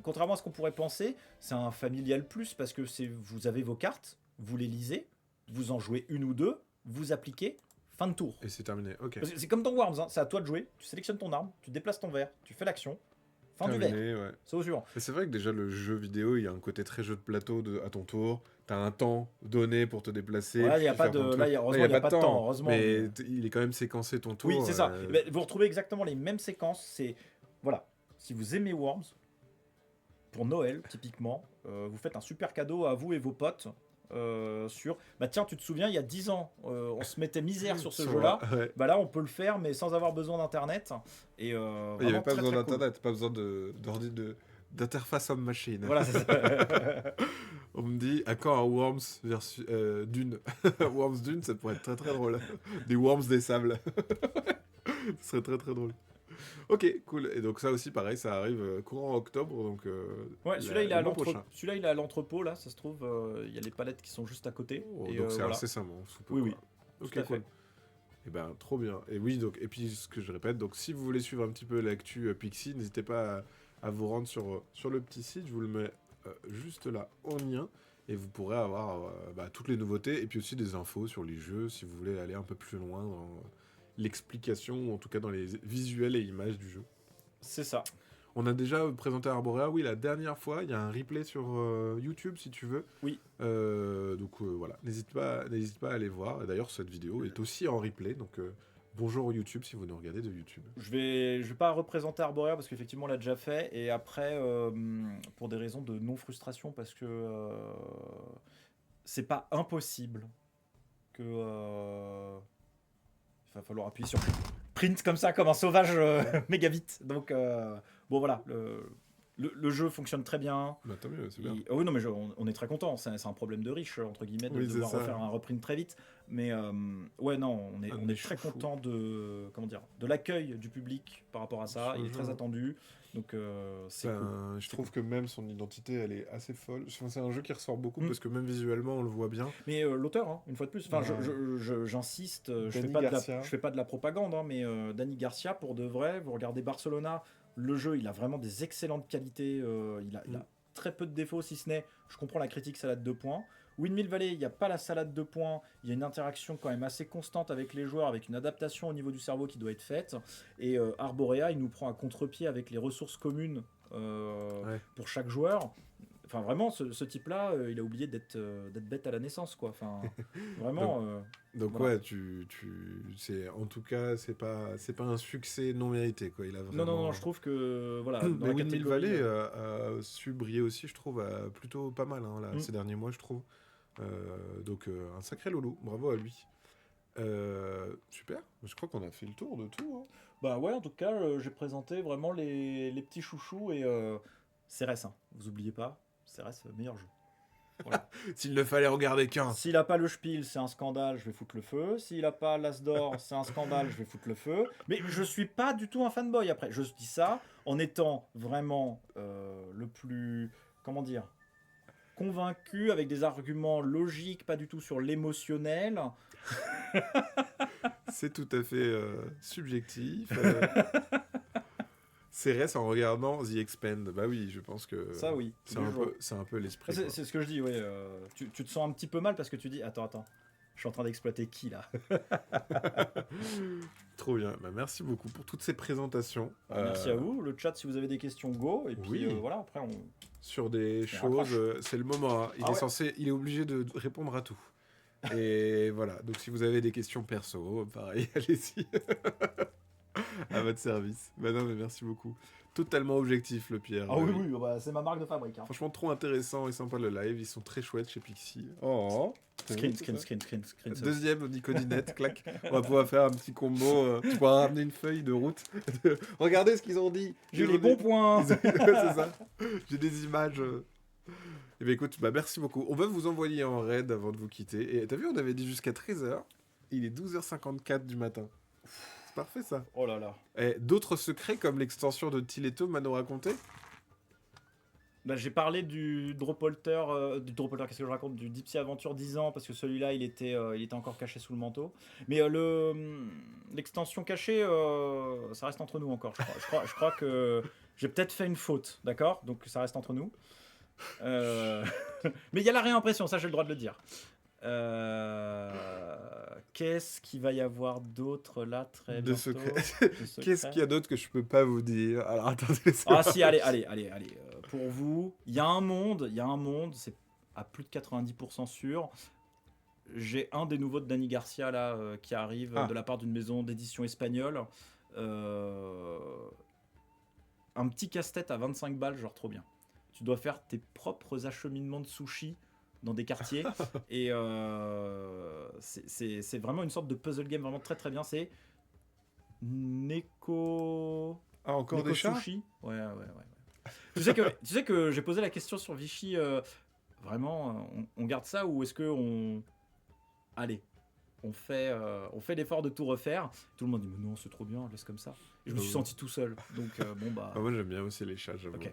contrairement à ce qu'on pourrait penser, c'est un familial plus parce que vous avez vos cartes, vous les lisez, vous en jouez une ou deux, vous appliquez, fin de tour. Et c'est terminé. Ok. C'est comme dans Worms, hein, c'est à toi de jouer. Tu sélectionnes ton arme, tu déplaces ton verre, tu fais l'action, fin du verre. Terminé, ouais. C'est au suivant. Et c'est vrai que déjà le jeu vidéo, il y a un côté très jeu de plateau à ton tour. T'as un temps donné pour te déplacer. Voilà, il n'y a puis pas faire de, ton truc. là, heureusement, il n'y a pas de temps. Heureusement. Mais il est quand même séquencé ton tour. Oui, c'est ça. Mais vous retrouvez exactement les mêmes séquences. C'est voilà. Si vous aimez Worms, pour Noël typiquement, vous faites un super cadeau à vous et vos potes. Sur bah tiens, tu te souviens, il y a 10 ans on se mettait misère sur ce jeu-là. Ouais. Bah là on peut le faire mais sans avoir besoin d'internet et Il n'y vraiment avait pas très, besoin très cool. d'internet, pas besoin d'interface homme-machine. Voilà, c'est ça. On me dit, à quand un Worms versus Dune Worms Dune, ça pourrait être très très drôle. Des Worms des sables. Ce serait très très drôle. Ok, cool. Et donc ça aussi, pareil, ça arrive courant octobre. Donc, Ouais, celui-là il est à le mois prochain. celui-là il est à l'entrepôt là, ça se trouve il y a les palettes qui sont juste à côté. Oh, et donc c'est voilà. incessamment. sous peu, Oui, quoi. oui. Ok, Tout à cool. fait. Et ben trop bien. Et oui, donc et puis ce que je répète, donc si vous voulez suivre un petit peu l'actu Pixie, n'hésitez pas à vous rendre sur le petit site. Je vous le mets juste là en lien et vous pourrez avoir toutes les nouveautés et puis aussi des infos sur les jeux si vous voulez aller un peu plus loin dans l'explication ou en tout cas dans les visuels et images du jeu. C'est ça. On a déjà présenté Arborea, oui, la dernière fois. Il y a un replay sur YouTube si tu veux. Oui. Donc voilà, n'hésite pas à aller voir. Et d'ailleurs, cette vidéo est aussi en replay, donc Bonjour YouTube si vous nous regardez de YouTube. Je vais pas représenter Arborea parce qu'effectivement on l'a déjà fait et après pour des raisons de non frustration parce que c'est pas impossible que il va falloir appuyer sur print comme ça comme un sauvage méga vite. Donc bon voilà, le jeu fonctionne très bien. Bah tant mieux, c'est bien. Oh oui, non, mais on est très content. C'est un problème de riche, entre guillemets, de Oui, c'est devoir ça. refaire un reprint très vite. Mais ouais, non, on Un est des très chouchous. content de l'accueil du public par rapport à ça. Il est très Mhm. attendu. Donc c'est cool. Je C'est trouve que même son identité, elle est assez folle. Enfin, c'est un jeu qui ressort beaucoup Mm. parce que même visuellement, on le voit bien. Mais l'auteur, hein, une fois de plus, enfin, Ouais. j'insiste, Danny je Garcia. fais pas de la propagande, hein, mais Danny Garcia, pour de vrai, vous regardez Barcelona, le jeu, il a vraiment des excellentes qualités, il a très peu de défauts, si ce n'est, je comprends la critique salade 2 points. Windmill Valley, il n'y a pas la salade 2 points, il y a une interaction quand même assez constante avec les joueurs, avec une adaptation au niveau du cerveau qui doit être faite. Et Arborea, il nous prend à contre-pied avec les ressources communes Ouais. pour chaque joueur. Enfin, vraiment, ce type-là, il a oublié d'être bête à la naissance, quoi. Enfin, vraiment. Donc Voilà. ouais, c'est en tout cas, c'est pas un succès non mérité quoi. Il a Non, vraiment. je trouve que voilà, dans Mais la Windmill catégorie. Valley a su briller aussi, je trouve, plutôt pas mal là, Mm. ces derniers mois, je trouve. Donc un sacré loulou, bravo à lui. Super, je crois qu'on a fait le tour de tout. Hein. Bah ouais, en tout cas, j'ai présenté vraiment les petits chouchous et CRS, hein. Vous oubliez pas, CRS, meilleur jeu. Voilà. S'il ne fallait regarder qu'un. S'il a pas le Spiel, c'est un scandale, je vais foutre le feu. S'il a pas l'As d'or, c'est un scandale, je vais foutre le feu. Mais je suis pas du tout un fanboy après. Je dis ça en étant vraiment le plus, comment dire, convaincu, avec des arguments logiques, pas du tout sur l'émotionnel. C'est tout à fait subjectif. CRS en regardant The Expand, bah oui, je pense que Ça oui. c'est tous les jours. un peu l'esprit. C'est quoi. c'est ce que je dis, ouais. Tu te sens un petit peu mal parce que tu dis, attends, je suis en train d'exploiter qui là? Trop bien, bah, merci beaucoup pour toutes ces présentations. Merci à vous. Le chat, si vous avez des questions, go. Et puis Oui. voilà, après on. Sur des C'est choses, raccroche. c'est le moment. Hein. Ah ouais. Il est obligé de répondre à tout. Et voilà, donc si vous avez des questions perso, pareil, allez-y. À votre service. Bah non, mais merci beaucoup. Totalement objectif, le Pierre. Ah oui, bah, c'est ma marque de fabrique. Hein. Franchement, trop intéressant et sympa le live. Ils sont très chouettes chez Pixie. Oh, Screen. Deuxième Nicodinette, clac. On va pouvoir faire un petit combo. Tu pourras ramener une feuille de route. Regardez ce qu'ils ont dit. J'ai les bons points. C'est ça. J'ai des images. Eh bien, écoute, bah, merci beaucoup. On va vous envoyer en raid avant de vous quitter. Et t'as vu, on avait dit jusqu'à 13h. Il est 12h54 du matin. C'est parfait, ça. Oh là là. Et d'autres secrets comme l'extension de Tileto à nous raconter. Bah, j'ai parlé du Dropolter, qu'est-ce que je raconte? Du Deep Sea Adventure 10 ans, parce que celui-là, il était encore caché sous le manteau. Mais l'extension cachée, ça reste entre nous encore, je crois que j'ai peut-être fait une faute, d'accord? Donc ça reste entre nous. Mais il y a la réimpression, ça j'ai le droit de le dire. Qu'est-ce qu'il va y avoir d'autre là très De bientôt secrets. De Qu'est-ce secrets qu'il y a d'autre que je peux pas vous dire? Alors attendez. Ah si, allez. Pour vous, il y a un monde, c'est à plus de 90% sûr. J'ai un des nouveaux de Danny Garcia là qui arrive Ah. de la part d'une maison d'édition espagnole. Un petit casse-tête à 25 balles, genre trop bien. Tu dois faire tes propres acheminements de sushi dans des quartiers et c'est vraiment une sorte de puzzle game vraiment très très bien. C'est Neko. Ah, encore Neko des chats? Sushi. Ouais. Tu sais que j'ai posé la question sur Vichy. Vraiment, on garde ça ou est-ce que on. Allez, on fait l'effort de tout refaire. Tout le monde dit mais non, c'est trop bien, laisse comme ça. Et je me suis senti tout seul. Donc bon bah. Ah, moi j'aime bien aussi les chats, j'avoue. Ok.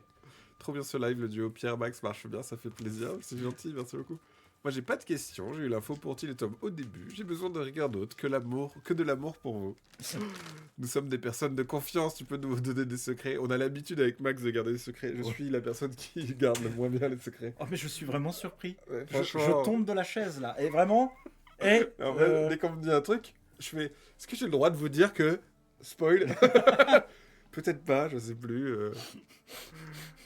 Trop bien ce live, le duo Pierre-Max marche bien, ça fait plaisir, c'est gentil, merci beaucoup. Moi j'ai pas de questions, j'ai eu l'info pour Tiletom au début, j'ai besoin de rien d'autre que de l'amour pour vous. Nous sommes des personnes de confiance, tu peux nous donner des secrets. On a l'habitude avec Max de garder des secrets, je suis la personne qui garde le moins bien les secrets. Oh mais je suis vraiment surpris. Ouais, Je franchement, tombe de la chaise là. Et vraiment. Et en vrai, dès qu'on me dit un truc, je fais, est-ce que j'ai le droit de vous dire que... Spoil. Peut-être pas, je sais plus.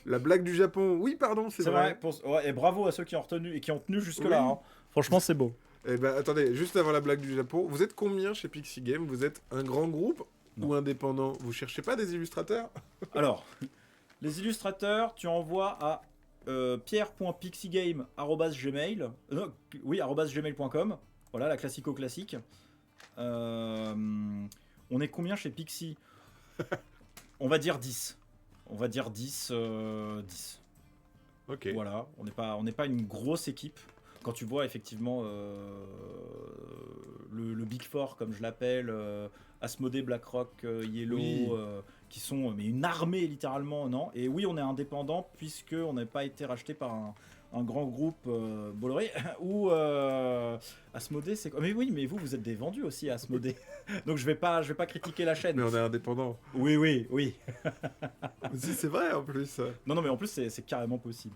La blague du Japon, oui, pardon, c'est c'est vrai. vrai. Ouais, et bravo à ceux qui ont retenu et qui ont tenu jusque là. Oui. Hein. Franchement, c'est beau. Eh ben, attendez, juste avant la blague du Japon, vous êtes combien chez Pixie Game? Vous êtes un grand groupe Non. ou indépendant? Vous cherchez pas des illustrateurs? Alors, les illustrateurs, tu envoies à pierre.pixiegame@gmail. Oui, @gmail.com. Voilà, la classico-classique. On est combien chez Pixie? On va dire 10. On va dire 10. 10. Ok. Voilà, on n'est pas une grosse équipe. Quand tu vois effectivement le Big Four, comme je l'appelle, Asmodée, BlackRock, Yellow, Oui. qui sont mais une armée littéralement, non. Et oui, on est indépendant puisque on n'a pas été racheté par un grand groupe Bolloré ou Asmodée, c'est quoi? Mais oui, mais vous êtes des vendus aussi à Asmodée. Donc je vais pas critiquer la chaîne. Mais on est indépendant. Oui, oui, oui. Si, c'est vrai en plus. Non, mais en plus c'est carrément possible.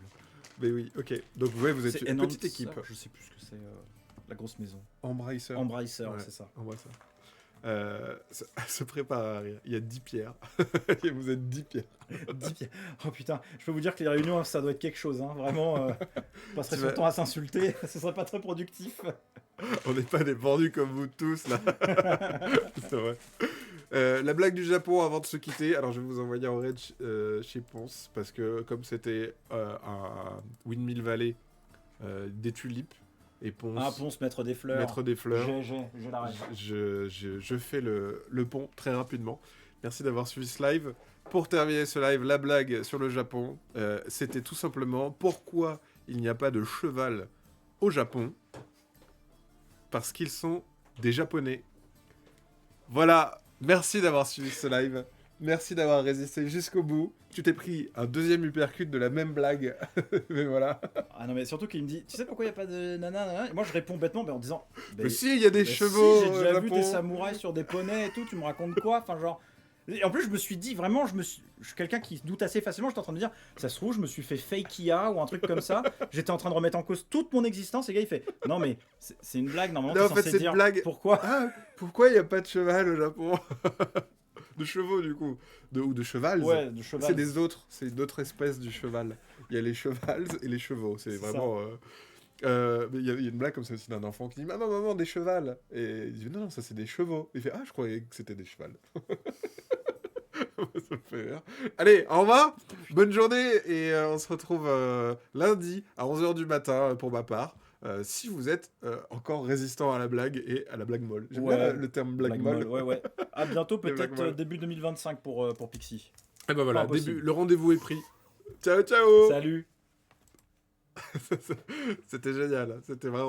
Mais oui, ok. Donc ouais, vous êtes C'est une Enhancer, petite équipe. je sais plus ce que c'est, la grosse maison. Embracer. Embracer, Ouais. c'est ça. Embracer. Se prépare à rire. Il y a 10 pierres. Vous êtes 10 pierres. 10 pieds. Oh putain, je peux vous dire que les réunions, ça doit être quelque chose, hein. Vraiment. On passerait Tu son vas- temps à s'insulter, ce serait pas très productif. On n'est pas des vendus comme vous tous là. C'est vrai. La blague du Japon avant de se quitter. Alors je vais vous envoyer en raid chez Ponce parce que comme c'était un Windmill Valley des tulipes et Ponce Ah, Ponce, mettre des fleurs. mettre des fleurs. J'ai la rêve. Je fais le pont très rapidement. Merci d'avoir suivi ce live. Pour terminer ce live, la blague sur le Japon, c'était tout simplement pourquoi il n'y a pas de cheval au Japon. Parce qu'ils sont des Japonais. Voilà, merci d'avoir suivi ce live. Merci d'avoir résisté jusqu'au bout. Tu t'es pris un deuxième uppercut de la même blague. Mais voilà. Ah non, mais surtout qu'il me dit, tu sais pourquoi il n'y a pas de nana? Et moi je réponds bêtement, mais en disant, Mais si, il y a des chevaux si, j'ai au déjà vu Japon. des samouraïs sur des poneys et tout, tu me racontes quoi? Enfin, genre. Et en plus, je me suis dit, vraiment, je suis quelqu'un qui se doute assez facilement. J'étais en train de me dire, ça se trouve, je me suis fait fake IA ou un truc comme ça. J'étais en train de remettre en cause toute mon existence. Et le gars, il fait, non, mais c'est une blague, normalement, Non, t'es en fait, censé c'est une dire blague. pourquoi. Ah, pourquoi il n'y a pas de cheval au Japon? De chevaux, du coup. Ou de chevals. Ouais, de cheval. C'est des autres. C'est une autre espèce du cheval. Il y a les chevals et les chevaux. C'est C'est vraiment... mais il y a une blague comme ça aussi d'un enfant qui dit maman, maman, des chevals. Et il dit non, ça c'est des chevaux. Il fait ah, je croyais que c'était des chevals. Ça me fait rire. Allez, au revoir. Bonne journée. Et on se retrouve lundi à 11h du matin pour ma part. Si vous êtes encore résistant à la blague et à la blague molle. J'aime Ouais, bien le terme blague molle. Ouais, ouais. À bientôt, Les blagues peut-être molles. début 2025 pour Pixie. Et ben voilà, Pas impossible. le rendez-vous est pris. Ciao, ciao. Salut. C'était génial. C'était vraiment.